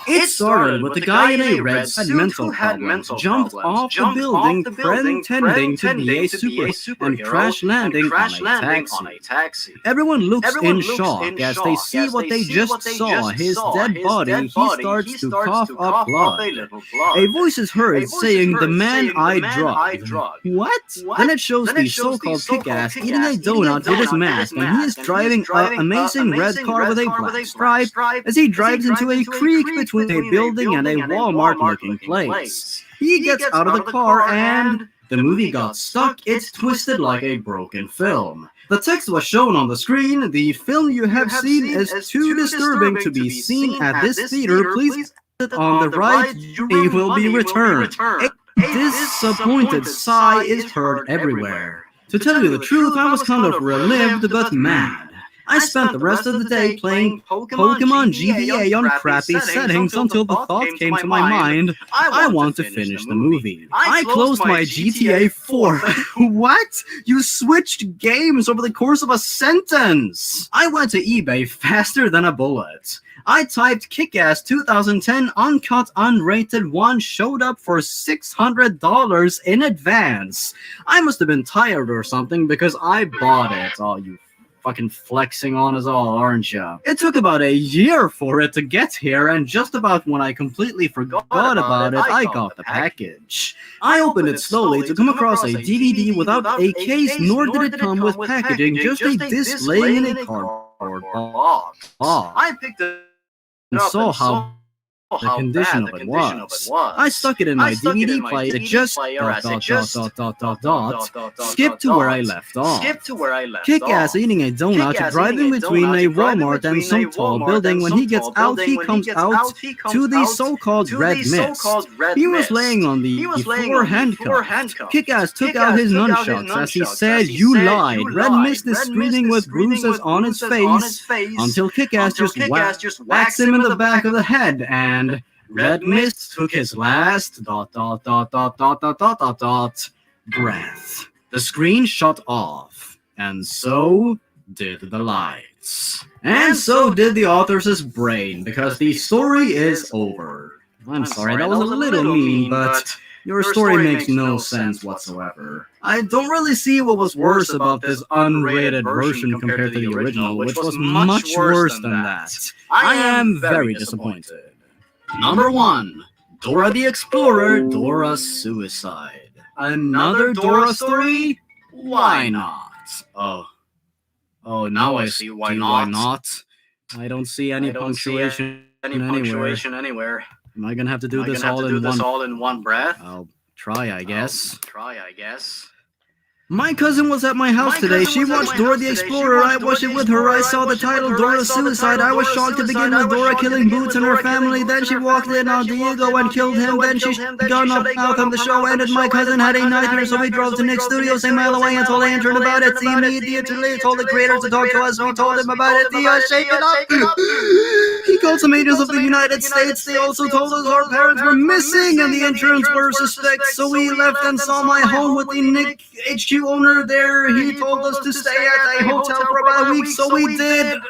It started with a guy in a red suit who had mental problems, jumped off the building pretending to be a superhero and crash landing on a taxi. Everyone looks in shock as they see what they just saw, his dead body. He starts to cough up blood. A voice is heard saying, "The man I drugged." What? Then it shows the so-called Kick-Ass eating a donut with his mask, and he is driving an amazing red car with a black stripe as he drives into a creek between a building and a Walmart-looking place. He gets out of the car and the movie got stuck. It's twisted like a broken film. The text was shown on the screen. "The film you have seen is too disturbing to be seen at this theater. Please on the right, you will be returned." A disappointed sigh is heard everywhere. To tell you the truth, I was kind of relieved but mad. I spent the rest of the day playing Pokemon GBA on crappy settings until the thought came to my mind, I want to finish the movie. I closed my GTA 4. What? You switched games over the course of a sentence! I went to eBay faster than a bullet. I typed Kick-Ass 2010 Uncut Unrated 1 showed up for $600 in advance. I must have been tired or something because I bought it. Oh, you fucking flexing on us all, aren't ya? It took about a year for it to get here, and just about when I completely forgot about it, I got the package. I opened it slowly to come across a DVD without a case, nor did it come with packaging, just a disc laying in a cardboard box. I picked it and saw how the condition of it was. I stuck it in my DVD player. It just skip to where I left off. Kick-Ass eating a donut, driving between a Walmart and some tall building. When he gets out, he comes out to the so-called red mist. He was laying on the floor handcuffed. Kick-Ass took out his nunchucks as he said, "You lied." Red Mist is screaming with bruises on his face until Kick-Ass just whacks him in the back of the head, and Red Mist took his last ... breath. The screen shut off, and so did the lights. And so did the author's brain, because the story is over. I'm sorry, that was a little mean, but your story makes no sense whatsoever. I don't really see what was worse about this unrated version compared to the original, which was much worse than that. I am very disappointed. Number 1. Dora the Explorer, Dora's Suicide. Another Dora story? Why not? Oh, now I see why not. I don't see any punctuation anywhere. Am I gonna have to do this all in one breath? I'll try, I guess. My cousin was at my house today. She watched Dora the Explorer. I watched it with her. I saw the title Dora's Suicide. I was shocked to begin with Dora killing Boots and her family. Then she walked in on Diego and killed him. Then she gun up mouth and the show ended. My cousin had a nightmare, so we drove to Nick's studios a mile away and told the intern about it. He immediately told the creators to talk to us. We told him about it. Shake it up. He called some agents of the United States. They also told us our parents were missing and the interns were suspects. So we left and saw my home with the Nick HQ owner there. He told us to stay at a hotel for about a week, so we did.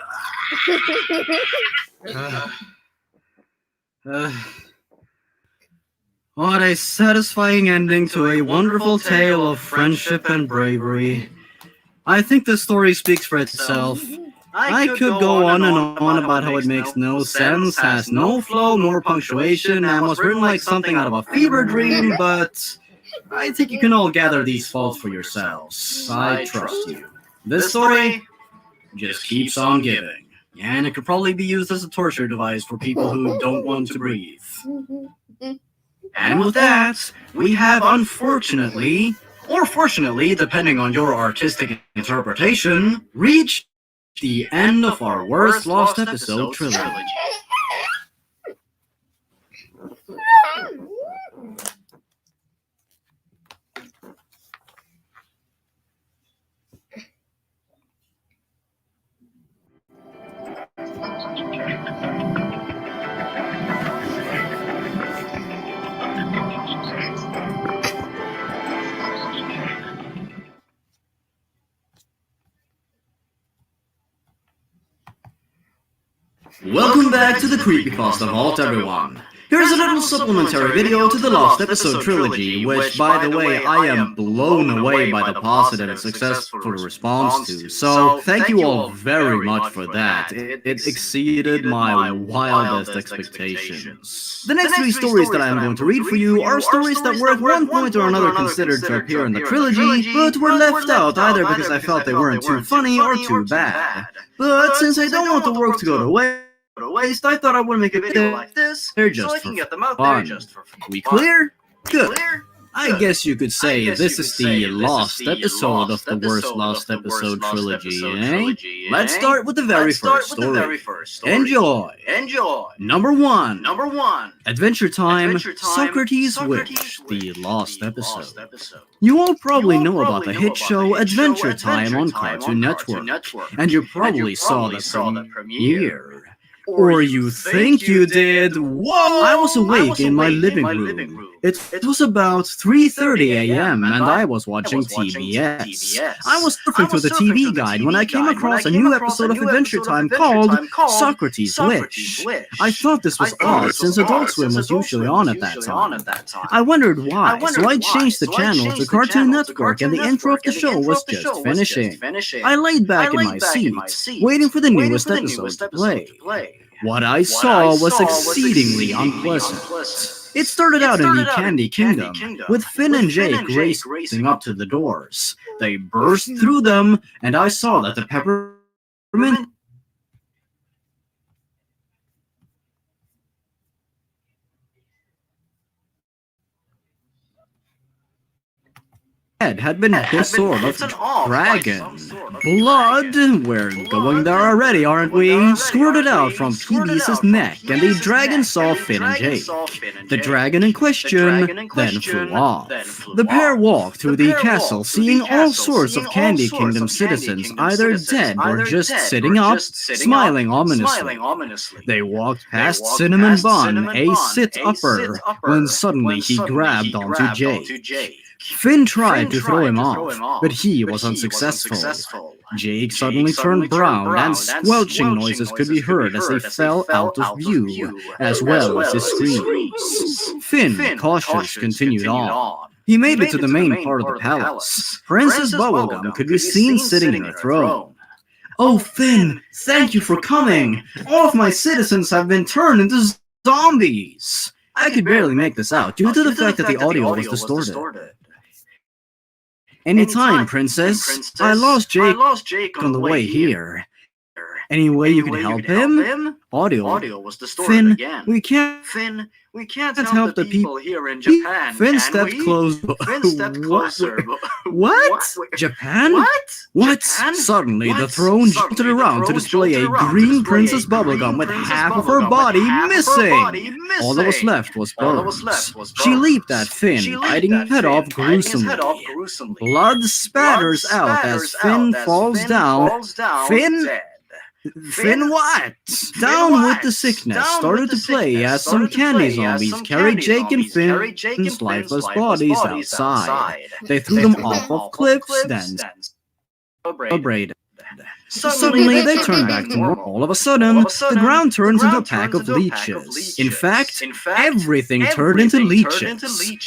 What a satisfying ending to a wonderful tale of friendship and bravery. I think the story speaks for itself. I could go on and on about how it makes no sense, has no flow, nor punctuation, and was written like something out of a fever dream, but I think you can all gather these faults for yourselves. I trust you. This story just keeps on giving. And it could probably be used as a torture device for people who don't want to breathe. And with that, we have unfortunately, or fortunately, depending on your artistic interpretation, reached the end of our Worst Lost Episode trilogy. Welcome back to the Creepypasta Vault, everyone. Here's a little supplementary video to the Lost Episode trilogy, which, by the way, I am blown away by the positive and successful response to. So, thank you all very much for that. It exceeded my wildest expectations. The next three stories that I am going to read for you are stories that were at one point or another considered to appear in the trilogy, but were left out either because I felt they weren't too funny or too bad. But since I don't want the work to go to waste, I thought I would make a video like this, so I can get them out there just for fun. We clear? Good. I guess you could say this is the lost episode of the Worst Lost Episode trilogy, eh? Let's start with the very first story. Enjoy! Number one. Adventure Time, Socrates' Wish, the lost episode. You all probably know about the hit show Adventure Time on Cartoon Network, and you probably saw the premiere. Or you think you did. Whoa! I was awake in my living room. It was about 3:30 a.m. and I was watching TBS. I was surfing through the TV guide when I came across a new episode of Adventure Time called Socrates' Wish. I thought this was odd since Adult Swim was usually on at that time. I wondered why, so I changed the channel to Cartoon Network and the intro of the show was just finishing. I laid back in my seat, waiting for the newest episode to play. What I saw was exceedingly unpleasant. It started out in the Candy Kingdom, with Finn and Jake racing up to the doors. They burst through them, and I saw that the peppermint head had been this sort of dragon. Blood, we're going there already, aren't we? Squirted out from PBS's neck, and the dragon saw Finn and Jake. The dragon in question then flew off. The pair walked through the castle, seeing all sorts of Candy Kingdom citizens either dead or just sitting up, smiling ominously. They walked past Cinnamon Bun, a sit-upper, when suddenly he grabbed onto Jake. Finn tried to throw him off, but he was unsuccessful. Jake suddenly turned brown, and squelching noises could be heard as they fell out of view, as well as his screams. Finn, cautious, continued on. He made it to the main part of the palace. Princess Bubblegum could be seen sitting in her throne. "Oh, Finn, thank you for coming! All of my citizens have been turned into zombies!" I could barely make this out due to the fact that the audio was distorted. "Anytime, Princess. I lost Jake on the way here. Any way you can help him? Audio was distorted again. We can't help the people here in Japan. Finn stepped closer. What? Japan? What? Suddenly, the throne jolted around to display a green princess bubblegum with half of her body missing. All that was left was bones. She leaped at Finn, biting his head off gruesomely. Blood spatters out as Finn falls down. Finn what? Down with the Sickness started to play as some candy zombies carried Jake and Finn's lifeless bodies outside. They threw them off of cliffs, then celebrated. Suddenly, they turn back to normal. All of a sudden, the ground turns into a pack of leeches. In fact, everything turned into leeches.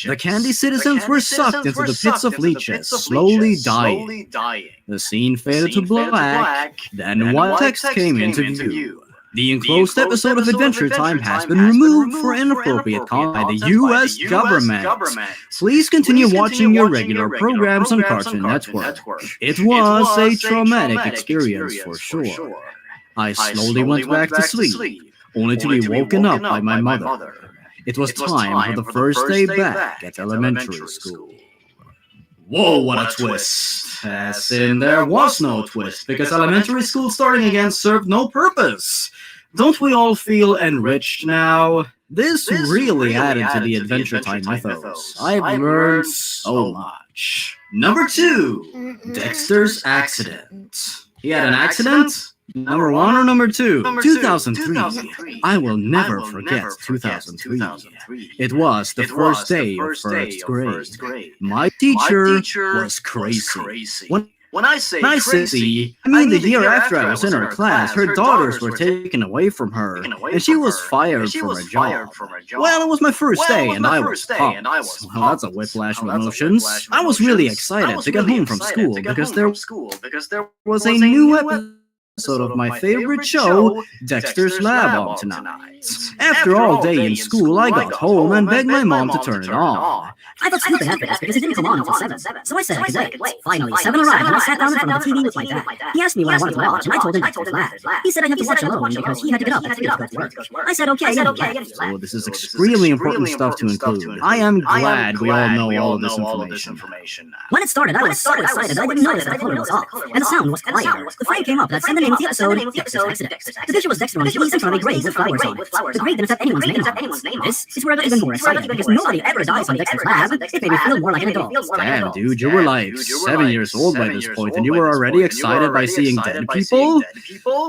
The candy citizens were sucked into the pits of leeches, slowly dying. The scene faded to black, then one text came into view. The enclosed episode of Adventure Time has been removed for inappropriate content by the U.S. government. Please continue watching your regular programs on Cartoon Network. It was a traumatic experience for sure. I slowly went back to sleep, only to be woken up by my mother. It was time for the first day back at elementary school. Whoa, what a twist! As in, there was no twist, because elementary school starting again served no purpose. Don't we all feel enriched now? This really added to the Adventure Time mythos. I've learned so much. Number 2, Dexter's accident. He had an accident? Number 1 or number 2? 2003. I will never forget 2003. It was the first day of first grade. My teacher was crazy. When I say crazy, I mean the year after I was in her class, her daughters were taken away from her, and she was fired from her job. Well, it was my first day, and I was pumped. Well, that's a whiplash of emotions. I was really excited to get home from school because there was a new episode of my favorite show, Dexter's Lab, on tonight. After all day in school, I got home and begged my mom to turn it on. I felt stupid after this because it didn't come on until 7, so I said I could wait. Finally, 7 arrived and I sat down in front of the TV with my dad. He asked me what I wanted to watch, and I told him Dexter's Lab. He said I'd have to watch alone because he had to get up at 3 to go to work. I said okay. So this is extremely important stuff to include. I am glad we all know all of this information. When it started, I was so excited I didn't notice that the color was off, and the sound was quieter. The frame came up that said the name of the episode, Dexter's Accident. The picture was Dexter on his knees in front of a grave with flowers on it. The grave didn't have anyone's name on it. This is where I got even more excited because nobody ever dies on Dexter's Lab. It made me feel more like an adult. Damn, dude, you were like 7 years old by this point, and you were already excited by seeing dead people?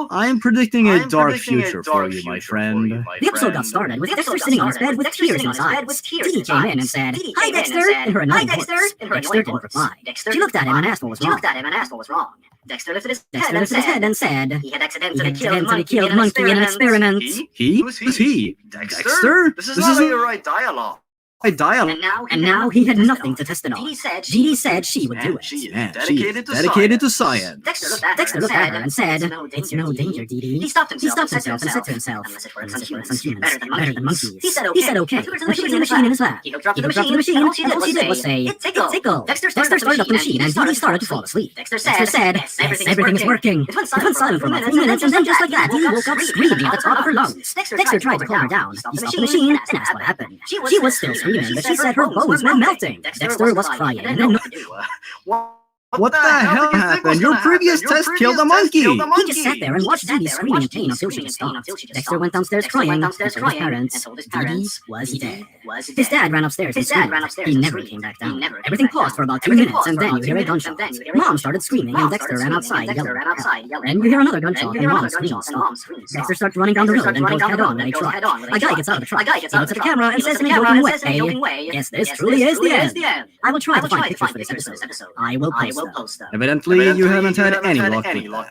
I am predicting a dark future for you, my friend. The episode got started with Dexter sitting on his bed with tears in his eyes. Dee came in and said, "Hi, Dexter," in her annoying voice. Dexter didn't reply. She looked at him and asked what was wrong. Dexter lifted his head and said, he had accidentally killed Monkey in an experiment. He? Who's he? Dexter? This is not the right dialogue. And now he had nothing to test it on. Dee said she would do it. She is dedicated to science. Dexter looked at her and said, "It's no danger, Dee." He stopped himself and said to himself, "Unless it were some humans, better than monkeys." He said okay. And she put the machine in his lap. He hooked up to the machine, and all she did was say, "It tickled." Dexter started up the machine, and Dee started to fall asleep. Dexter said, "Yes, everything is working." It went silent for about 3 minutes, and then just like that, Dee woke up screaming at the top of her lungs. Dexter tried to calm her down. He stopped the machine and asked what happened. She was still screaming, but she said her bones were melting. Dexter was crying, and then what the hell happened? Your previous test killed a monkey! He just sat there and watched Dee screaming in pain until she stopped. Dexter went downstairs crying and told his parents Dee was dead. His dad ran upstairs and screamed. He never came back down. Everything paused for about 2 minutes, and then you hear a gunshot. Mom started screaming, and Dexter ran outside yelling. And you hear another gunshot, and Mom's scream stopped. Dexter starts running down the road and goes head on at a truck. A guy gets out of the truck. He looks at the camera and says in a joking way, "Yes, this truly is the end." I will try to find pictures for this episode. I will post them. Evidently, you haven't had any luck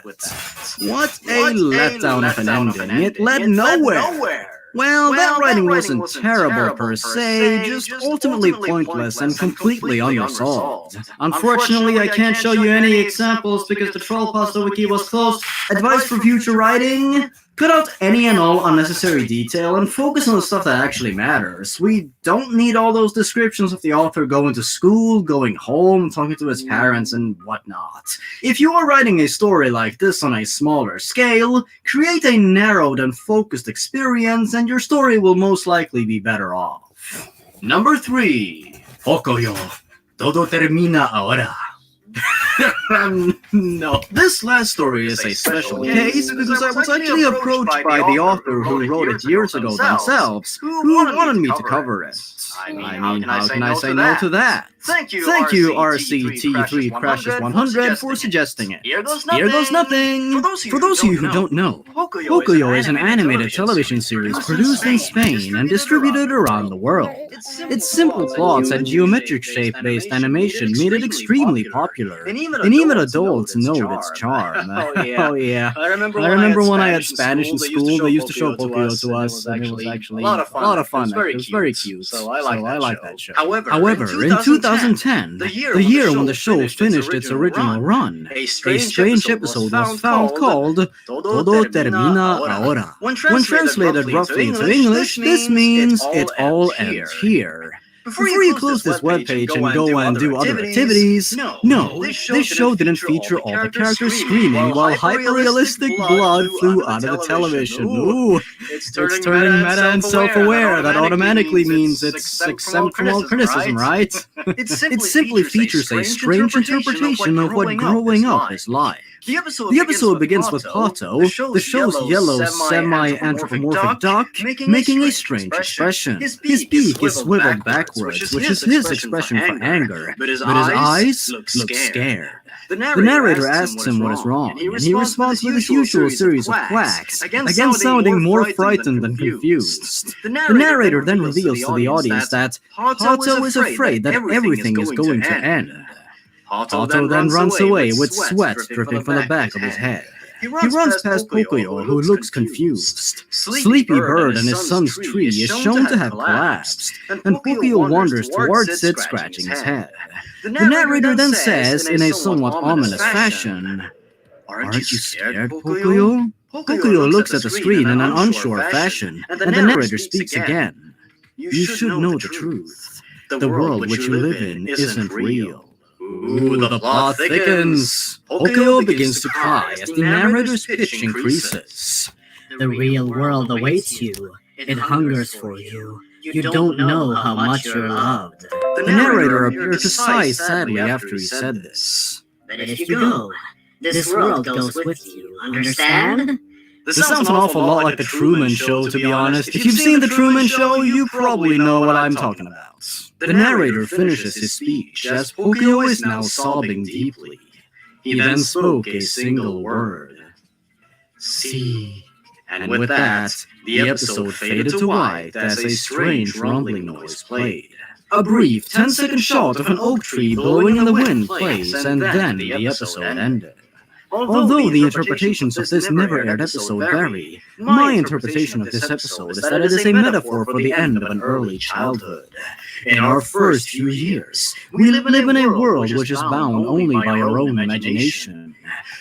with that. What a letdown of an ending. It led nowhere. Well, that writing wasn't terrible per se, just ultimately pointless and completely unresolved. Unfortunately, I can't show you any examples because the Troll Pasta Wiki was closed Advice for future writing? Cut out any and all unnecessary detail and focus on the stuff that actually matters. We don't need all those descriptions of the author going to school, going home, talking to his parents, and whatnot. If you are writing a story like this on a smaller scale, create a narrowed and focused experience, and your story will most likely be better off. Number 3. Pocoyo. Todo termina ahora. No. This last story is a special case because I was actually approached by the author who wrote it years ago themselves, who wanted me to cover it. I mean, how can I say no to that? Thank you, RCT3 Crashes 100 for suggesting it. Here goes nothing. For those of you who don't know, Pocoyo is an animated television series produced in Spain and distributed around the world. Its simple plots and geometric shape-based animation made it extremely popular, and even adults know its charm. Oh yeah. I remember when I had Spanish in school, they used to show Pocoyo to us, and it was actually a lot of fun. It was very cute, so I like that show. However, in 2010, the year when the show finished its original run, a strange episode was found called Todo Termina Ahora. When translated roughly into English, this means it all ends here. Before you close this webpage and go and do other activities, no, this show didn't feature all the characters screaming while hyper-realistic blood flew out of the television. Ooh, it's turning meta and self-aware. That automatically means it's exempt from all criticism, right? It simply features a strange interpretation of what growing up is like. The episode begins with Hato, the show's yellow semi-anthropomorphic duck, making a strange expression. His beak is swiveled backwards, which is his expression for anger, but his eyes look scared. The narrator asks him what is wrong, and he responds with his usual series of quacks, again sounding more frightened than confused. The narrator then reveals to the audience that Hato is afraid that everything is going to end. Hato then runs away with sweat dripping from the back of his head. He runs past Pocoyo, who looks confused. Sleepy Bird and his son's tree is shown to have collapsed, and Pocoyo wanders towards it, scratching his head. The narrator then says, in a somewhat ominous fashion, "Aren't you scared, Pocoyo?" Pocoyo looks at the screen in an unsure fashion, and the narrator speaks again. "You should know the truth. The world which you live in isn't real." Ooh, the plot thickens. Pocoyo begins to cry as the narrator's pitch increases. The real world awaits you. It hungers for you. You don't know how much you're loved. The narrator appeared to sigh sadly after he said this. But if you go, this world goes with you. Understand? This sounds an awful lot like The Truman Show, to be honest. If you've seen The Truman Show, you probably know what I'm talking about. The narrator finishes his speech as Pocoyo is now sobbing deeply. He then spoke a single word. See. And with that, the episode faded to white as a strange rumbling noise played. A brief 10-second shot of an oak tree blowing in the wind plays, and then the episode ended. Although the interpretations of this never-aired episode vary, my interpretation of this episode is that it is a metaphor for the end of an early childhood. In our first few years, we live in a world which is bound only by our own imagination.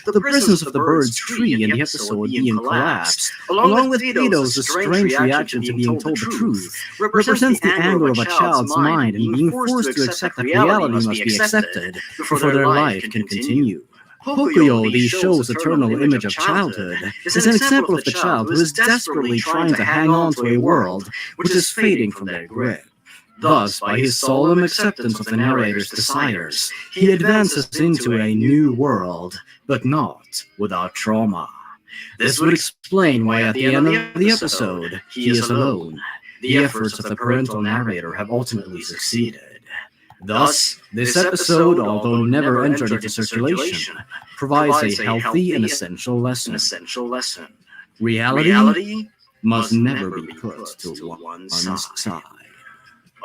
The presence of the bird's tree in the episode being collapsed, along with Vito's strange reaction to being told the truth, represents the anger of a child's mind and being forced to accept that reality must be accepted before their life can continue. Pocoyo, the show's eternal image of childhood, is an example of the child who is desperately trying to hang on to a world which is fading from their grip. Thus, by his solemn acceptance of the narrator's desires, he advances into a new world, but not without trauma. This would explain why at the end of the episode, he is alone. The efforts of the parental narrator have ultimately succeeded. Thus, this episode, although never entered into circulation, provides a healthy and essential lesson. Reality must never be put to one side.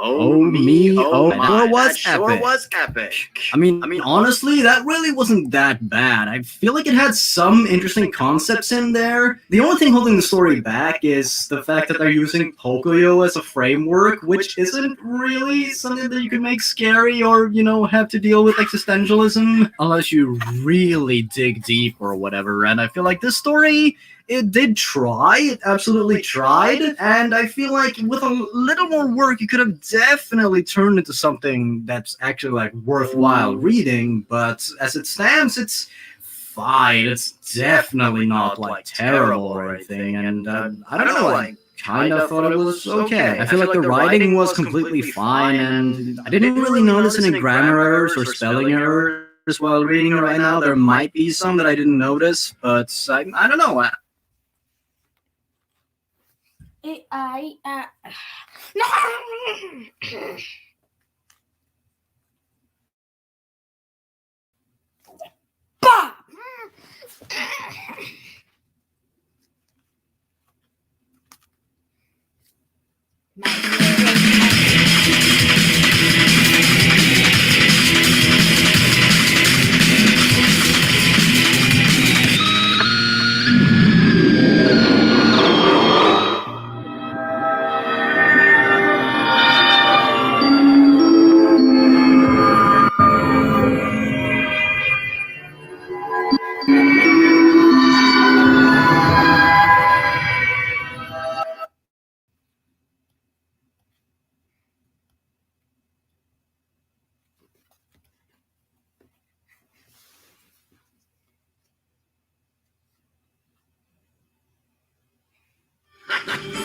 Oh me, oh my, that sure was epic. I mean, honestly, that really wasn't that bad. I feel like it had some interesting concepts in there. The only thing holding the story back is the fact that they're using Pocoyo as a framework, which isn't really something that you can make scary or, have to deal with existentialism, unless you really dig deep or whatever. And I feel like this story, it did try, it absolutely tried, and I feel like with a little more work, you could have definitely turned into something that's actually like worthwhile reading, but as it stands, it's fine. It's definitely not like terrible or anything, and I don't know, I kind of thought it was okay. I feel like the writing was completely fine, and I didn't really notice any grammar errors or spelling errors while reading it right now. There might be some that I didn't notice, but I don't know.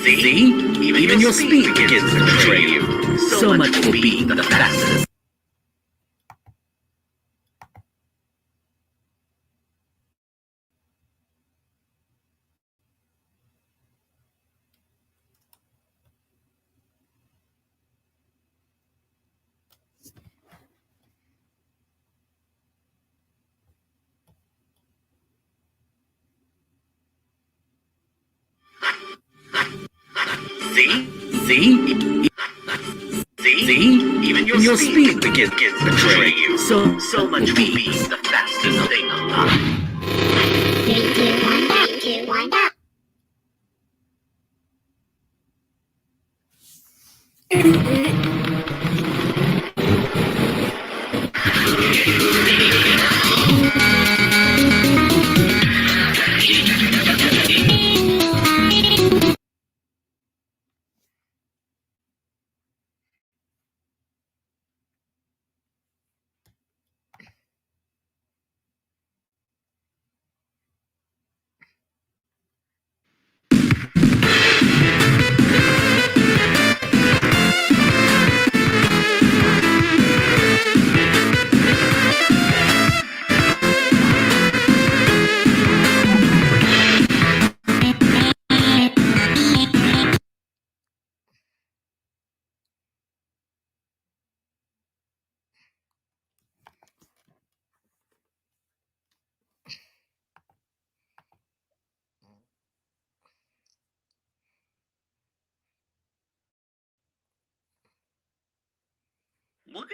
See? Even your speed begins to betray you. So much for being the fastest. See? Even your speed begins to betray you. So much for being the fastest thing alive. 3, 2, 1, 3, 2, 1, up.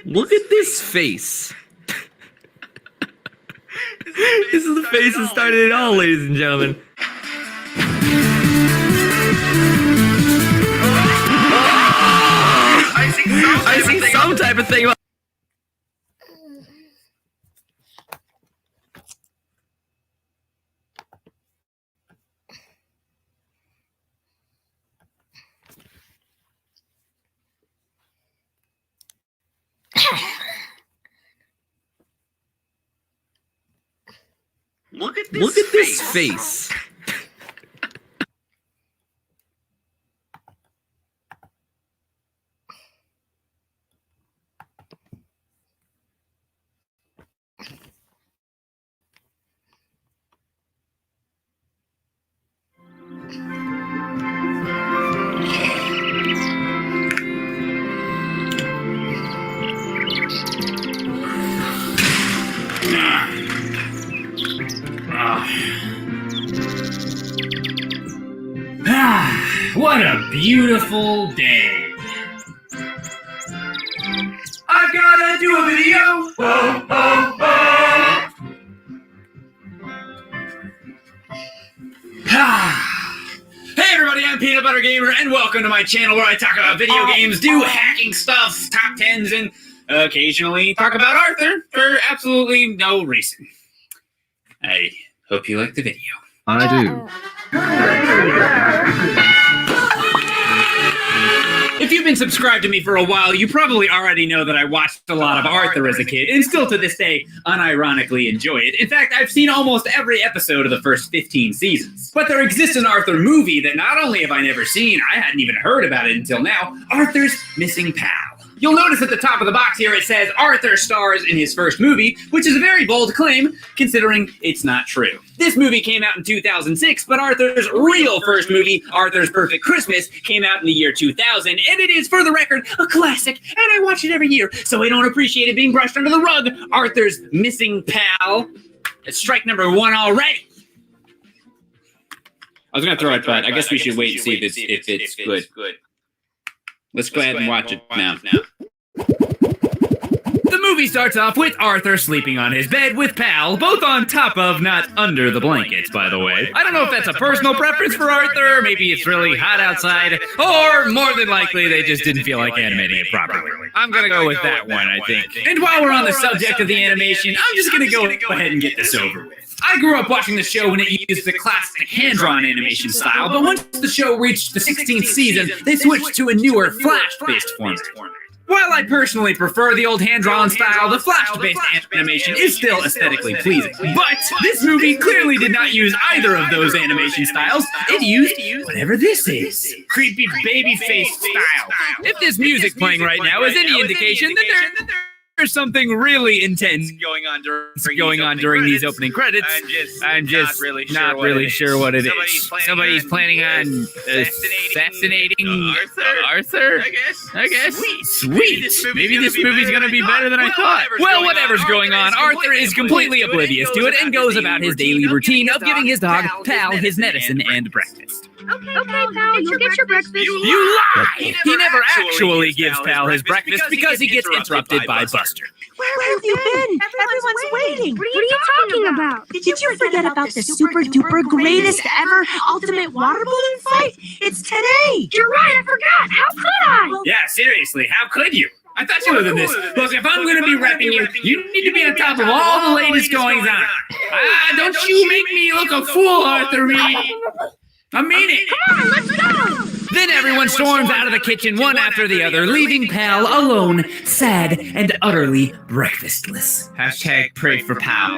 Look at this face. This is the face that started it all, ladies and gentlemen. I see some type of thing. Look at this face. What a beautiful day. gotta do a video. Oh, oh, oh. Hey everybody, I'm Peanut Butter Gamer, and welcome to my channel where I talk about video games, do hacking stuff, top 10s, and occasionally talk about Arthur for absolutely no reason. I hope you like the video. I do. If you've been subscribed to me for a while, you probably already know that I watched a lot of Arthur as a kid, and still to this day, unironically enjoy it. In fact, I've seen almost every episode of the first 15 seasons. But there exists an Arthur movie that not only have I never seen, I hadn't even heard about it until now, Arthur's Missing Pal. You'll notice at the top of the box here it says Arthur stars in his first movie, which is a very bold claim, considering it's not true. This movie came out in 2006, but Arthur's real first movie, Arthur's Perfect Christmas, came out in the year 2000, and it is, for the record, a classic, and I watch it every year, so I don't appreciate it being brushed under the rug. Arthur's Missing Pal. It's strike number 1 already. I was gonna throw it, but I guess we should wait and see if it's good. Let's go ahead and watch it now. The movie starts off with Arthur sleeping on his bed with Pal, both on top of, not under the blankets, by the way. I don't know if that's a personal preference for Arthur, maybe it's really hot outside, or more than likely they just didn't feel like animating it properly. I'm gonna go with that one, I think. And while we're on the subject of the animation, I'm just gonna go ahead and get this over with. I grew up watching the show when it used the classic hand-drawn animation style, but once the show reached the 16th season, they switched to a newer Flash-based format. While I personally prefer the old hand-drawn style, the Flash-based animation is still aesthetically pleasing. But this movie clearly did not use either of those animation styles. It used whatever this is. Creepy baby face style. If this music playing right now is any indication that there's something really intense going on during these opening credits. I'm just not really sure what it is. Somebody's planning on assassinating Arthur? I guess. Sweet. Maybe this movie's gonna be better than I thought. Well, whatever's going on, Arthur is completely oblivious to it and goes about his daily routine of giving his dog, Pal, his medicine and breakfast. Okay, Pal, you'll get your breakfast. You lie! He never actually gives Pal his breakfast because he gets interrupted by Buster. Where have you been? Everyone's waiting. What are you talking about? Did you forget about the super duper greatest ever ultimate water balloon fight? It's today. You're right, I forgot. How could I? Yeah, seriously, how could you? I thought you lived in this. Look, if I'm going to be repping you, you need to be on top of all the latest goings on. Don't you make me look a fool, Arthur Reed. I mean it. Come on, let's go. Then everyone storms out of the kitchen one after the other, leaving Pal alone, sad, and utterly breakfastless. Hashtag pray for Pal.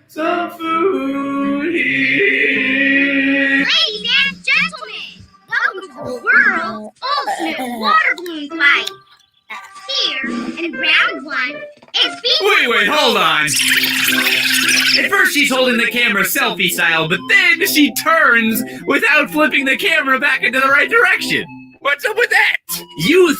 Some food here. Ladies and gentlemen, welcome to the world's ultimate water balloon fight. Here, in round 1, it's Wait, hold on. At first she's holding the camera selfie style, but then she turns without flipping the camera back into the right direction. What's up with that? You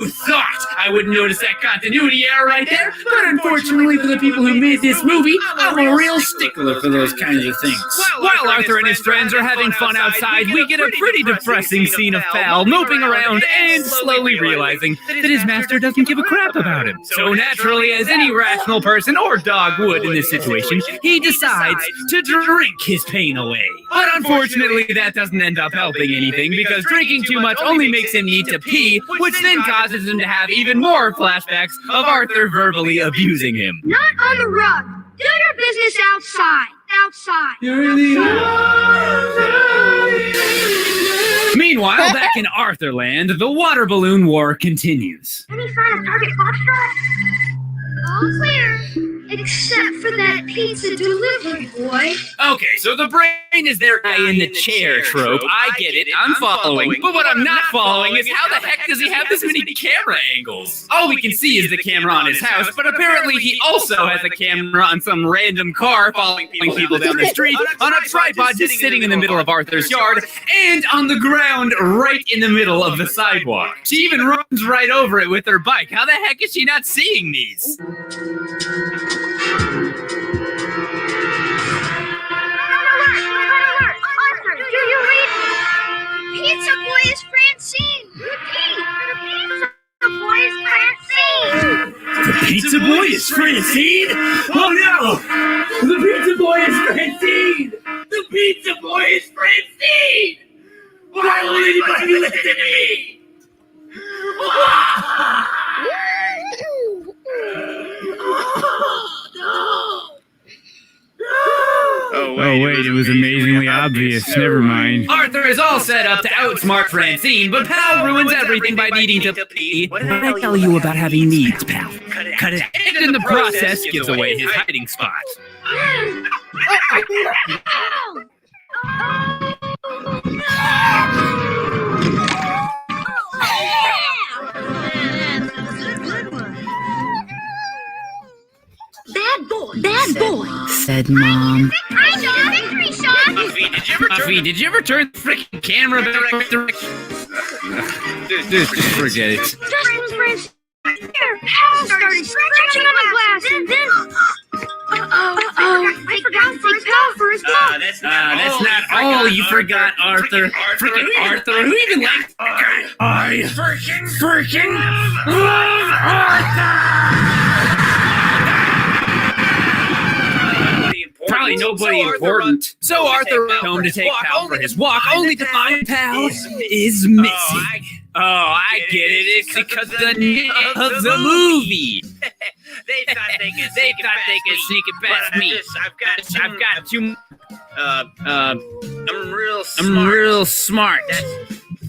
thought I wouldn't notice that continuity error right there, but unfortunately for the people who made this movie, I'm a real stickler for those kinds of things. While Arthur and his friends are having fun outside, we get a pretty depressing scene of Pal moping around and slowly realizing that his master doesn't give a crap about him. So naturally, as any rational person or dog would in this situation, he decides to drink his pain away. But unfortunately, that doesn't end up helping anything because drinking too much only makes him need to pee, which then causes him to have even more flashbacks of Arthur verbally abusing him. not on the rug. Do your business outside. Meanwhile, back in Arthurland, the water balloon war continues. Any sign of Target Foxtrot? All clear, except for that pizza delivery boy. Okay, so the brain is their guy in the chair trope. I get it, I'm following. But what I'm not following is how the heck does he have this many camera angles? All we can see is the camera on his house, but apparently he also has a camera on some random car following people down the street, on a tripod just sitting in the middle of Arthur's yard, and on the ground right in the middle of the sidewalk. She even runs right over it with her bike. How the heck is she not seeing these? pizza boy is Francine. Repeat, the pizza boy is Francine. The pizza boy is Francine? Oh no! The pizza boy is Francine! The pizza boy is Francine! Why won't anybody listen to me? Oh wait, it was amazingly obvious. Never mind. Arthur is all set up to outsmart Francine, but Pal ruins everything by needing to pee. What did I tell you about having needs, Pal? Cut it out. And in the process, gives away his hiding spot. Bad boy, said Mom. Hi, Sean. Victory, Sean. Muffy, did you ever turn the freaking camera back direction? Just forget it. Just was Francine. Pal started scratching on the glass, and then... I forgot to take Pal for his mom. That's not all you forgot, Arthur. Freaking Arthur. Who even likes that guy? I freaking love Arthur! Probably nobody important. So Arthur went home to take Pal for his walk, only to find Pal is missing. Oh, I get it. It's because the name of the movie. They thought they could sneak it past me. I've got two. I'm real smart.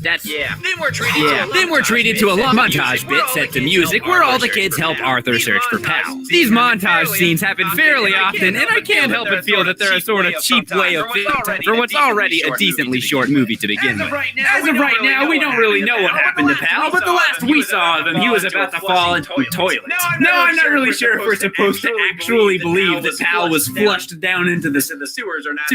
That's Then we're treated to a long montage bit set to music where all the kids help Arthur search for Pal. These montage scenes happen fairly often, and I can't help but feel that they're a sort of cheap way of filtering for what's already a decently short movie to begin with. As of right now, we don't really know what happened to Pal, but the last we saw of him, he was about to fall into a toilet. Now, I'm not really sure if we're supposed to actually believe that Pal was flushed down into the sewers or not,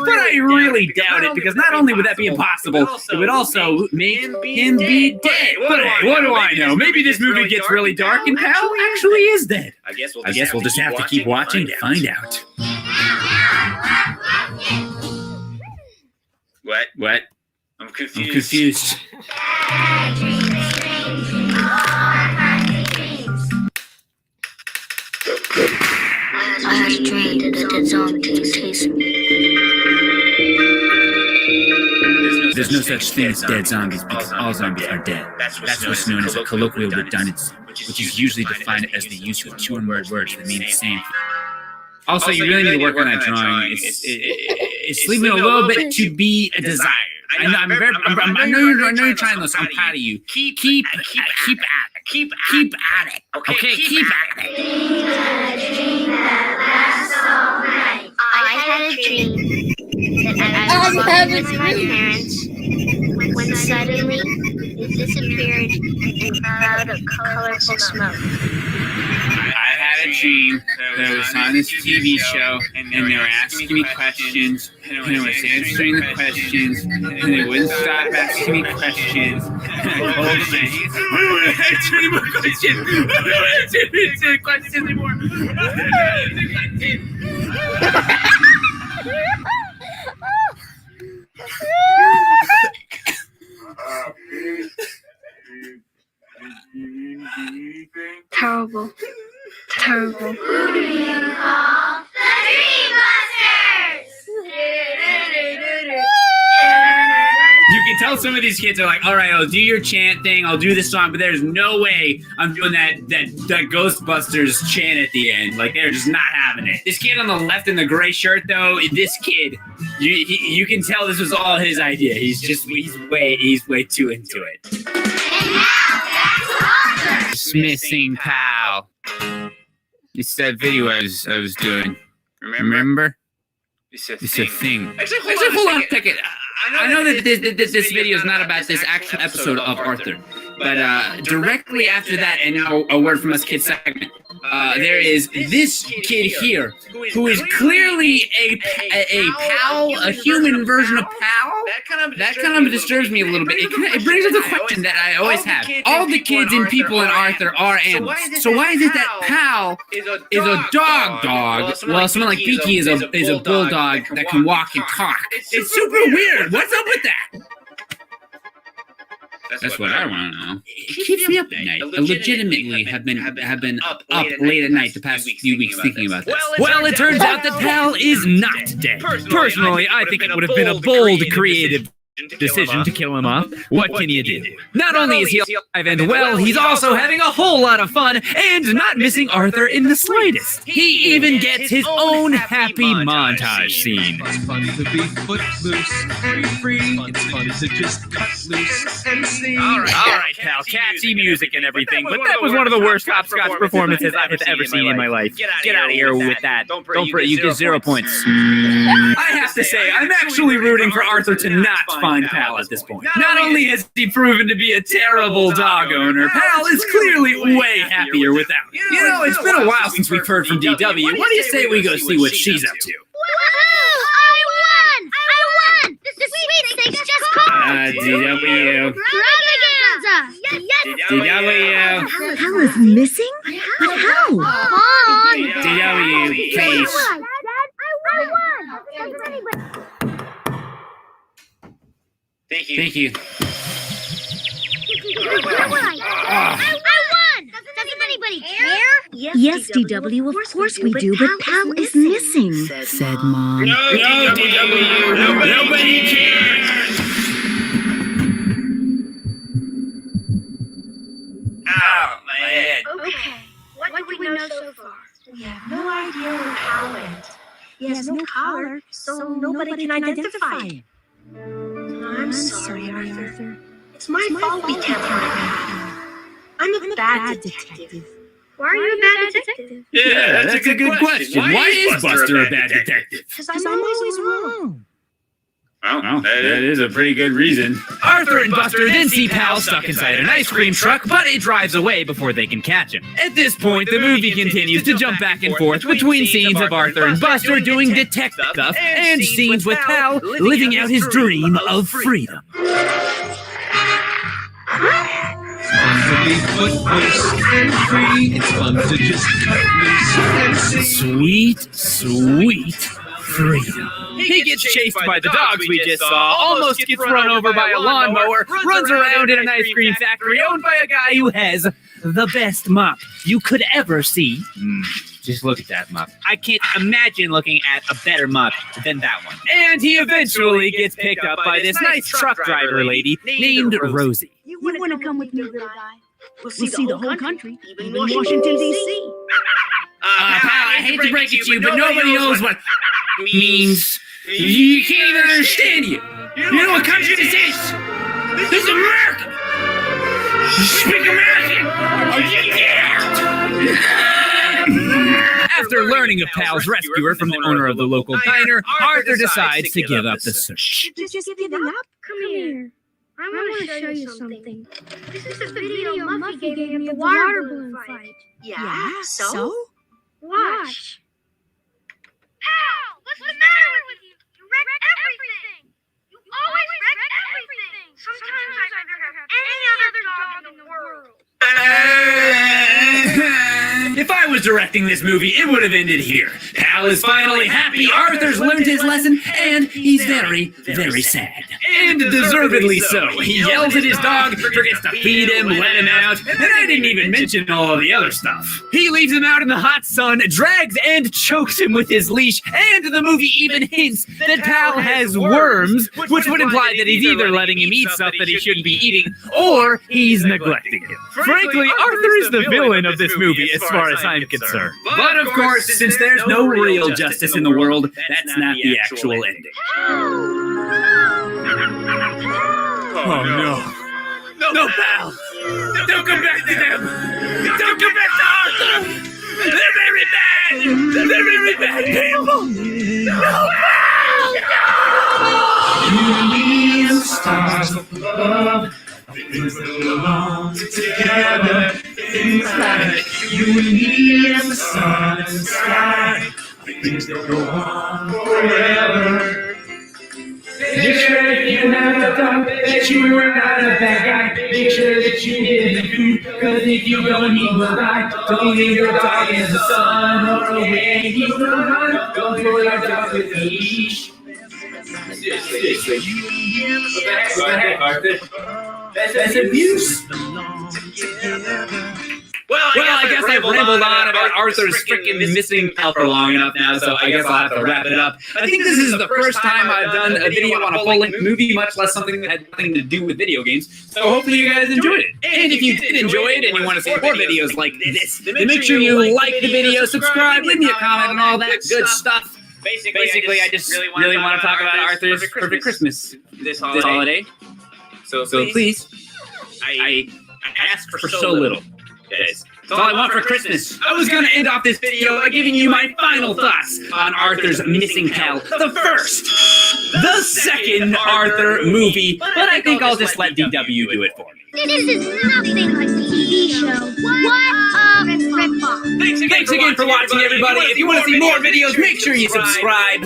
but I really doubt it, because not only would that be impossible, it would also make him be dead. But hey, what do I know? Maybe this movie gets really dark and Pal actually is dead. I guess we'll just have to keep watching to find out. What? I'm confused. I had a dream that a dead zombie chasing me. There's no such thing as dead zombies because all zombies are dead. That's what's known as a colloquial redundancy, which is usually defined as the use of two or more words that mean the same thing. Also, you really need to work on that drawing. It's leaving a little bit to be desired. I know you're trying this. I'm proud of you. Keep at it. Okay, keep at it. I had a dream that I was walking with my parents when suddenly it disappeared in a cloud of colorful smoke. I had a dream that I was on this TV show, and they were asking me questions, and I was answering the questions, and they wouldn't stop asking me questions. And I told them, I don't want to answer any more questions. I don't want to answer any questions anymore. Terrible. Terrible. Who do you call the Dreambusters? You can tell some of these kids are like, all right, I'll do your chant thing, I'll do this song, but there's no way I'm doing that Ghostbusters chant at the end. Like, they're just not having it. This kid on the left in the gray shirt, though, this kid, you can tell this was all his idea. He's way too into it. Missing Pal. It's that video I was doing. Remember? It's a thing. Actually, hold on a second. I know that this video is not about this actual episode of Arthur, but directly after that, and now a word from us kids segment, there is this kid here who is clearly a pal, a human version of Pal. That kind of disturbs me a little bit. It brings up the question that I always have. All the kids and people in Arthur are animals. So why is it that Pal is a dog? Well, someone like Beaky is a bulldog that can walk and talk. It's super weird. What's up with that? That's what I want to know. It keeps me up at night. I legitimately have been up late at night the past few weeks thinking about this. Well, it turns out that Pal is not dead. Personally, I think it would have been a bold, creative decision to kill him off. What can you do? Not only is he alive and well, he's also having a whole lot of fun and not missing Arthur in the slightest. He even gets his own happy montage scene. It's fun to be footloose and free. It's fun to just cut loose and see. All right, pal. Catchy music and everything, but that was one of the worst hopscotch performances I have ever seen in my life. Get out of here with that. Don't pray. You get 0 points. I have to say, I'm actually rooting for Arthur to not find Pal at this point. Not only has he proven to be a terrible dog owner, Pal is clearly way happier without him. You know, it's been a while since we've heard from DW. What do you say we go see what she's up to? Woohoo! I won! The sweepstakes just called! DW. DW. Pal is missing? But how? Come on! DW, please. Dad, I won! Thank you. I won! Doesn't anybody care? Yes, DW, of course we do, but Pal is missing, said Mom. No, DW. Nobody cares. Ow, my head. Okay, what do we know so far? We have no idea where Pal went. He has no collar, so nobody can identify him. I'm sorry, Arthur. It's my fault we can't find him. I'm a bad detective. Why are you a bad detective? Yeah, that's a good question. Why is Buster a bad detective? Because I'm always wrong. Well, that is a pretty good reason. Arthur and Buster then see Pal stuck inside an ice cream truck, but it drives away before they can catch him. At this point, the movie continues to jump back and forth between scenes of Arthur and Buster doing detective stuff and scenes with Pal living out his dream of freedom. It's fun to be footloose and free. It's fun to just cut loose and see. Sweet freedom. He gets chased by the dogs we just saw, almost gets run over by a lawnmower, runs around in an ice cream factory owned by a guy who has the best mop you could ever see. Just look at that mop. I can't imagine looking at a better mop than that one. And he eventually gets picked up by this nice truck driver lady named Rosie. You want to come with me, little guy? We'll see the whole country, even Washington, D.C. Pal, I hate to break it to you, but nobody knows what means. You can't even understand you. You know what country this is? This is America. You speak American, or you can't. After learning of Pal's rescuer from the owner of the local diner, Arthur decides to give up the search. Just give it up? Come here. I want to show you something. This is the video Muffy gave me of the water balloon fight. Yeah, so? Watch. Pal, what's the matter with you? You wreck everything. You always wreck everything. Sometimes I'd rather have any other dog in the world. If I was directing this movie, it would have ended here. Pal is finally happy, Arthur's learned his lesson, and he's very, very sad. And deservedly so. He yells at his dog, forgets to feed him, let him out, and I didn't even mention all of the other stuff. He leaves him out in the hot sun, drags and chokes him with his leash, and the movie even hints that Pal has worms, which would imply that he's either letting him eat stuff that he shouldn't be eating, or he's neglecting him. Frankly, Arthur is the villain of this movie as far as I'm concerned. But of course, since there's no real justice in the world, that's not the actual ending. Oh no. No, Pal! Don't come back to them! Don't come back to Arthur! They're very bad! They're very bad people! No, Pal! No! You and me and the stars up above. Things that belong together. Things like you and me and the sun and the sky. Things that go on forever. Make sure that you never thought that you were not a bad guy. Make sure that you didn't do, cause if you don't, he will die. Don't leave your dog in the sun or away. He will run. Don't pull your dog with a leash. That's abuse. Well, I guess I've rambled on about Arthur's freaking missing pal for long enough now, so I guess I'll have to wrap it up. I think this is the first time I've done a video on a full-length movie, much less something that had nothing to do with video games, so hopefully you guys enjoyed it. And if you did enjoy it and you want to see more videos like this, then make sure you like the video, subscribe, leave me a comment, and all that good stuff. Basically, I just really want to talk about Arthur's Perfect Christmas this holiday. So please, I ask for so little. Guys, that's all I want for Christmas. I was going to end off this video by giving you my final thoughts on Arthur's missing pal, the first, the second Arthur movie, but I think I'll just let DW do it for me. This is nothing like a TV show. What a ripoff. Thanks again for watching, everybody. If you want to see more videos, make sure you subscribe.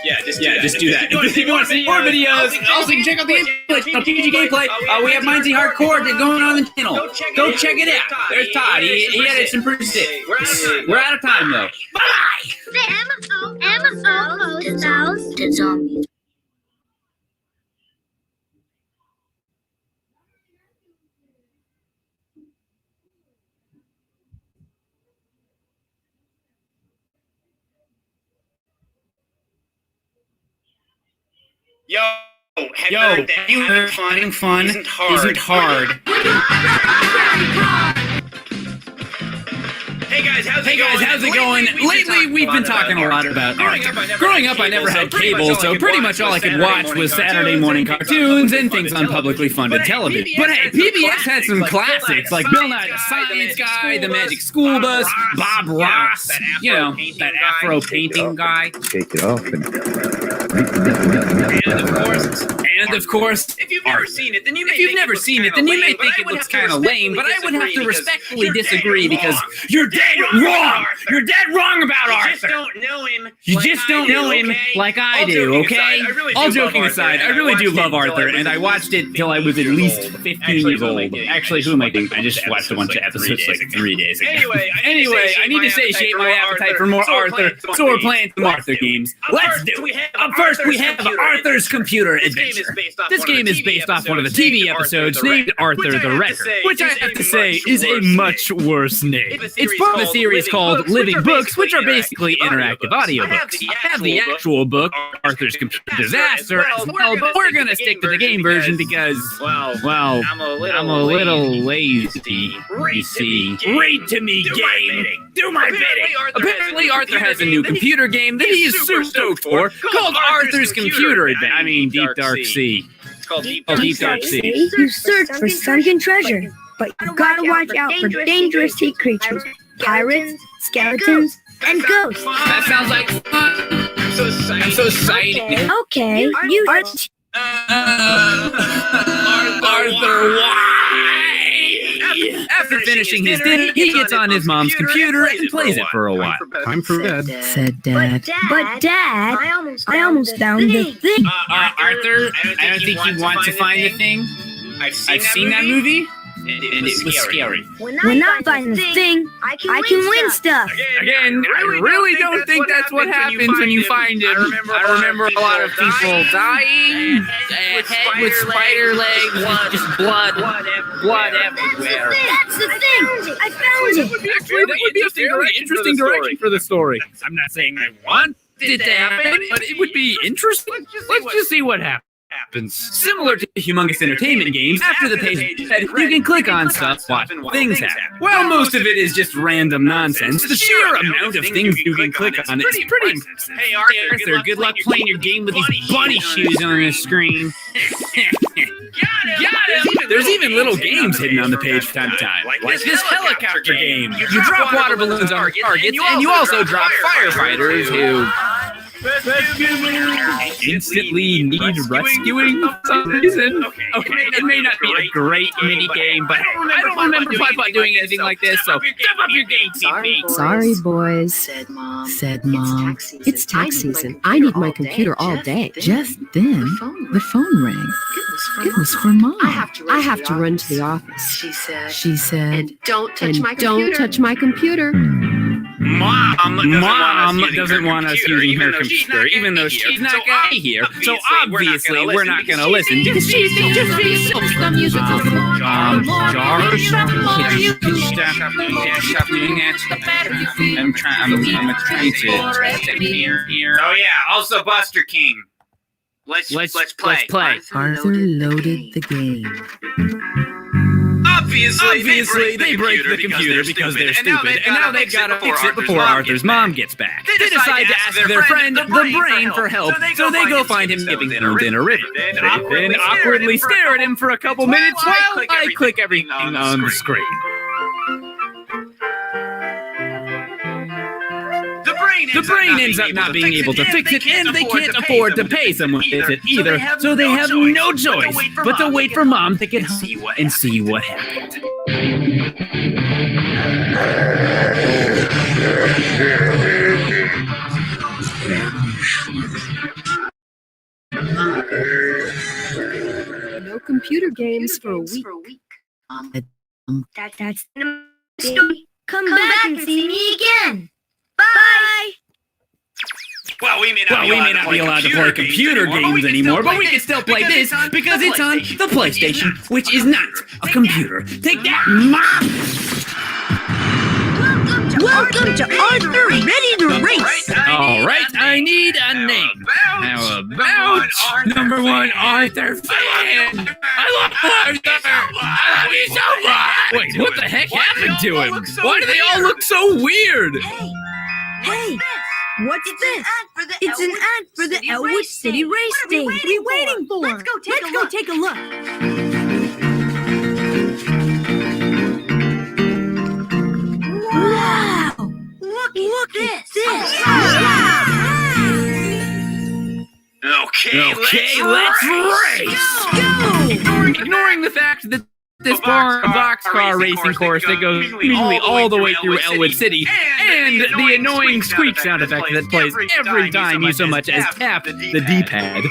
Yeah, just do that. If you want to see more videos, also you can check out the TG gameplay. We have Mindsy Hardcore going on the channel. Go check it out. There's Todd. He edited some pretty sick. We're out of time though. Bye. The MO spells to zombies. Yo, having fun isn't hard. Hey guys, how's it going? Lately, we've been talking a lot about Arthur. Growing up, I never had cable, so pretty much all I could watch was Saturday morning cartoons and things on publicly funded television. But hey, PBS had some classics like Bill Nye the Science Guy, The Magic School Bus, Bob Ross, you know, that Afro painting guy. Take it off and And of course, if you've never seen it, then you may think it looks kind of lame, but I would have to respectfully disagree because you're dead wrong. You're dead wrong about Arthur. You just don't know him like I do, okay? All joking aside, I really do love Arthur, and I watched it till I was at least 15 years old. Actually, who am I kidding? I just watched a bunch of episodes like 3 days ago. Anyway, I need to satiate my appetite for more Arthur, so we're playing some Arthur games. Let's do it. Up first, we have Arthur's Computer Adventure. This game is based off one of the TV episodes named Arthur the Wrecker, which I have to say is a much worse name. It's part of a series called Living Books, which are basically interactive audiobooks. I have the actual book, Arthur's Computer Disaster, as well, but we're gonna stick to the game version because, well, I'm a little lazy, you see. Read to me, game! Do my bidding! Apparently, Arthur has a new computer game that he is super stoked for, called Arthur's Computer Adventure. I mean, Deep Dark Sea. It's called Deep Dark Sea. You search for sunken treasure, but you gotta watch out for dangerous sea creatures, pirates, skeletons, and ghosts. That sounds like fun. I'm so excited. Okay, you Arthur, why? After finishing his dinner, he gets on his mom's computer and plays it for a while. Time for bed. Said Dad. But Dad, I almost found the thing. Arthur, I don't think you want to find the thing. I've seen that movie. And it was scary. When I find the thing, I can win stuff. Again, I really don't think that's what happens when you find it. I remember a lot of people dying, head with spider legs, just blood everywhere. That's the thing! I found it! Actually, that would be a fairly interesting direction for the story. I'm not saying I want it to happen, but it would be interesting. Let's just see what happens. Similar to humongous entertainment games, after the page is read, you can click on stuff, watch things happen. Well, most of it is just random nonsense. The sheer amount of things you can click on is pretty impressive. Hey Arthur, good luck playing your game with these bunny shoes on the screen. There's even little games hidden on the page from time to time, like this helicopter game. You drop water balloons on targets, and you also drop firefighters who instantly need rescuing for some reason. Okay, it may not be a great mini game, but I don't remember Pop doing anything like this, so step up your game, TV. Sorry, boys, said Mom. It's tax season. I need my computer all day. Just then, the phone rang. It was for Mom. I have to run to the office. She said, and don't touch my computer. Mom doesn't want us using her computer, even though she's not going to be here. So obviously, we're not going to listen. Just be so musical. George, stop doing that. I'm trying to here. Oh yeah, also Buster King. Let's play. Arthur loaded the game. Obviously, they break the computer because they're stupid, and now they've got to fix it before Arthur's mom gets back. They decide to ask their friend, the Brain, for help, so they go find him skipping stones in a river. They then awkwardly stare at him for a couple minutes while I click everything on the screen. The Brain ends up not being able to fix it, and they can't afford to pay someone to fix it either, so they have no choice but to wait for Mom to get home and see what happened. No computer games for a week. That's come back and see me again. Bye. Well, we may not be allowed to play computer games anymore, but we can still play this because it's on the PlayStation, which is not a computer. Take that, Mom! Welcome to Arthur Ready to Race. All right, I need a name. How about number one, Arthur fan? I love Arthur. I love you so much. Wait, what the heck happened to him? Why do they all look so weird? Hey, what's this? It's an ad for the Elwood City Race Day. What are we waiting for? Let's go take a look. Wow! Look at this! Okay, let's race! Go! Ignoring the fact that this boxcar racing course that goes usually all the way through Elwood City, and the annoying squeak sound effect that plays every time you so much as tap the D-pad.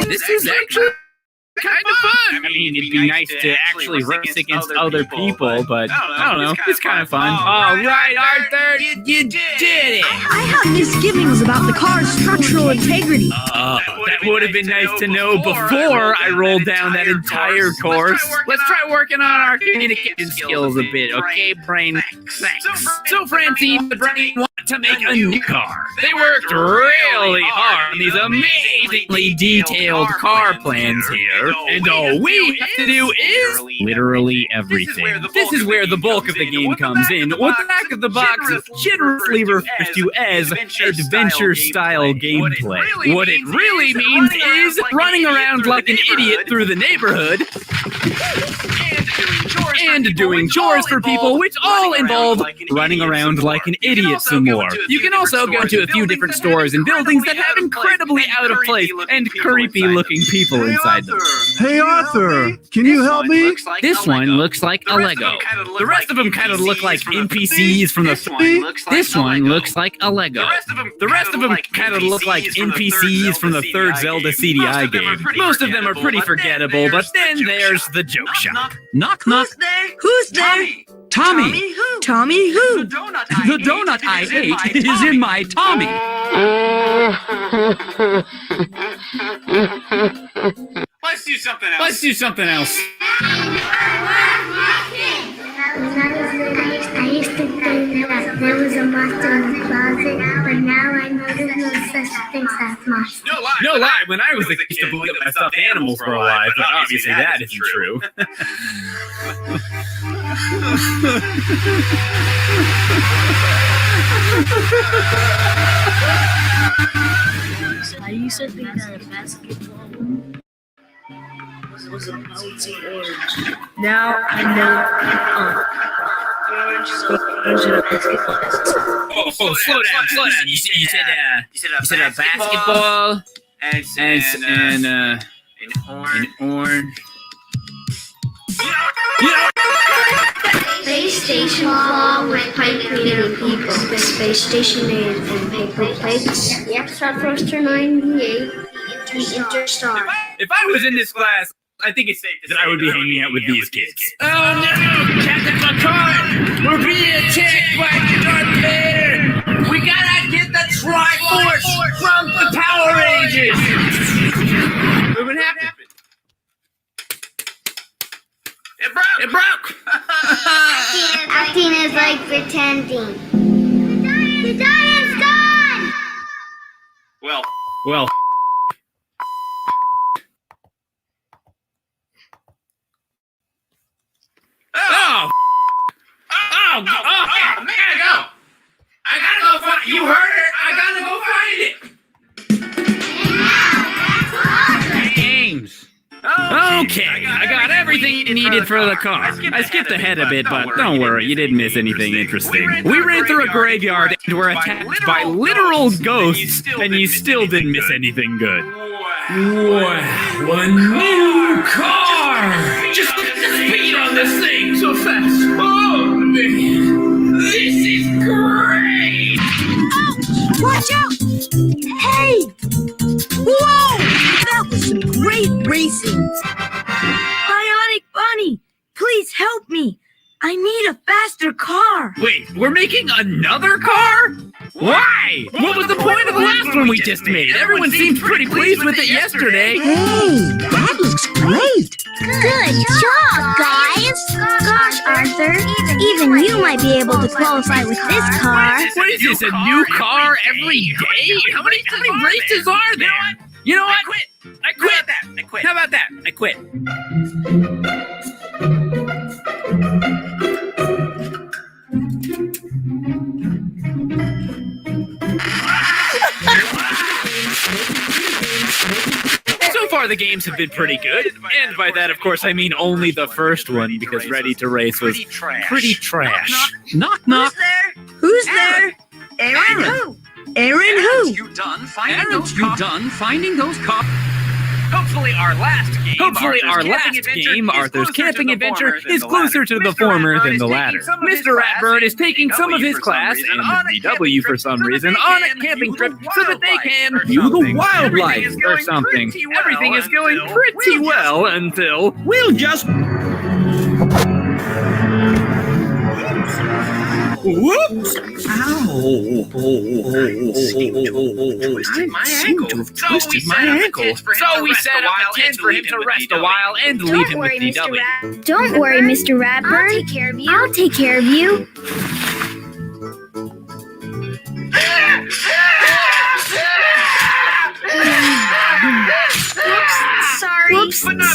This is actually kind of fun. I mean, it'd be nice to actually race against other people, but I don't know. It's kind of fun. All right, Arthur, you did it. I have misgivings about the car's structural integrity. That would have been nice to know before I rolled down that entire course. Let's try working on our communication skills a bit, okay, Brain? Thanks. So, Francine, the Brain want to make a new car. They worked really hard on these amazingly detailed car plans here. And all we have to do is literally everything. This is where the bulk of the game comes in. What the back of the box is generally referred to as adventure-style gameplay. What it really means is running around like an idiot through the neighborhood and doing chores for people, which all involve running around like an idiot some more. You can also go to a few different stores and buildings that have incredibly out-of-place and creepy-looking people inside them. Hey Arthur, can you help me? This one looks like a Lego. The rest of them kind of look like NPCs from the... This one looks like a Lego. The rest of them kind of look like NPCs from the third Zelda CDI game. Most of them are pretty forgettable, but then there's the joke shop. Knock, knock. Who's there? Tommy. Tommy who? The donut I ate is in my Tommy. Let's do something else. When I was little, I used to think that there was a monster in the closet, but now I know there's no such thing as monsters. No lie, when I was a kid, I used to believe that my stuffed animals were alive, but obviously that isn't true. I used to think that a basketball was a bouncy orange. Now I know orange is a basketball. Oh, slow down. You said a basketball and orange. Space station ball with pipe cleaning people. The space station made from paper plates. The X-Star Thruster 98. The Interstar. If I was in this class, I think it's safe to say that I would be hanging out with these kids. Oh no! Captain Picard! We're being attacked by Darth Vader! We gotta get the Triforce from the Power Rangers! What happened? It broke! Acting is like pretending. The giant's gone! Well. Oh, man, I gotta go find it. You heard it. I gotta go find it. Games. Okay, I got everything needed for the car. I skipped ahead a bit, but don't worry, you didn't miss anything interesting. We ran through a graveyard and were attacked by literal ghosts, and you still didn't miss anything good. Wow, a new car! Just speed on this thing so fast. Oh, man. This is great! Oh, watch out! Hey! Whoa! That was some great racing. Bionic Bunny, please help me. I need a faster car. Wait, we're making another car? Why? What was the point of the last one we just made? Everyone seemed pretty pleased with it yesterday. Hey, that looks great. Good job, guys! Gosh, Arthur, even you might be able to qualify with this car. What is this, a new car every day? How many races are there? You know what? I quit. How about that? I quit. So far, the games have been pretty good, and by that, of course, I mean only the first one, because Ready to Race was pretty trash. Knock, knock. Who's there? Aaron who? Aaron who? You done finding those cars? Hopefully our last game, Arthur's Camping Adventure, is closer to the former than the latter. Mr. Ratbird is taking some of his class, and the VW for some reason, on a camping trip so that they can view the wildlife or something. Everything is going pretty well until... We'll just... Whoops! Ow! Twisted my ankle. So we set up a tent for him to rest a while and leave him with DW. Don't worry, Mr. Ratburn. I'll take care of you.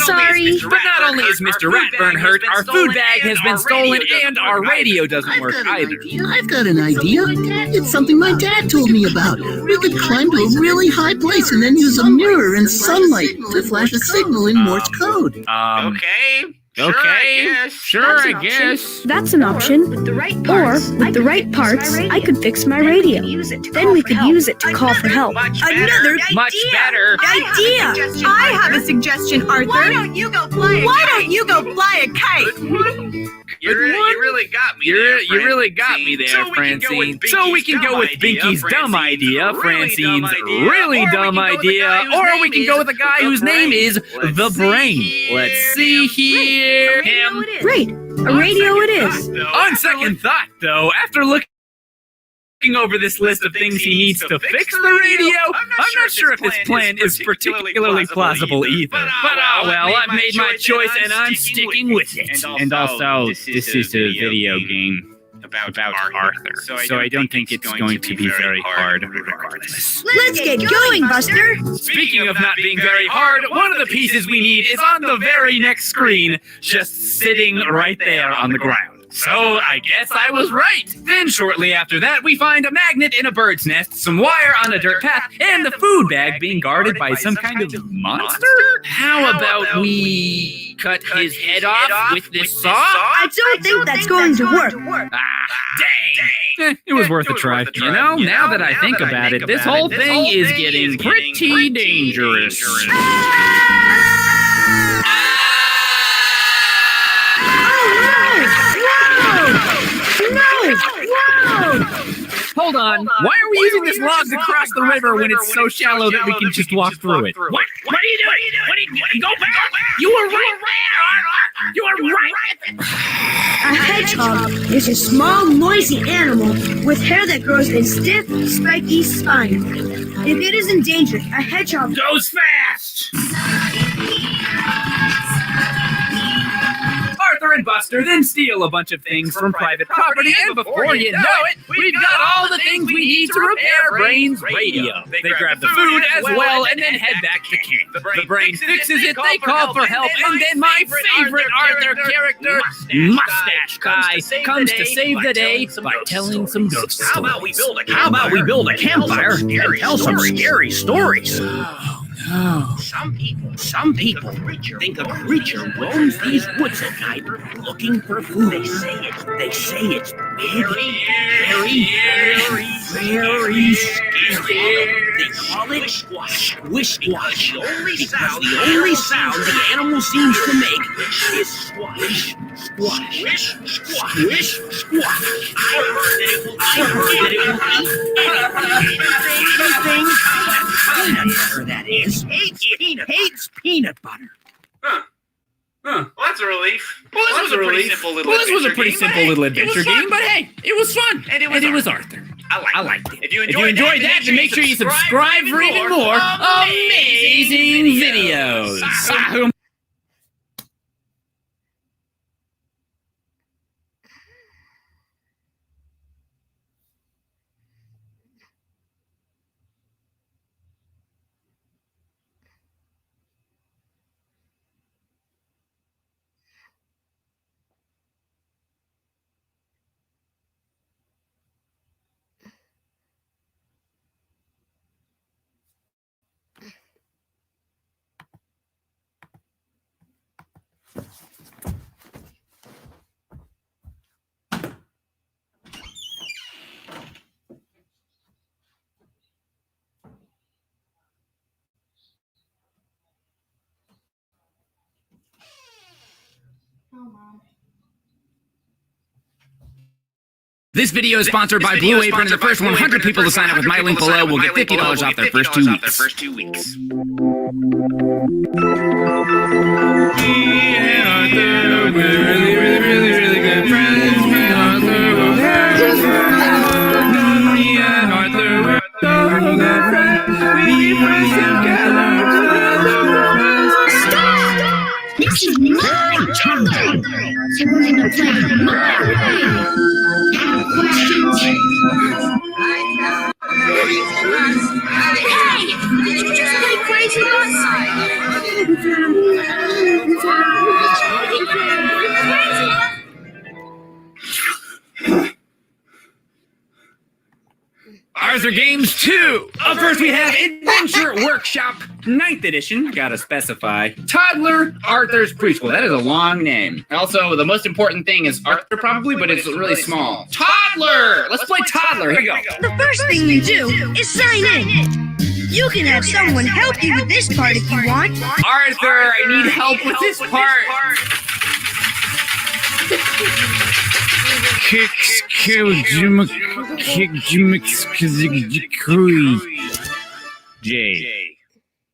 Sorry. But not only is Mr. Ratburn hurt, our food bag has been stolen and our radio doesn't work either. I've got an idea. It's something my dad told me about. We could climb to a really high place and then use a mirror and sunlight to flash a signal in Morse code. Okay, sure, I guess. That's an option. Or, with the right parts, I could fix my radio. Then we could use it to call for help. Another Much better. idea. I have a suggestion, Arthur. Why don't you go fly a kite? You really got me. You really got me there, Francine. So we can go with Binky's dumb idea, Francine's really dumb idea, or we can go with a guy whose name is The Brain. Let's see here. Great. A radio it is. On second thought, though, after looking over this list of things he needs to fix the radio, I'm not sure if this plan is particularly plausible either. But well, I've made my choice and I'm sticking with it. And also, this is a video game about Arthur, so I don't think it's going to be very hard regardless. Let's get going, Buster. Speaking of not being very hard, one of the pieces we need is on the very next screen, just sitting right there on the ground. So I guess I was right. Then shortly after that, we find a magnet in a bird's nest, some wire on a dirt path, and the food bag being guarded by some kind of monster? How about we cut his head off with this saw? I don't think that's going to work. Dang. It was worth a try. You know, now that I think about it, this whole thing is getting pretty dangerous. Hold on. Why are we using this log to cross the river when it's so shallow that we can just walk through it? What? What are you doing? Go back! You were right there! You were right! A hedgehog is a small, noisy animal with hair that grows in stiff, spiky spines. If it is in danger, a hedgehog goes fast! Arthur and Buster then steal a bunch of things from private property, and before you know it, we've got all the things we need to repair Brain's radio. They grab the food as well and then head back to camp. The Brain fixes it, they call for help, and then my favorite Arthur character, Mustache Guy, comes to save the day by telling some ghost stories. How about we build a campfire and tell some scary stories? Oh. Some people think a creature roams these woods at night looking for food. They say it's big, very scary. They call it squish squash. The only sound the animal seems to make is squish squash. Squish squash. I heard that it will eat peanut butter, that is. Hates peanut butter. Well, that's a relief. Well, this was a pretty simple little adventure game, but hey, it was fun. And it was Arthur. I liked it. If you enjoyed that, then make sure you subscribe for even more amazing videos. This video is sponsored by Blue Apron, and the first 100 people to sign up with my link below will get $50 off their first 2 weeks. Me and Arthur, we're really good friends. Me and Arthur, we're Me and Arthur, we're so good friends. We friends together. Stop! This is my channel, so we're gonna play my way. Questions? Hey! Did you just play Crazy Arthur Games 2! Up first we have Adventure Workshop 9th edition, gotta specify. Toddler Arthur's Preschool. That is a long name. Also, the most important thing is Arthur probably, but it's really small. Toddler! Let's play Toddler, here we go. The first thing you do is sign in. You can have someone help you with this part if you want. Arthur, I need help with this part. J.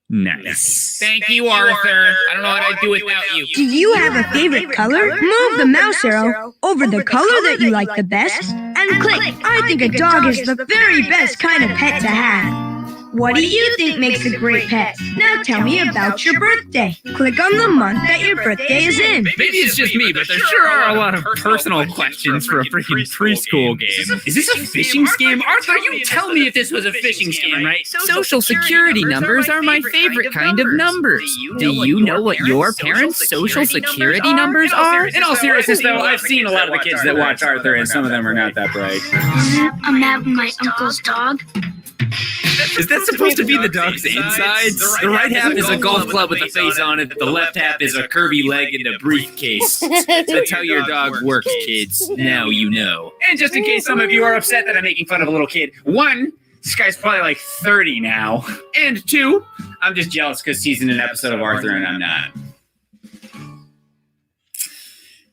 Nice. Thank you, Arthur. I don't know what I'd do without you. Do you have a favorite color? Move the mouse arrow over the color that you like the best and click I think a dog is the very best kind of pet to have. What do you think makes a great pet? Now tell me about your birthday. Click on the month that your birthday is in. Maybe it's just me, but there sure are a lot of personal questions for a freaking preschool game. Is this a phishing scam? Arthur, you tell me if this was a phishing scam, right? Social security numbers are my favorite kind of numbers. Do you know what your parents' social security numbers are? In all seriousness, though, I've seen a lot of the kids that watch Arthur, and some of them are not that bright. I'm having my uncle's dog. Is that supposed to be the dog's insides? The right half is a golf club with a face on it. The left half is a curvy leg and a briefcase. That's how your dog works, kids. Now you know. And just in case some of you are upset that I'm making fun of a little kid, 1, this guy's probably like 30 now. And 2, I'm just jealous because he's in an episode of Arthur and I'm not.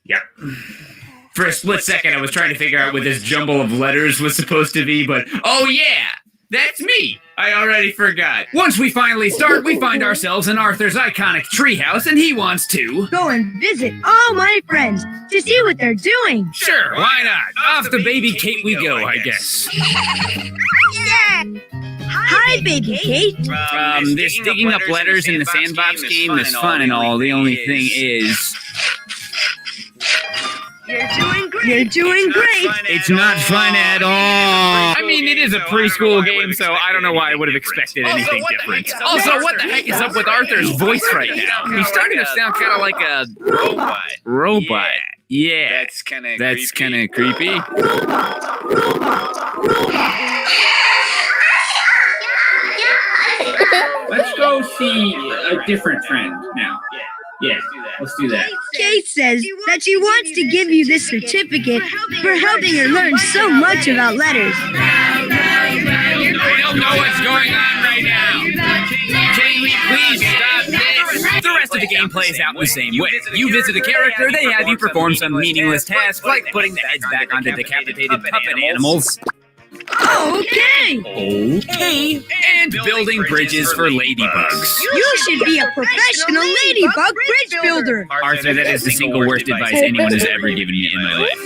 Yep. For a split second, I was trying to figure out what this jumble of letters was supposed to be, but oh yeah! That's me! I already forgot. Once we finally start, we find ourselves in Arthur's iconic treehouse, and he wants to go and visit all my friends to see what they're doing. Sure, why not? Off the Baby Kate we go, I guess. Yeah! Hi, Baby Kate. This digging up letters in the sandbox game is fun and all. The only thing is... You're doing great. It's not fun at all. I mean, it is a preschool game, so I don't know why I would have expected anything different. Also, what the heck is up with Arthur's voice right now? He's starting to sound kind of like a robot. Yeah. That's kind of creepy. Let's go see a different friend now. Yeah, let's do that. Kate says that she wants to give you this certificate for helping her learn so much about letters. I don't know what's going on right now. Can we please stop this? The rest of the game plays out the same way. You visit a character, they have you perform some meaningless task like putting the heads back onto decapitated puppet animals. Okay! Okay. And building bridges for ladybugs. You should be a professional ladybug bridge builder. Arthur, that is the single worst advice anyone has ever given me in my life.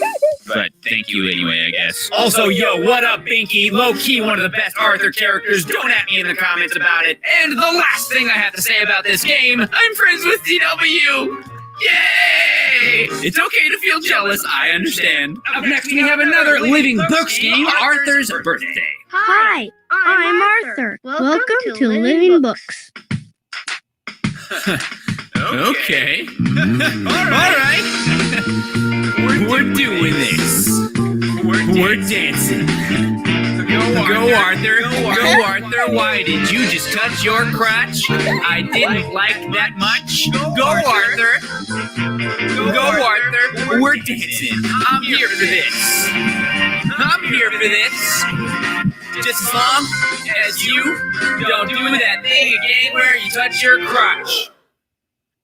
But thank you anyway, I guess. Also, yo, what up, Binky? Low-key one of the best Arthur characters. Don't at me in the comments about it. And the last thing I have to say about this game, I'm friends with DW. Yay! It's okay to feel jealous, I understand. Up next, we have another Living Books game, Arthur's Birthday. Hi, I'm Arthur. Welcome to Living Books. Okay. Alright. We're doing this. We're dancing. Go, Arthur. Go, Arthur. Why did you just touch your crotch? I didn't like that much. Go, Arthur. Go, Arthur. We're dancing. I'm here for this. I'm here for this. Just as long as you don't do that thing again where you touch your crotch.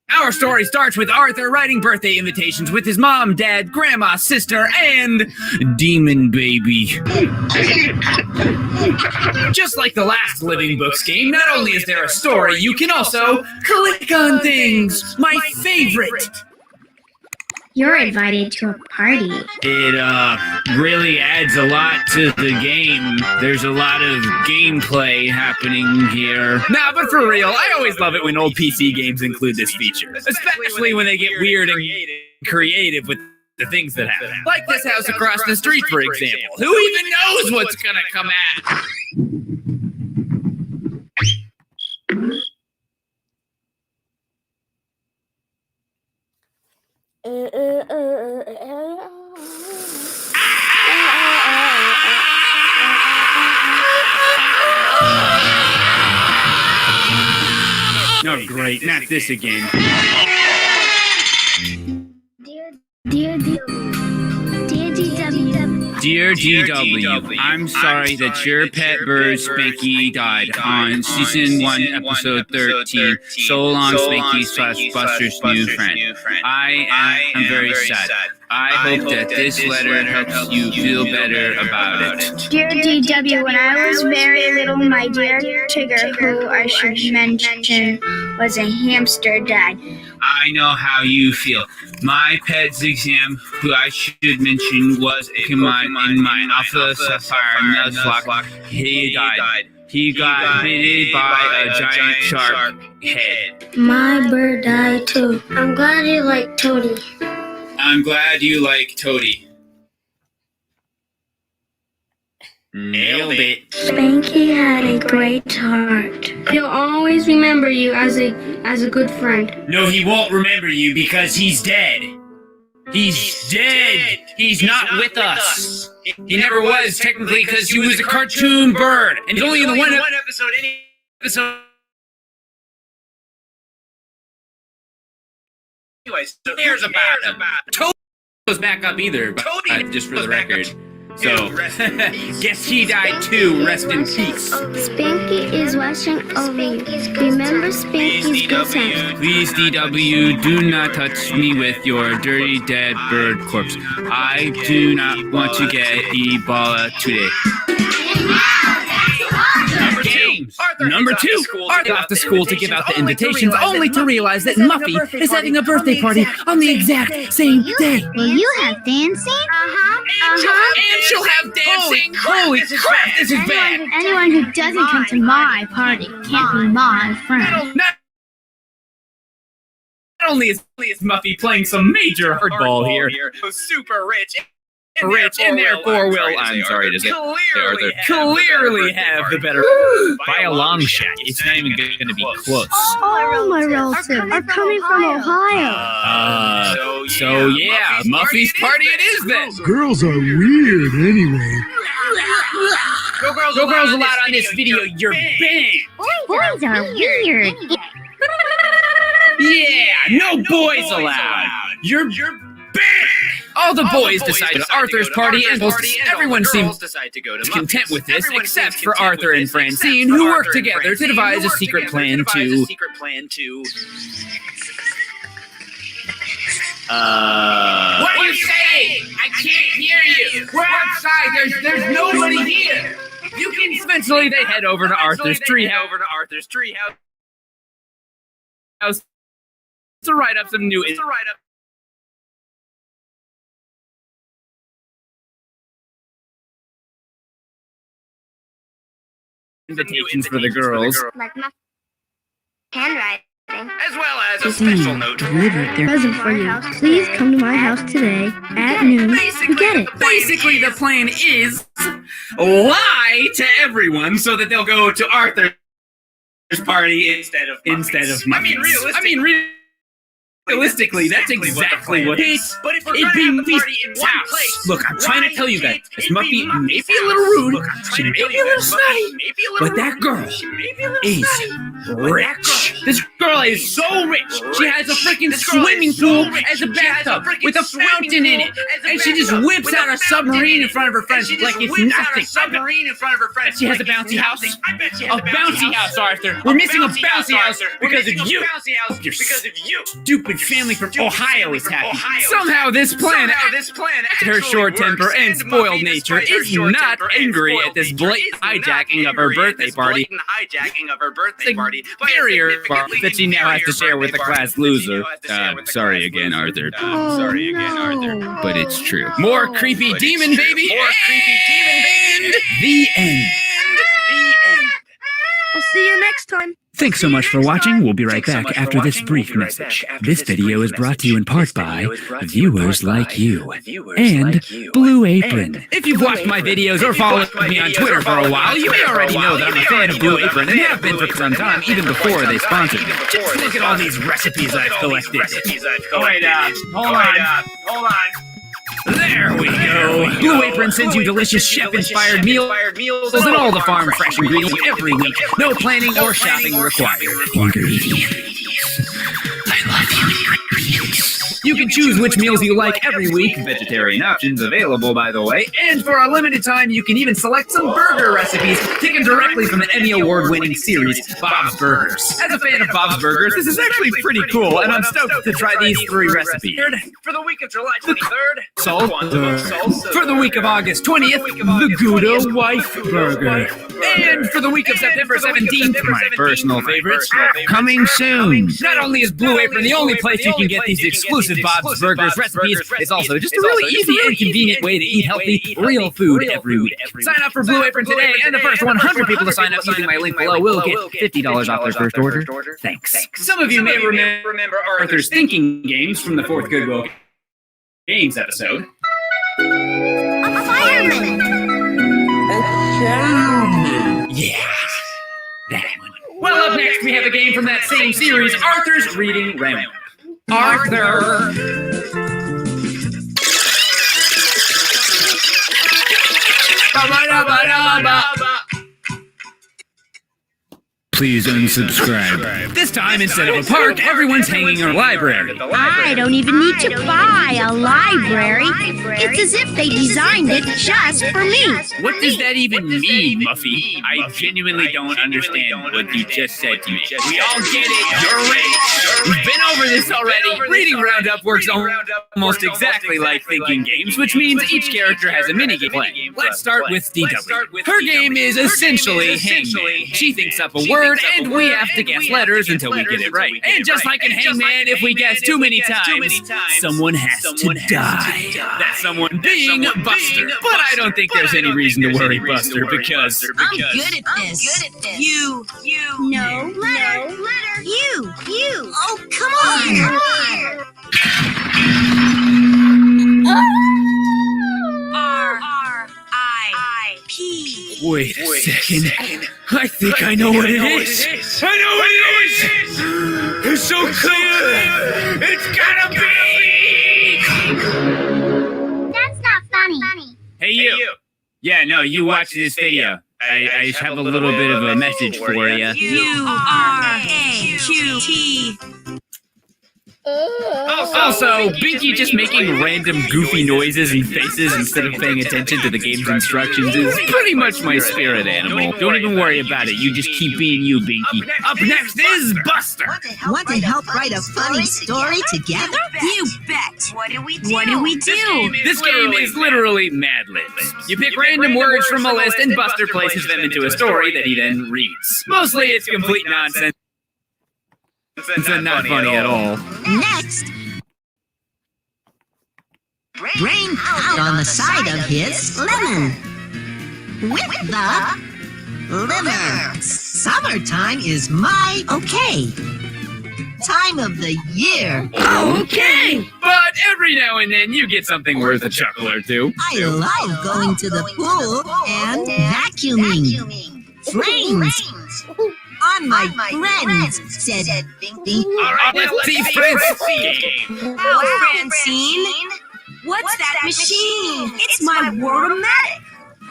Our story starts with Arthur writing birthday invitations with his mom, dad, grandma, sister, and demon baby. Just like the last Living Books game, not only is there a story, you can also click on things. My favorite. You're invited to a party. It really adds a lot to the game. There's a lot of gameplay happening here. Nah, but for real, I always love it when old PC games include this feature. Especially when they get weird and creative with the things that happen. Like this house across the street, for example. Who even knows what's gonna come at? Oh, great, not this again. Dear GW, I'm sorry that your pet bird Spanky died on Season 1, Episode 13. So long, Spanky / Buster's new friend. I am very sad. I hope that this letter helps you feel better about it. Dear DW, when I was very little, my dear Tigger, who I should mention was a hamster, died. I know how you feel. My pet's exam, who I should mention, was a Pokemon in my Alpha Sapphire Nuzlocke. He died. He got bitten by a giant shark head. My bird died too. I'm glad you like Toady. I'm glad you like Toady. Nailed it. Spanky had a great heart. He'll always remember you as a good friend. No, he won't remember you because he's dead. He's dead. He's not with us. He never was, technically, because he was a cartoon bird. And only in the one episode. Anyways, so here's about Toad goes back up either, but just for the record. So, guess he died too. Rest in peace. Spanky is watching over you. Remember Spanky's good times. Please, DW, do not touch me with your dirty dead bird corpse. I do not want to get Ebola today. Games. Number 2. Arthur off to school to give out the invitations, only to realize that Muffy is having a birthday party on the exact same day. Will you have dancing? And she'll have dancing. Holy crap, this is bad. Anyone who doesn't come to my party can't be my friend. Not only is Muffy playing some major hardball here, Super rich. and therefore will, I'm sorry to say, clearly have the better, by a long shot. It's not even going to be close. All my relatives are coming from Ohio. So yeah, Muffy's party it is then. Girls are weird anyway. No girls allowed on this video, you're banned. Boys are weird. Yeah, no boys allowed. You're banned. All the boys decide to go to Arthur's party, and everyone seems content with this, except for Arthur and Francine, who work together to devise a secret plan to... What are you saying? I can't hear you. We're outside. There's nobody here. You can... Eventually, they head over to Arthur's treehouse to write up some new... invitations for the girls. Like my handwriting. As well as a special note. Delivered their present for you. Please come to my house today at noon to get it. Basically, the plan is lie to everyone so that they'll go to Arthur's party instead of Muffy's. I mean, realistically, that's exactly what it is. But if we're going to have the party in one place, look, I'm trying to tell you guys, this Muffy may be a little rude, she may be a little snotty, but that girl is rich. This girl is so rich. She has a freaking swimming pool as a bathtub with a fountain in it, and she just whips out a submarine in front of her friends like it's nothing. She has a bouncy house. A bouncy house, Arthur. We're missing a bouncy house because of you. Your stupid family from Ohio is happy. Somehow this planet, her short temper and spoiled nature, is not angry at this blatant hijacking of her birthday party. Barrier that she now has to share with the class loser. Sorry again, Arthur. But it's true. More creepy demon, baby. And the end. I'll see you next time. Thanks so much for watching. We'll be right back after this brief message. This video is brought to you in part by viewers like you and Blue Apron. If you've watched my videos or followed me on Twitter for a while, you may already know that I'm a fan of Blue Apron and have been for some time, even before they sponsored me. Just look at all these recipes I've collected. Wait up. Hold on. There we go. Blue Apron sends you delicious chef-inspired meals and all the farm fresh ingredients every week. No planning or shopping required. Ingredients. I love you, ingredients. You can choose which meals you like every week. Vegetarian options available, by the way. And for a limited time, you can even select some burger recipes taken directly from the Emmy Award-winning series, Bob's Burgers. As a fan of Bob's Burgers, this is actually pretty cool, and I'm stoked to try these 3 recipes. For the week of July 23rd, for the week of August 20th, the Gouda Wife Burger. And for the week of September 17th, my personal favorites, coming soon. Not only is Blue Apron the only place you can get these exclusive Bob's Burgers recipes, it's also just a really easy and convenient way to eat healthy, real food every week. Sign up for Blue Apron today, and the first 100 people to sign up using my link below will get $50 off their first order. Thanks. Some of you may remember Arthur's thinking games from the 4th Goodwill Games episode. A fireman. Yeah, that one. Well, up next we have a game from that same series, Arthur's Reading Round. Arthur! Please unsubscribe. This time, instead of a park, everyone's hanging in a library. I don't even need to buy a library. It's as if they designed it just for me. What does that even mean, Muffy? I genuinely don't understand what you just said to me. We all get it. You're rich. We've been over this already. Reading Roundup works almost exactly like thinking games, which means each character has a minigame play. Let's start with DW. Her game is essentially Hangman. She thinks up a word, and we have to guess letters until we get it right. And just like in Hangman, if we guess too many times, someone has to die. That someone being Buster. But I don't think there's any reason to worry Buster because I'm good at this. You. No, letter. You. Oh, come on. R-I-P. Wait a second. I think I know what it is. I know what it is. It's so clear. It's gotta be. That's not funny. Hey, you. Yeah, no, you watch this video. I have a little bit of a message for you. U-R-A-Q-T. Also, Binky just making random goofy noises and faces instead of paying attention to the game's instructions is pretty much my spirit animal. Don't even worry about it. You just keep being you, Binky. Up next is Buster. Want to help write a funny story together? You bet. What do we do? This game is literally Mad Libs. You pick random words from a list and Buster places them into a story that he then reads. Mostly it's complete nonsense. It's not funny at all. Next, Brain out on the side of his lemon with the liver. Summertime is my time of the year. Okay! But every now and then you get something worth a chuckle or two. I love going to the pool and vacuuming. Flames on my friends, said Binky. Alright, let's see Francine. Oh, Francine. What's that machine? It's my Wordomatic.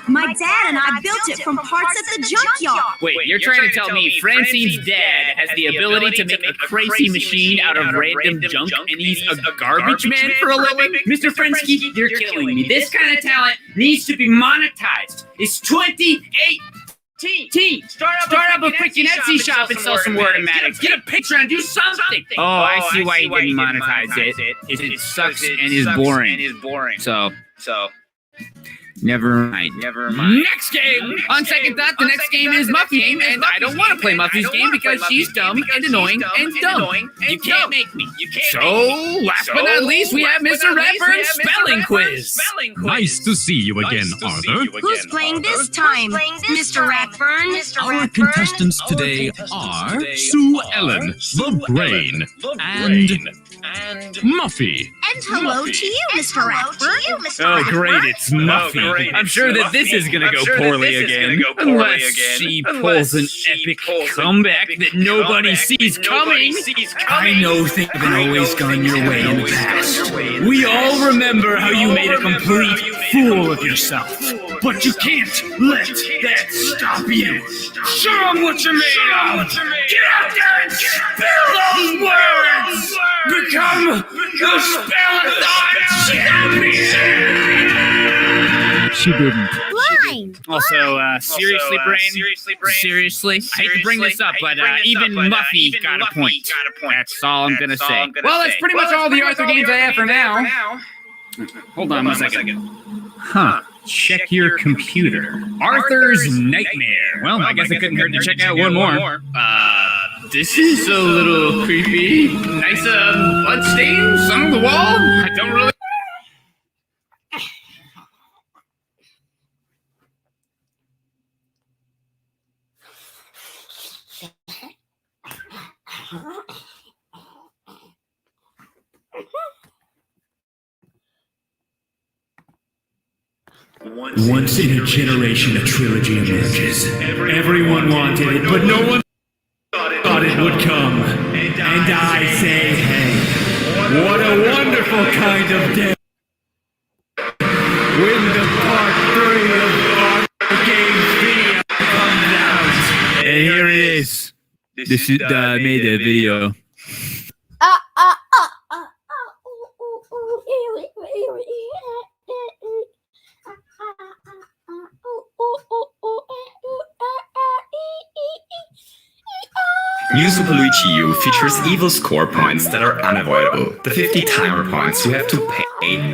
My dad and I built it from parts at the junkyard. Wait, you're trying to tell me Francine's dad has the ability to make a crazy machine out of random junk and he's a garbage man for a living? Mr. Frensky, you're killing me. This kind of talent needs to be monetized. It's 2018. Start up a quick Etsy shop and sell some Wordomatics. Get a picture and do something. Oh, I see why he didn't monetize it. It sucks and is boring. So. Never mind. Next game! On second thought, the next game is Muffy's game, and I don't want to play Muffy's game because she's dumb and annoying and dumb. You can't make me. So, last but not least, we have Mr. Ratburn's spelling quiz. Nice to see you again, Arthur. Who's playing this time, Mr. Ratburn? Our contestants today are Sue Ellen, the Brain, and Muffy. And hello to you, Mr. Ratburn. Oh, great, it's Muffy. I'm sure that this is going to go poorly again. Unless she pulls an epic comeback that nobody sees coming. I know things haven't always gone your way in the past. We all remember how you made a complete fool of yourself. But you can't let that stop you. Show them what you're made of. Get out there and spill those words. Become the Spell-a-thon champion. She didn't. Line. Also, seriously, Brain? Seriously? I hate to bring this up, but even Muffy got a point. That's all I'm gonna say. Well, that's pretty much all the Arthur games I have for now. Hold on one second. Huh. Check your computer. Arthur's Nightmare. Well, I guess it couldn't hurt to check out one more. This is a little creepy. Nice, blood stains on the wall. I don't really... Once in a generation, a trilogy emerges. Everyone wanted it, but no one thought it would come. And I say, hey, what a wonderful kind of day when the part 3 of our game's video comes out. And here it is. This is made a video. New Super Luigi U features evil score points that are unavoidable. The 50 timer points you have to pay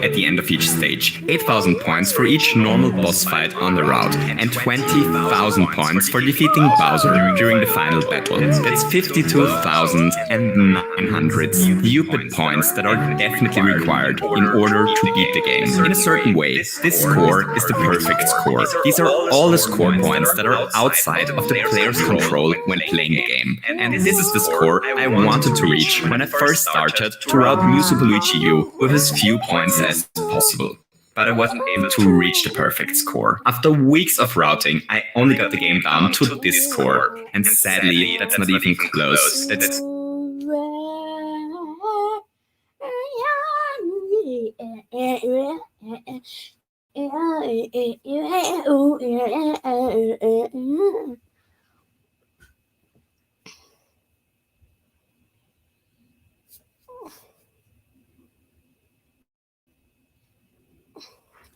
at the end of each stage, 8,000 points for each normal boss fight on the route, and 20,000 points for defeating Bowser during the final battle. That's 52,900 stupid points that are definitely required in order to beat the game. In a certain way, this score is the perfect score. These are all the score points that are outside of the player's control when playing the game. And this is the score I wanted to reach when I first started to route New Super Luigi U with as few points as possible. But I wasn't able to reach the perfect score. After weeks of routing, I only got the game down to this score. And sadly, that's not even close. That's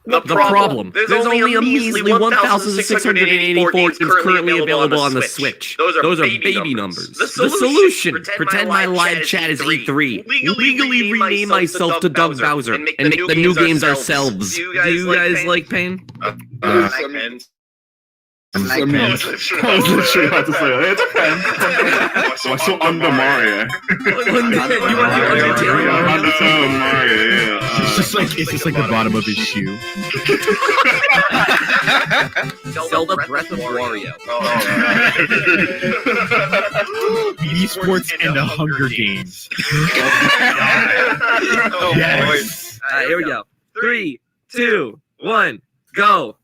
The problem. There's only a measly 1,684 games currently available on the Switch. Those are baby numbers. The solution. Pretend my live chat is E3. Legally rename myself to Doug Bowser and make the new games ourselves. Do you guys like Pain? I was literally about to say that. It depends. So I saw Under Mario. Under Mario, yeah. It's just like the bottom of his shoe. Zelda Breath of Wario. Esports and the Hunger Games. Yes. Here we go. 3, 2, 1, go.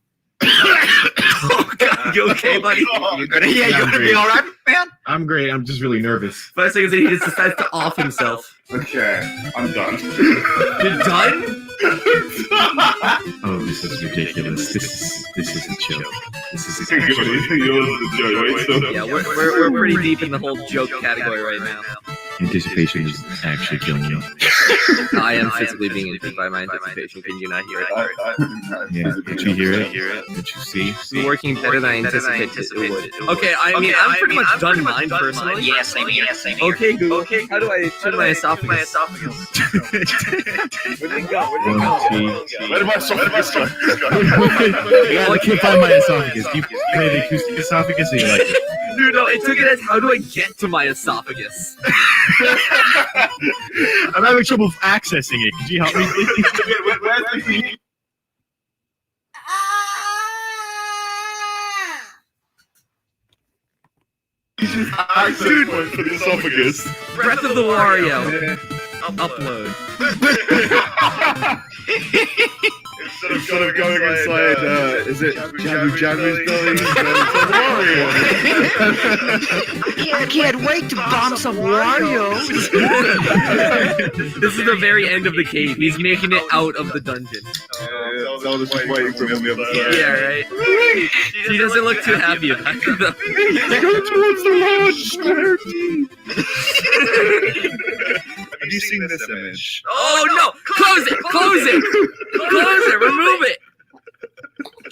Oh God, you okay, buddy? You gonna be all right, man? I'm great. I'm just really nervous. First thing is that he just decides to off himself. Okay, I'm done. You're done? Oh, this is ridiculous. This is a joke. This is a joke. Yeah, we're pretty deep in the whole joke category right now. Anticipation is actually killing me. I am physically being infected by my anticipation. Can you not hear it? Yeah, did you hear it? Did you see? It's working better than I anticipated it would. Okay, I mean, I'm pretty much done mine personally. Yes, same here. Okay, Google. Okay, how do I trim my esophagus? Where'd it go? Where did my esophagus go? I can't find my esophagus. Do you play the acoustic esophagus or you like it? Dude, no, it took it as how do I get to my esophagus? I'm having trouble accessing it. Could you help me, please? Dude, for the esophagus. Breath of the Wario. Upload. Instead of going inside, is it Jagu's belly? I can't wait to bomb some Wario. This is the very end of the cave. He's making it out of the dungeon. Zelda's just waiting for him on the other side. Yeah, right? She doesn't look too happy about it, though. Go towards the large square teeth. Have you seen this image? Oh no! Close it! Close it! Close it! Remove it!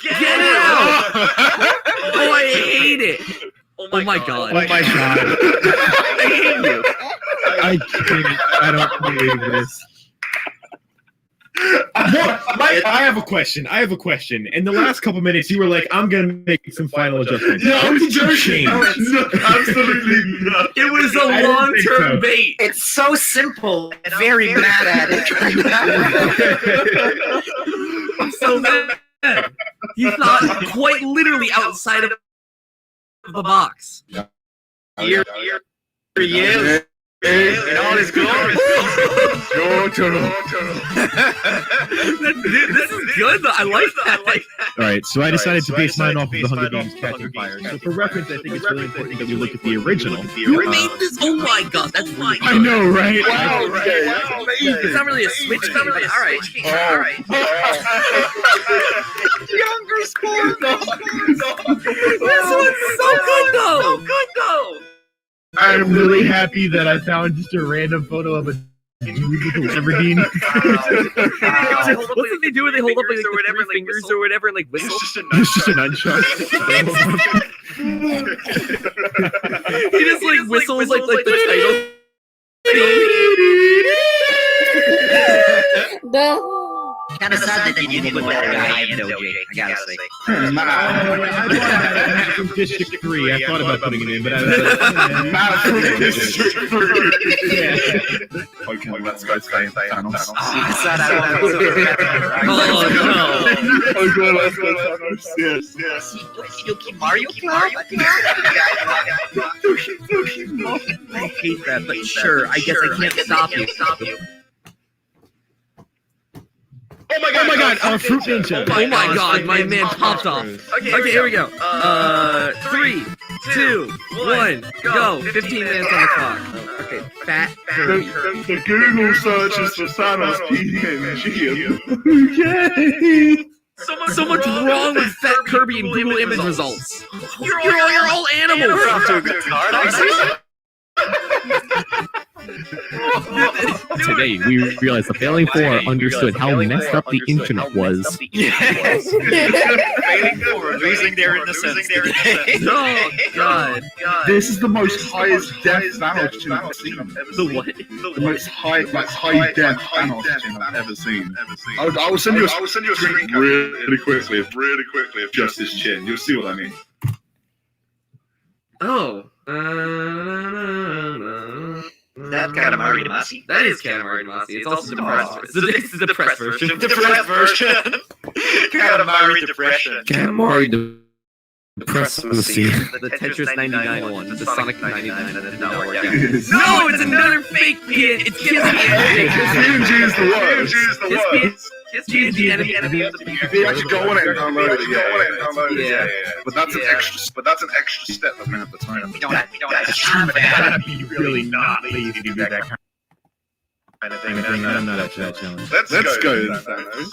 Get it out! Oh, I hate it! Oh my god! Oh my god! I hate you! I don't believe this. I have a question. In the last couple minutes, you were like, "I'm gonna make some final adjustments." No, How did you change? No, absolutely not. It was a long-term bait. It's so simple. Very bad at it. So bad. He thought quite literally outside of the box. Here he is. In all his glory. Your turn. Dude, this is good though. I like that. All right, so I decided to base mine off of the Hunger Games Catching Fire. So for reference, I think it's really important that we look at the original. You made this? Oh my god, that's really good. I know, right? Wow, okay. It's not really a Switch game, but alright. Younger score. This one's so good though. I'm really happy that I found just a random photo of a dude with a Lamborghini. What's it they do when they hold up like the three fingers or whatever and like whistle? It's just a nunchuck. He just like whistles like the title. Kind of sad that they didn't put that guy in, though, Jake. I gotta say. I from District 3. I thought about putting it in, but I from District 3. Okay, let's go Thanos. Okay, let's go Thanos. Yes. Doki Mario Club? I hate that, but sure, I guess I can't stop you. Oh my god, Fruit Ninja. Oh my god, my man popped off. Okay, here we go. 3, 2, 1, go. 15 minutes on the clock. Okay, fat Kirby. The Google search is for Thanos PNG. Okay. So much wrong with Fat Kirby and Google image results. You're all animals. We're off to a good start, I see. Today, we realized the Failing Four understood how messed up the internet was. Yes. Failing Four, losing their innocence. Oh, God. This is the most highest def Thanos chin I've seen. The what? The most high def Thanos chin I've ever seen. I will send you a screen really quickly of just this chin. You'll see what I mean. Oh. That's kind of Mario Demasi. That is kind of Mario Demasi. It's also depressed. It's the depressed version. Depressed version. Kind of Mario depression. Mario Depressmacy. The Tetris 99 one. The Sonic 99 that did not work out. No, No, it's another fake kid. It's PNG is the worst. Kiss PNG enemy of the If you actually go on it and download it, yeah. But that's an extra step that we have the time. We don't have You gotta be really not lazy to do that kind of thing. I'm not up to that challenge. Let's go, Thanos.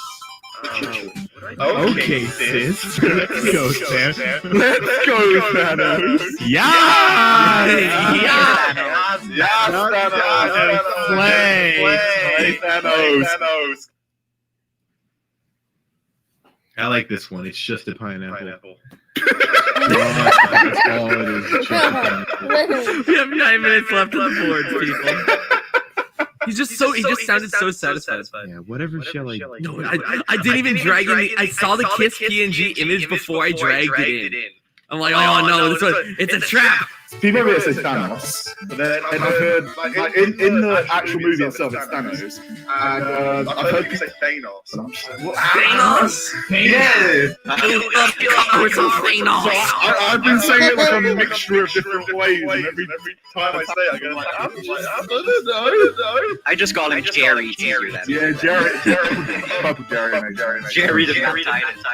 Okay, sis. Let's go, Sam. Let's go, Thanos. Yeah! Play Thanos. I like this one. It's just a pineapple. That's all it is. It's just a pineapple. We have 9 minutes left on the board, people. He just sounded so satisfied. Yeah, whatever shall I do? No, I didn't even drag in. I saw the Kiss PNG image before I dragged it in. I'm like, oh no, it's a trap. People over here say Thanos, but then I've heard, like, in the actual movie itself, it's Thanos, and I've heard people say Thanos, and I'm just like, what? Thanos? Yeah! We're so Thanos. So I've been saying it like a mixture of different ways, and every time I say it, I go like, I don't know. I just call him Jerry. Yeah, Jerry. Purple Jerry. Jerry the Baptized.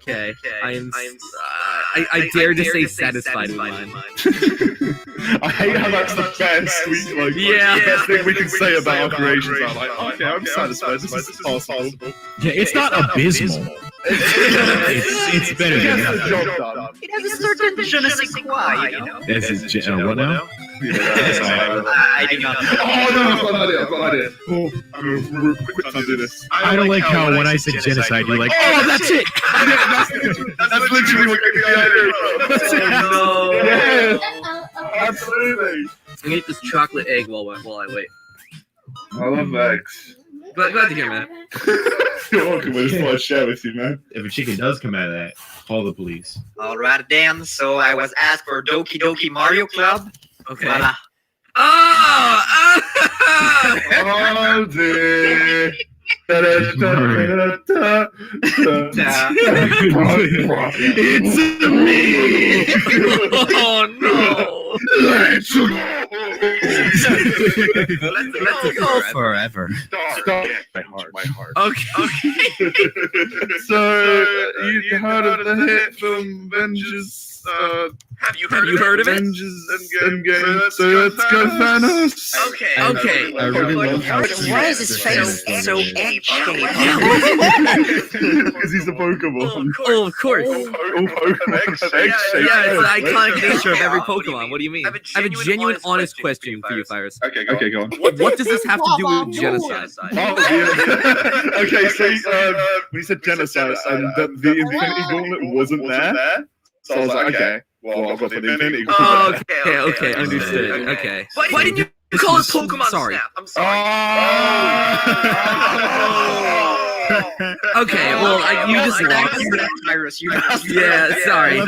Okay, I dare to say satisfied with mine. I hate how that's the best best thing we can say about our creations. I'm like, okay, I'm satisfied. This is possible. Yeah, it's not abysmal. It's better than the nothing. job done. It has a certain je ne sais quoi, you know? This is what now? I do not. Oh no, I've got an idea. Oh, I'm gonna quick time do this. I don't like how when I say genocide, you're like, oh, that's it. That's literally what gave me the idea. No. Yeah, absolutely. I'm gonna eat this chocolate egg while I wait. I love eggs. Glad to hear, man. You're welcome. I just want to share with you, man. If a chicken does come out of that, call the police. Alright then, so I was asked for Doki Doki Mario Club. Okay. Voila. Oh dear. It's me! Oh no! Let's go! Let's go forever. My heart. Okay. So, you heard of the hit film Avengers Have you heard of it? Endgame. So let's go Thanos. Okay. I really love how Why is his face so egg-shaped? Because he's a Pokemon. Oh, of course. Egg-shaped. Yeah, it's the iconic nature of every Pokemon. What do you mean? I have a genuine, honest question for you, Fires. Okay, go on. What does this have to do with genocide? Okay, so when you said genocide and the Infinity Gauntlet wasn't there, so I was like, okay, well, I've got to put the Infinity Gauntlet there. Okay, understood. Okay. Why didn't you call it Pokemon Sorry. I'm sorry. Okay, well, you just lost. Yeah, sorry.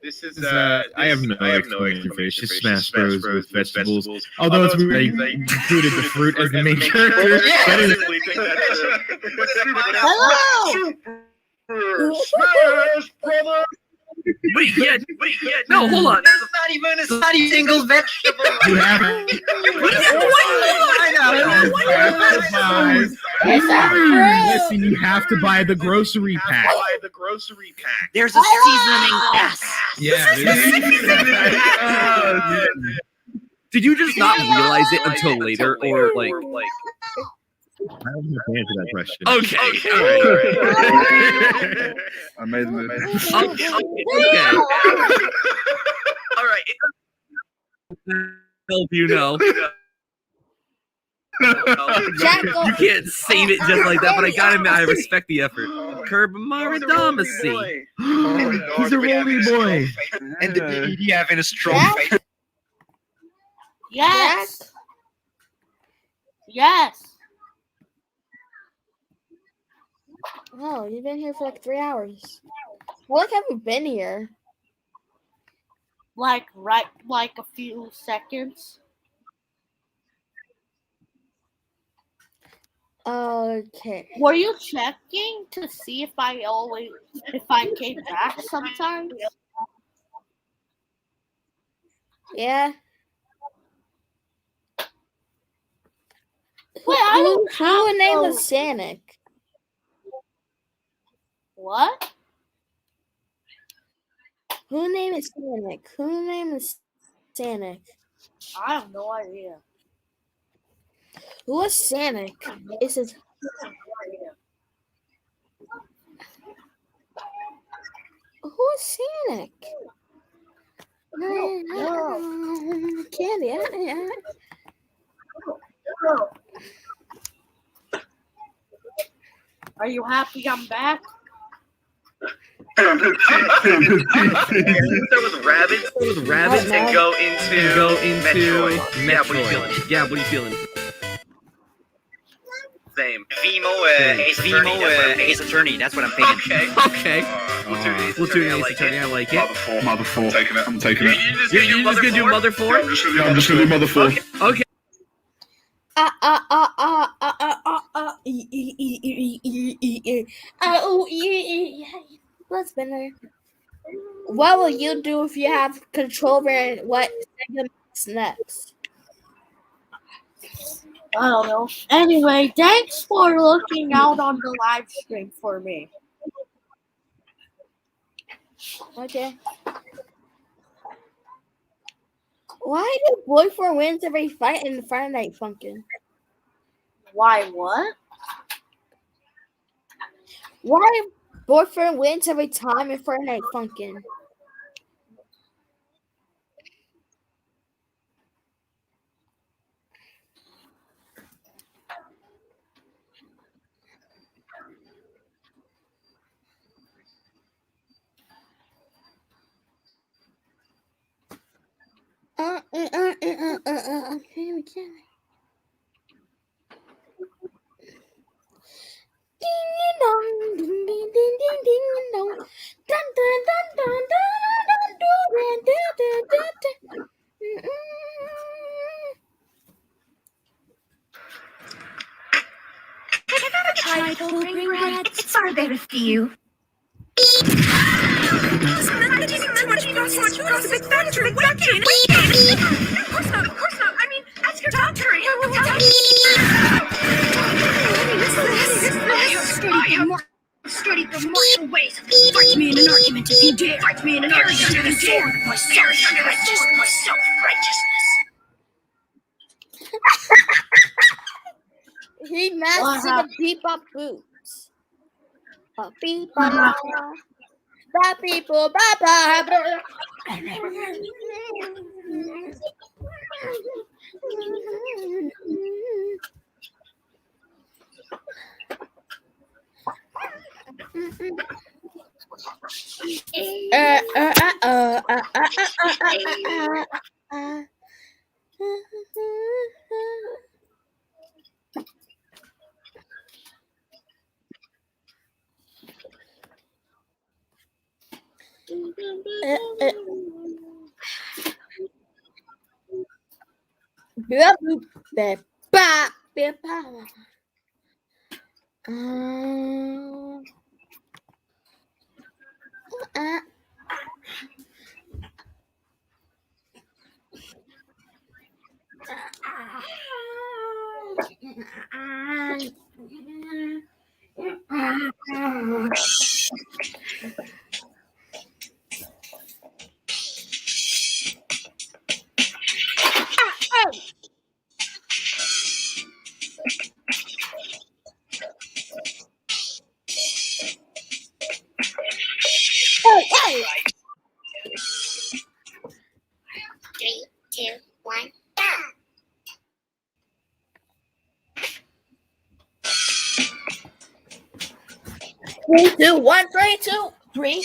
This is I have no explanation for it. It's just Smash Bros with vegetables. Although it's weird they included the fruit as the main character. Hello! Smash Brothers! Wait, no, hold on. It's not even a single vegetable. You have Listen, you have to buy the grocery pack. There's a seasoning S. Yeah. Did you just not realize it until later, or like? I don't have to answer that question. Okay. I made the Okay. All right. Help you know. You can't save it just like that, but I gotta admit, I respect the effort. Curb Maridamacy. He's a roly boy. And the DDF in a strong face. Yes. Oh, you've been here for like 3 hours. How long have you been here? Like a few seconds. Okay. Were you checking to see if I came back sometimes? Yeah. Wait, I don't Who have name those. is Sanic? What? Who name is Sanic? I have no idea. Who is Sanic? It says. Who is Sanic? Candy. Are you happy I'm back? Start with rabbits and go into Metroid. Yeah, what are you feeling? Same. Vimo, Ace Attorney. That's what I'm thinking. Okay. Splatoon Ace Attorney. I like it. Mother 4. I'm taking it. You're just gonna do Mother 4? I'm just gonna do Mother 4. Okay. Let's spinner. What will you do if you have control over what segment's next? I don't know. Anyway, thanks for looking out on the live stream for me. Okay. Why do boyfriend wins every fight in the Friday Night Funkin'? Why what? Why boyfriend wins every time in Friday Night Funkin'? Try whole grain bread. It's far better for you. Of course not. I mean, ask your doctor. I have studied the martial ways of fighting me in an argument. you dare fight me in an area to the sword, my self-righteousness. He mastered the bebop boots. Bebop. Ba people, ba ba. Three, two, one, go. 3, 2, 1, 3, 2, 3.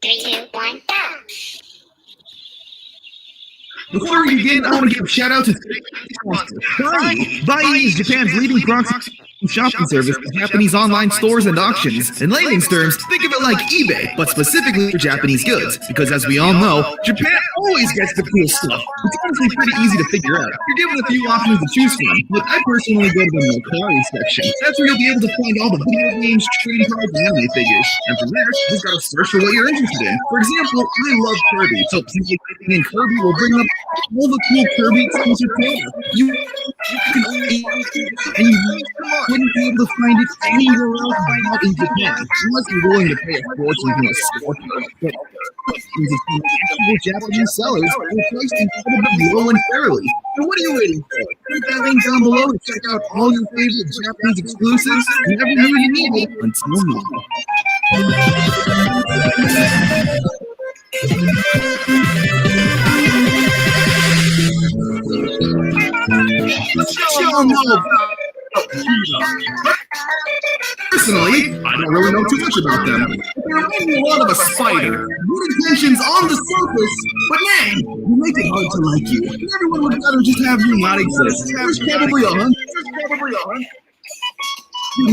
Three, two, one, go. Before we begin, I want to give a shout out to Bai is Japan's leading proxy shopping service for Japanese online stores and auctions. In layman's terms, think of it like eBay, but specifically for Japanese goods. Because as we all know, Japan always gets the cool stuff. It's honestly pretty easy to figure out. You're given a few options to choose from, but I personally go to the Mercari section. That's where you'll be able to find all the video games, trading cards, and anime figures. And from there, you just gotta search for what you're interested in. For example, I love Kirby, so simply typing in Kirby will bring up all the cool Kirby exclusive products. You can only and you wouldn't be able to find it anywhere else but in Japan, unless you're willing to pay a fortune from a store. But actual Japanese sellers are priced incredibly low and fairly. So what are you waiting for? Click that link down below and check out all your favorite Japanese exclusives and every new you need it until now. Personally, I don't really know too much about them. They remind me a lot of a spider. Good intentions on the surface, but man, you make it hard to like you. And everyone would rather just have you not exist. There's probably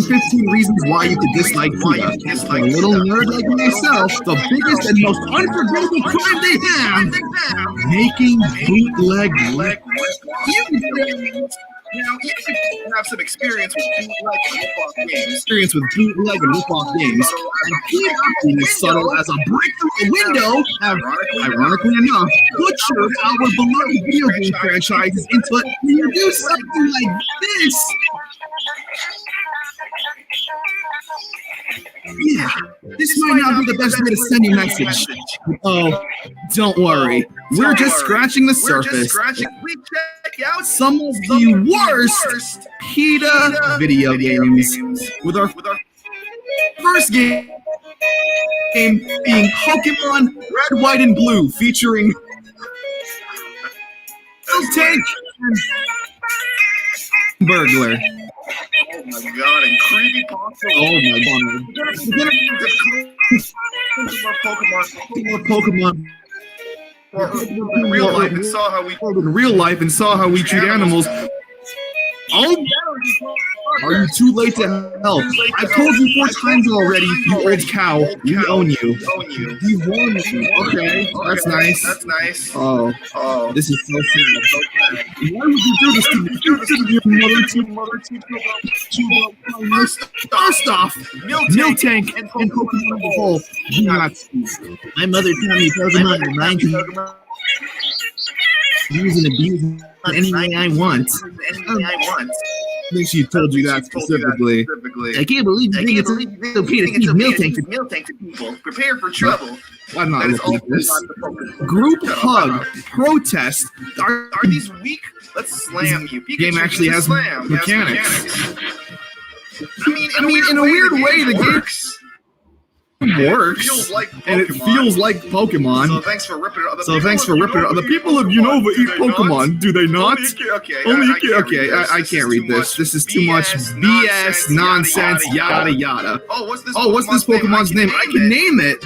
15 reasons why you could dislike Kuda. For a little nerd like myself, the biggest and most unforgettable crime they have, making bootleg records. Now, you can have some experience with bootleg and rip-off games, and keep being as subtle as a brick through a window have, ironically enough, butchered our beloved video game franchises into it when you do something like this. Yeah, this might not be the best way to send your message. Oh, don't worry. We're just scratching the surface. We check out some of the worst PETA video games. With our first game being Pokemon Red, White, and Blue, featuring Tank Burglar. Oh my god, and creepy pasta. Oh my god. More Pokemon. in real life and saw how we treat animals. Oh, are you too late to help? I've told you 4 times already, you old cow. We own you. You own me. Okay, that's nice. Oh, this is so sad. Why would you do this to me? Your mother First off, Miltank and Pokemon the whole do not speak. My mother told me Pokemon remind me use and abuse any way I want. I think she told you that specifically. I can't believe you think it's okay to feed Miltank to people. Prepare for trouble. I'm not looking at this. Group hug, protest. Are these weak? Let's slam you. This game actually has mechanics. I mean, in a weird way, the game works, and it feels like Pokemon. So thanks for ripping it. The people of Unova eat Pokemon, do they not? Okay, I can't read this. This is too much BS, nonsense, yada yada. Oh, what's this Pokemon's name? I can name it.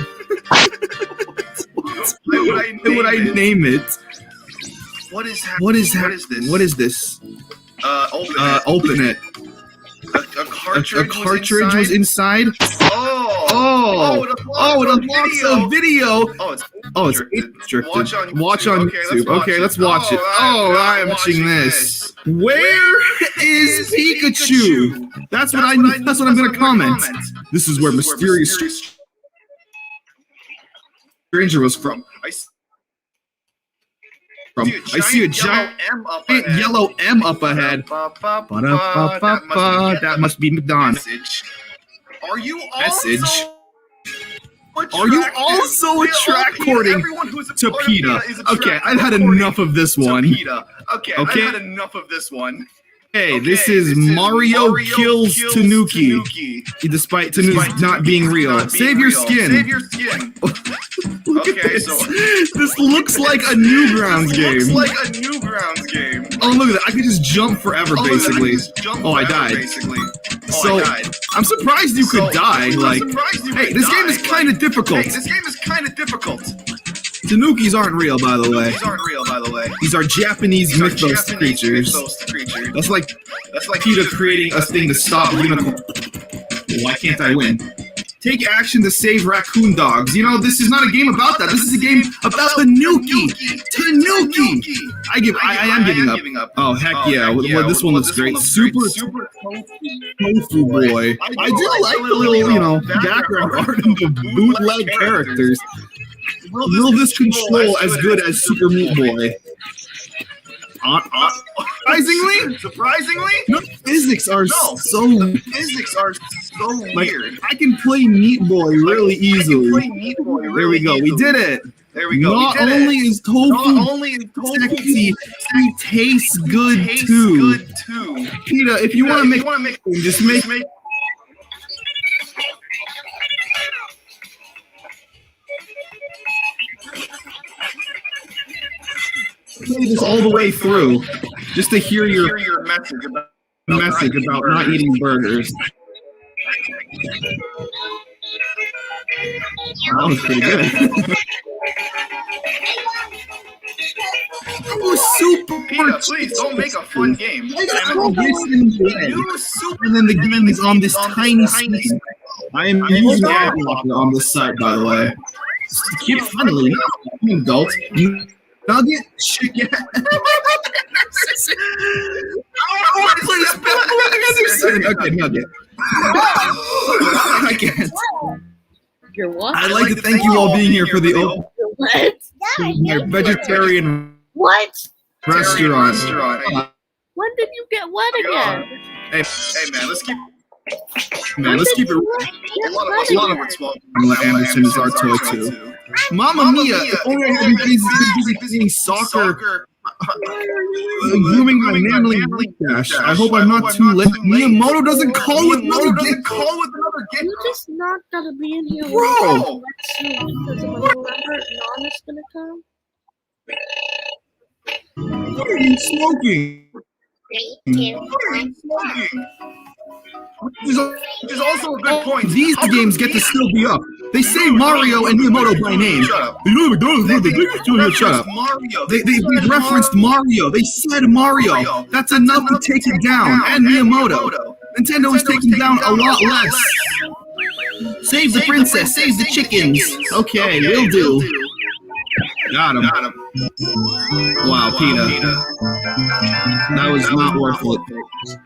How would I name it? What is this? Open it. A cartridge was inside. Oh, it unlocks a video. It's restricted. Watch on YouTube. Okay, let's watch it. Oh, I'm watching this. Where is Pikachu? That's what I'm gonna comment. This is where mysterious stranger was from. I see a giant yellow M up ahead. That must be McDonald's. Are you also attract-courting to PETA? Okay, I've had enough of this one. Hey, this is Mario kills Tanuki, despite Tanuki not being real. Save your skin. Look at this. This looks like a Newgrounds game. Oh, look at that. I could just jump forever, basically. Oh, I died. So, I'm surprised you could die. Like, hey, this game is kind of difficult. Tanukis aren't real, by the way. These are Japanese mythos creatures. That's like PETA creating a thing to stop unicorn. Why can't I win? Take action to save raccoon dogs. You know, this is not a game about that. This is a game about Tanuki. I am giving up. Oh, heck yeah. Well, this one looks great. Super Tofu Boy. I do like the little, background art and the bootleg characters. Will this control as good as Super Meat Boy? Surprisingly? No, physics are so weird. I can play Meat Boy really easily. There we go. We did it. Not only is tofu sexy, he tastes good too. PETA, if you want to make just make. Play this all the way through, just to hear your message about not eating burgers. That was pretty good. Oh, super! PETA, please don't make a fun game. And then the game is on this tiny screen. I am using ad blocker on this site, by the way. Keep funneling. I'm an adult. Nugget? Chicken. I want to play Spitball Anderson. Okay, Nugget. I can't. You're what? I'd like to thank you all being here for the open my vegetarian restaurant. When did you get what again? Hey man, let's keep it real. A lot of it's welcome. Anderson is our toy too. Mamma Mia! If only I hadn't been busy soccer, grooming my manly mustache. I hope I'm not too late. Miyamoto doesn't call with another game. You just not gotta be in here. Bro! Because Non is gonna come. What are you smoking? Which is also a good point. These games get to still be up. They say Mario and Miyamoto by name. You know McDonald's are the biggest. Shut up. They referenced Mario. They said Mario. That's enough to take it down. And Miyamoto. Nintendo is taking down a lot less. Save the princess. Save the chickens. Okay, will do. Got him. Wow, PETA. That was not worth it.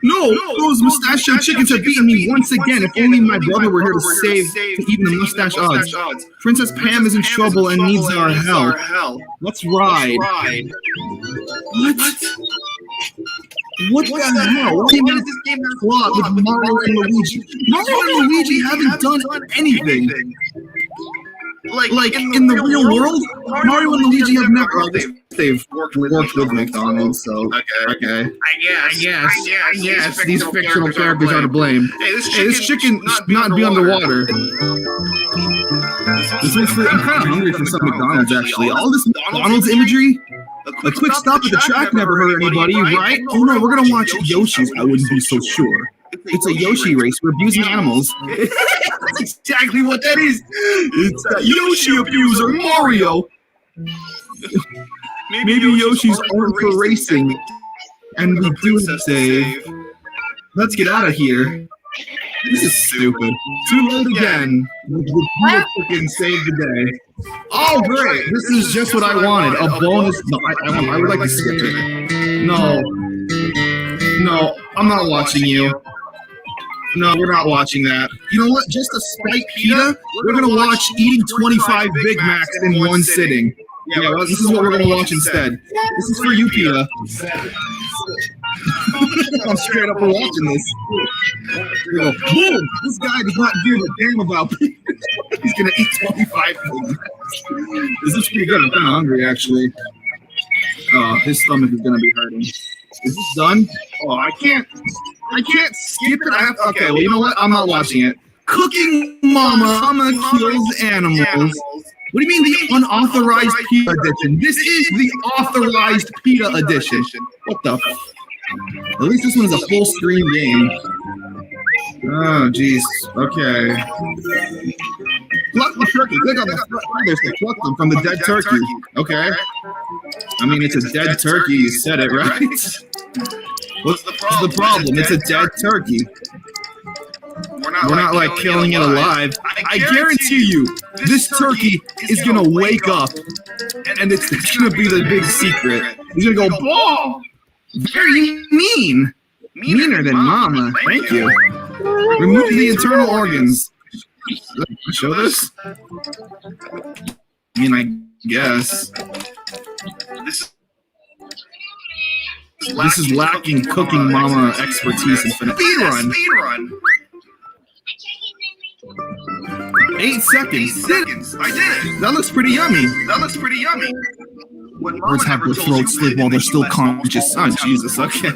No, those mustachioed chickens have beaten me once again. If only my brother were here to save to even the mustache odds. Princess Pam is in trouble and needs our help. Let's ride. What the hell? What game is this game plot with Mario and Luigi? Mario and Luigi haven't done anything. Like in the real world, Mario and Luigi have never. They've worked with McDonald's, so okay. I guess these fictional characters are to blame. Hey, this chicken should not be underwater. I'm kind of hungry for some McDonald's actually. All this McDonald's imagery. A quick stop at the track never hurt anybody, right? Oh no, we're gonna watch Yoshi's. I wouldn't be so sure. It's a Yoshi race. We're abusing animals. That's exactly what that is. It's a Yoshi abuser, Mario. Maybe Yoshi's aren't for racing, and we do save. Let's get out of here. This is stupid. Too late again. We freaking saved the day. Oh great! This is just what I wanted. A bonus. No, I would like to skip it. No, I'm not watching you. No, we're not watching that. You know what? Just to spite PETA, we're gonna watch eating 25 Big Macs in one sitting. Yeah, well, this is what we're gonna watch instead. This is for you, PETA. I'm straight up for watching this. We go, boom! This guy does not give a damn about PETA. He's gonna eat 25 Big Macs. This is pretty good. I'm kind of hungry, actually. Oh, his stomach is gonna be hurting. Is this done? Oh, I can't skip it. I have. Okay, well, you know what? I'm not watching it. Cooking Mama kills animals. What do you mean the unauthorized PETA edition? This is the authorized PETA edition. What the? At least this one's a full screen game. Oh, jeez. Okay. Pluck the turkey. Click on the feathers to pluck them from the dead turkey. Okay. I mean, it's a dead turkey. You said it, right? What's the problem? It's a dead turkey. We're not like killing it alive. I guarantee you, this turkey is gonna wake up, and it's gonna be the big secret. He's gonna go, "Ball, very mean, meaner than Mama." Thank you. Remove the internal organs. Show this. I mean, I guess this is lacking Cooking Mama expertise and speedrun. 8 seconds. I did it. That looks pretty yummy. Birds have their throats slit while they're still conscious. Oh, Jesus. Okay.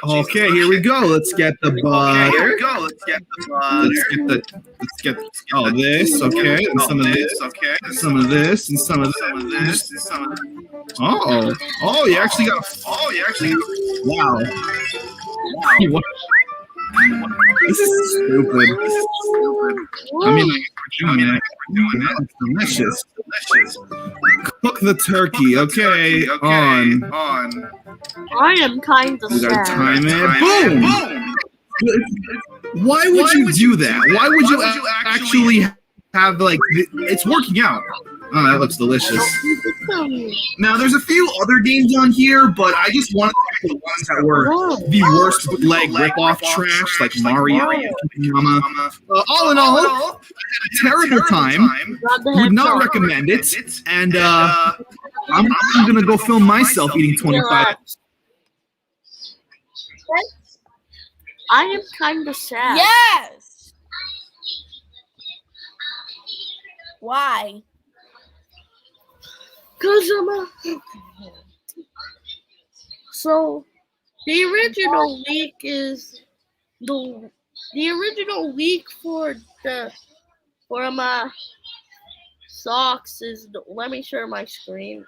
Okay, here we go. Let's get the butter. Let's get this. Okay, and some of this. Okay, some of this, and some of this. Oh, you actually got. Wow. This is stupid. I mean, we're doing it. It's delicious. Cook the turkey. Okay, on. I am kind of sad. We gotta time it. Boom! Why would you do that? Why would you actually have, like, it's working out. Oh, that looks delicious. Now, there's a few other games on here, but I just wanted to pick the ones that were the worst leg rip-off trash, like Mario, Mama. All in all, a terrible time. Would not recommend it. And I'm gonna go film myself eating 25. I am kind of sad. Yes. Why? Cause so the original week is the original week for my socks is let me share my screen.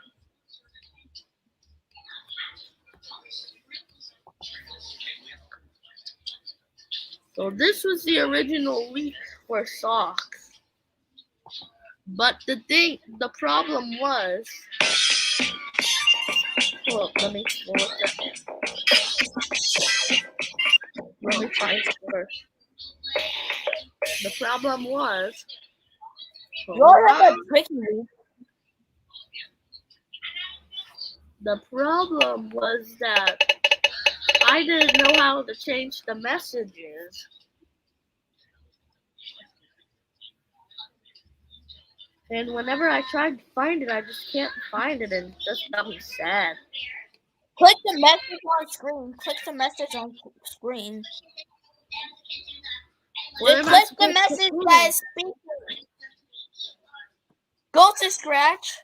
So this was the original week for socks. But the problem was. Well, let me try it first. The problem was. You're a tricky. The problem was that I didn't know how to change the messages. And whenever I tried to find it, I just can't find it, and it just got me sad. Click the message on screen. Click the message on screen. Click the message that is speaking. Go to Scratch.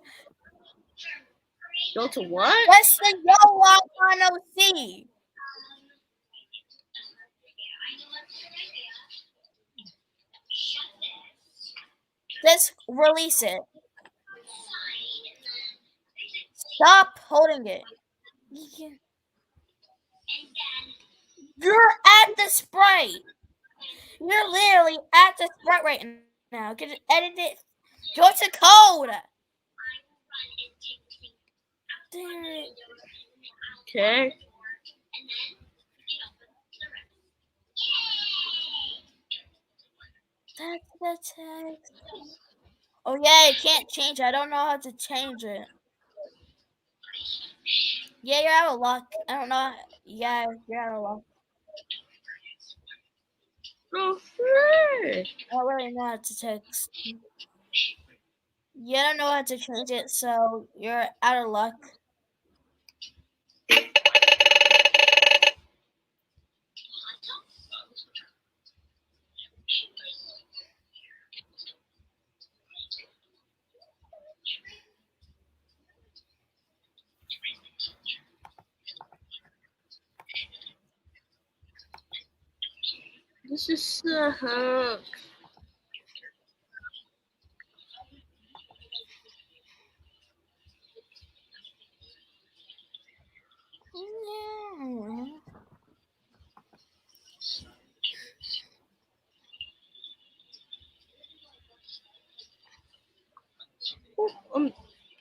Go to what? Press the yellow icon of C. Just release it. Stop holding it. You're at the sprite. You're literally at the sprite right now. Get it edited. Go to code. Okay. That's the text. Oh yeah, you can't change it. I don't know how to change it. Yeah, you're out of luck. I don't know. Yeah, you're out of luck. Go free. I don't really know how to text. You don't know how to change it, so you're out of luck. This is suck.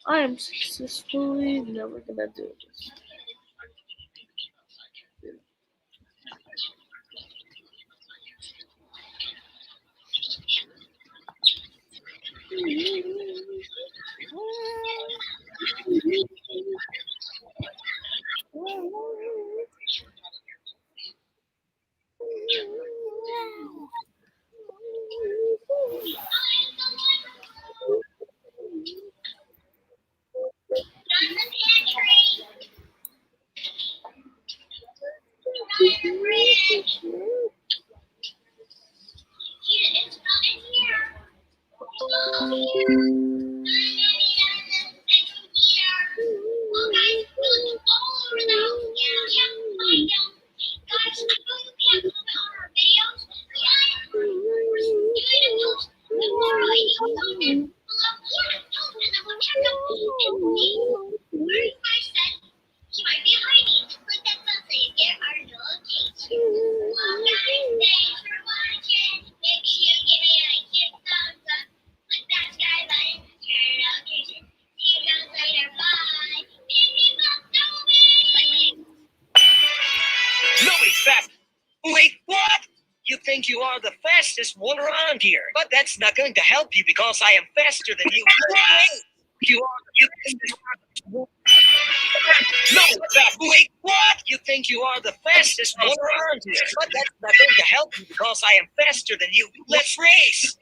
I am successfully never gonna do this. Nobody's fast. Wait, what? You think you are the fastest one around here, but that's not going to help you because I am faster than you. You are. No, wait, what? You think you are the fastest one around here, but that's not going to help you because I am faster than you. Let's race.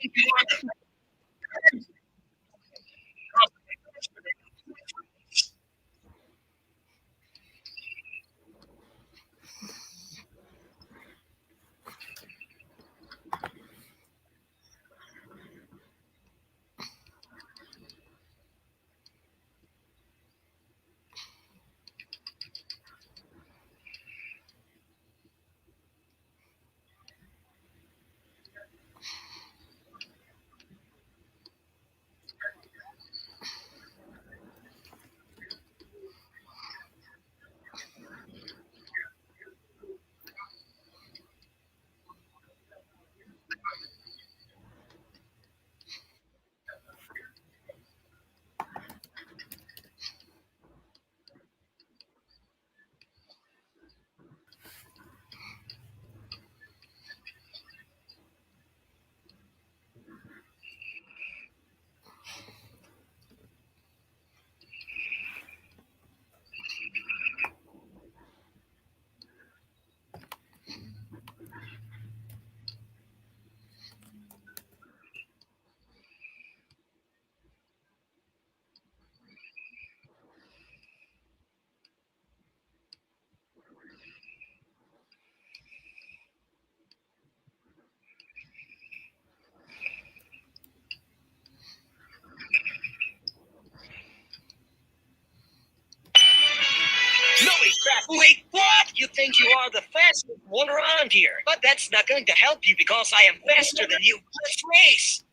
think you are the fastest one around here, but that's not going to help you because I am faster than you. Let's race.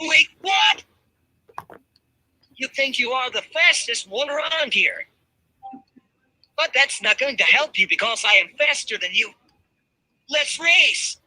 Wait, what? You think you are the fastest one around here, but that's not going to help you because I am faster than you. Let's race.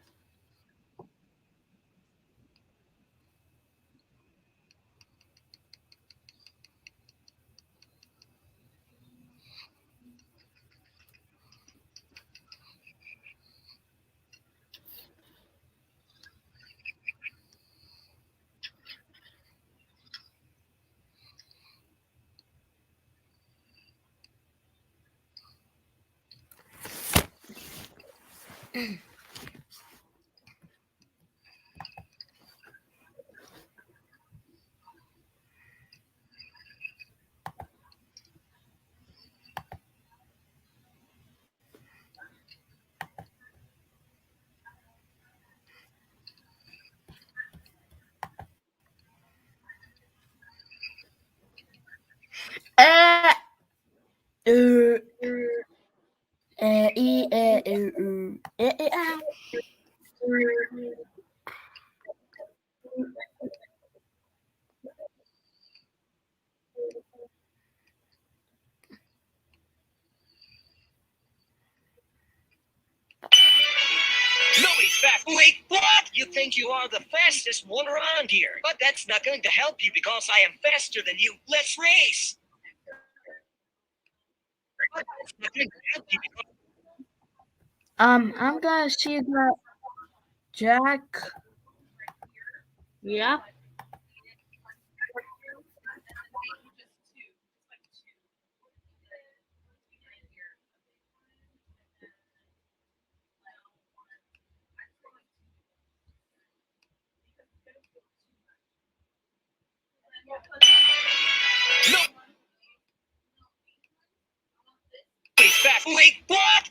Uh, uh, e, No, he's fast. Wait, what? You think you are the fastest one around here, but that's not going to help you because I am faster than you. Let's race. I'm gonna see that Jack. Yeah. No. He's fast. Wait, what?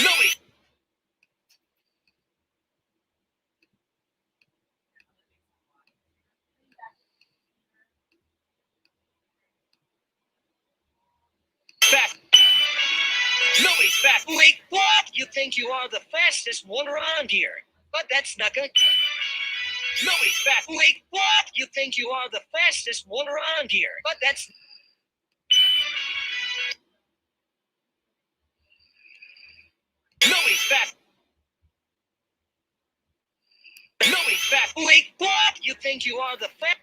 No, he's fast. No, he's fast. Wait, what? You think you are the fastest one around here, but that's not going to... No, he's fast. Wait, what? You think you are the fastest one around here, but that's... No, he's fast. No, he's fast. Wait, what? You think you are the fast...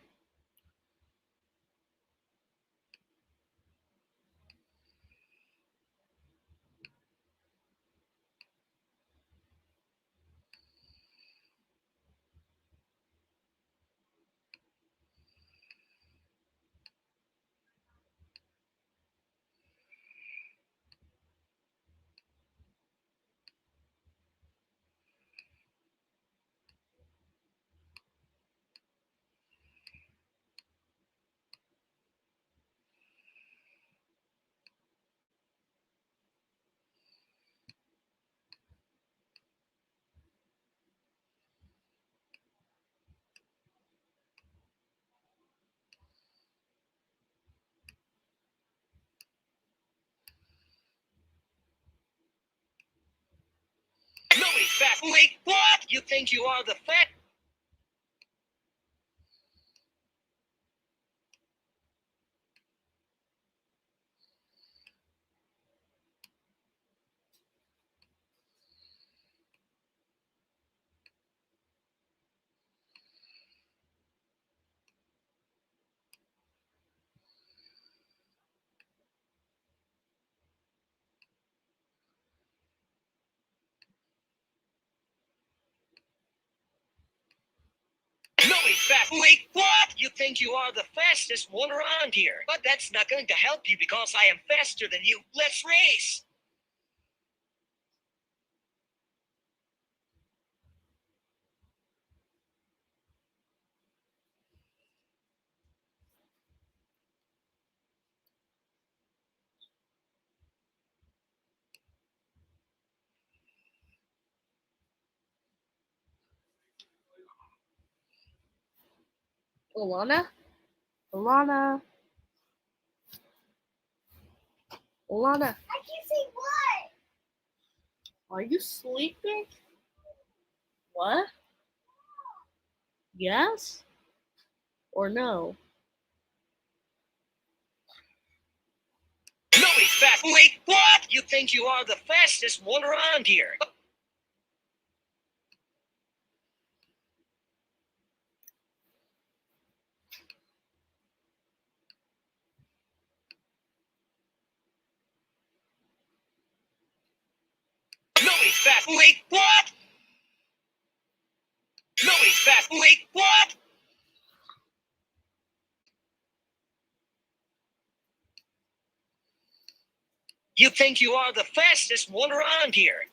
No, he's fast. Wait, what? You think you are the fast... fast. Wait, what? You think you are the fastest one around here. But that's not going to help you because I am faster than you. Let's race. Alana? Alana? Alana? I can't see what. Are you sleeping? What? Yes? Or no? Nobody's fast. Wait, what? You think you are the fastest one around here. Nobody's fast. Wait, what? Nobody's fast. Wait, what? You think you are the fastest one around here.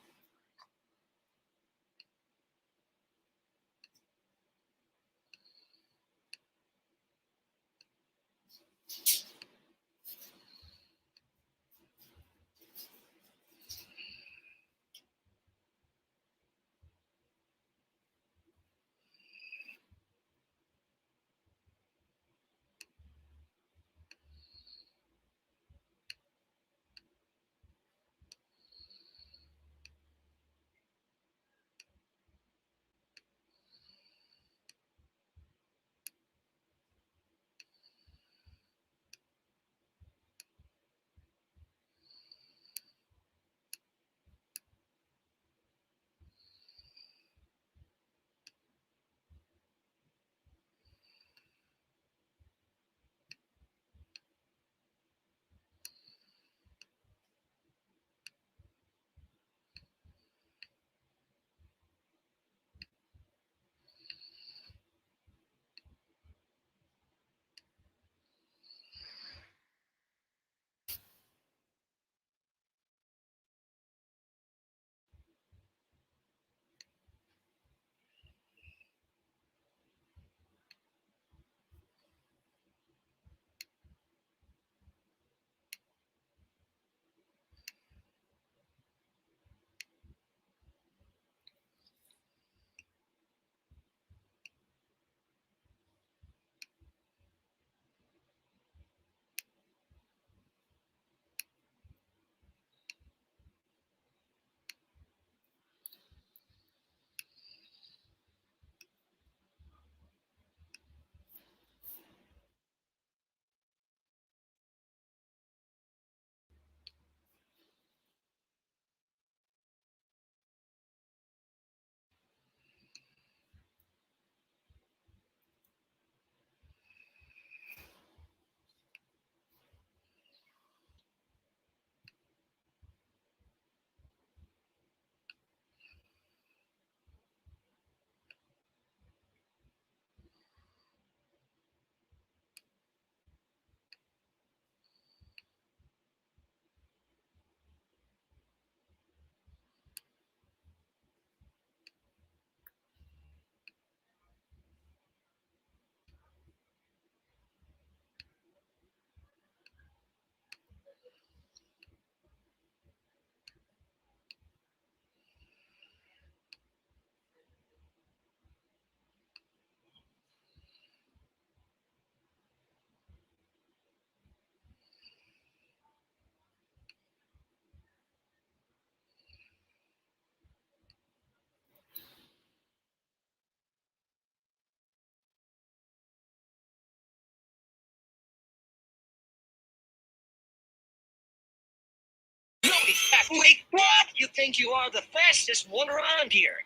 Nobody's fast. Wait, what? You think you are the fastest one around here.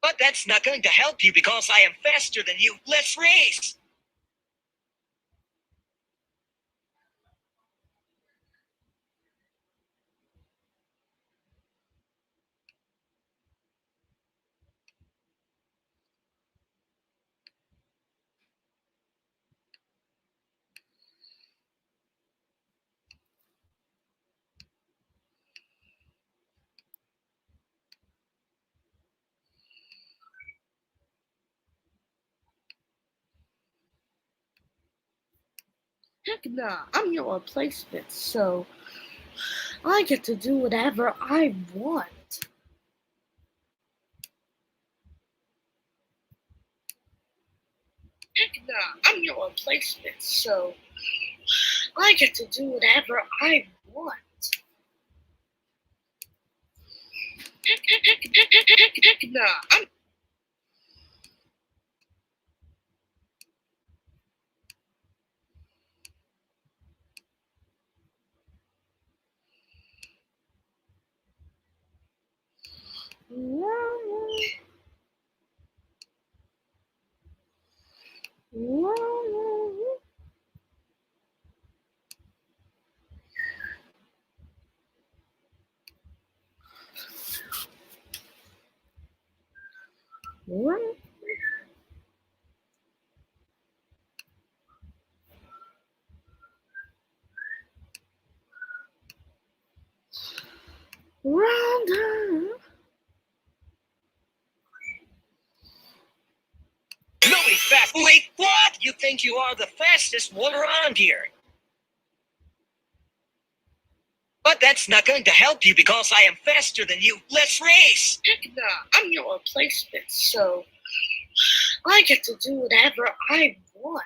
But that's not going to help you because I am faster than you. Let's race. Heck nah, I'm your replacement, so I get to do whatever I want. Heck nah, I'm your replacement, so I get to do whatever I want. Heck nah, I'm Nobody's fast. Wait, what? You think you are the fastest one around here? But that's not going to help you because I am faster than you. Let's race. Heck nah, I'm your replacement, so I get to do whatever I want.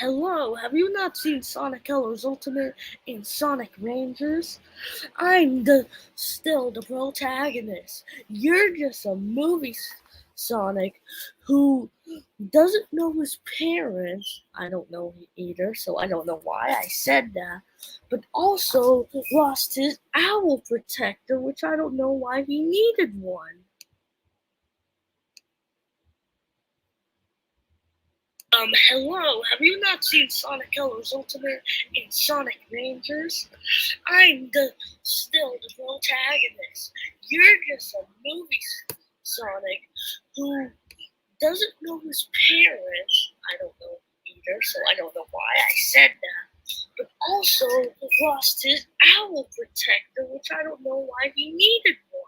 Hello, have you not seen Sonic Colors Ultimate and Sonic Rangers? I'm still the protagonist. You're just a movie Sonic who doesn't know his parents. I don't know either, so I don't know why I said that. But also lost his owl protector, which I don't know why he needed one. Hello, have you not seen Sonic Colors Ultimate and Sonic Rangers? I'm still the protagonist. You're just a movie Sonic who doesn't know his parents. I don't know either, so I don't know why I said that. But also lost his owl protector, which I don't know why he needed one.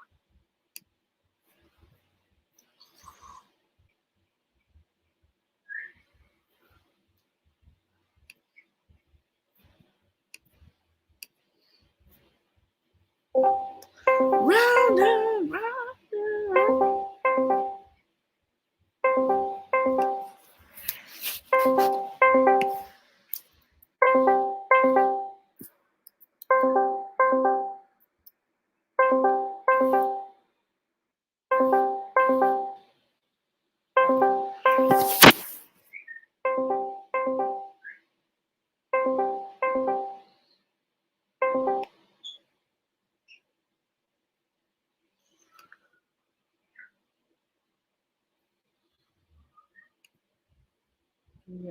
Round and round.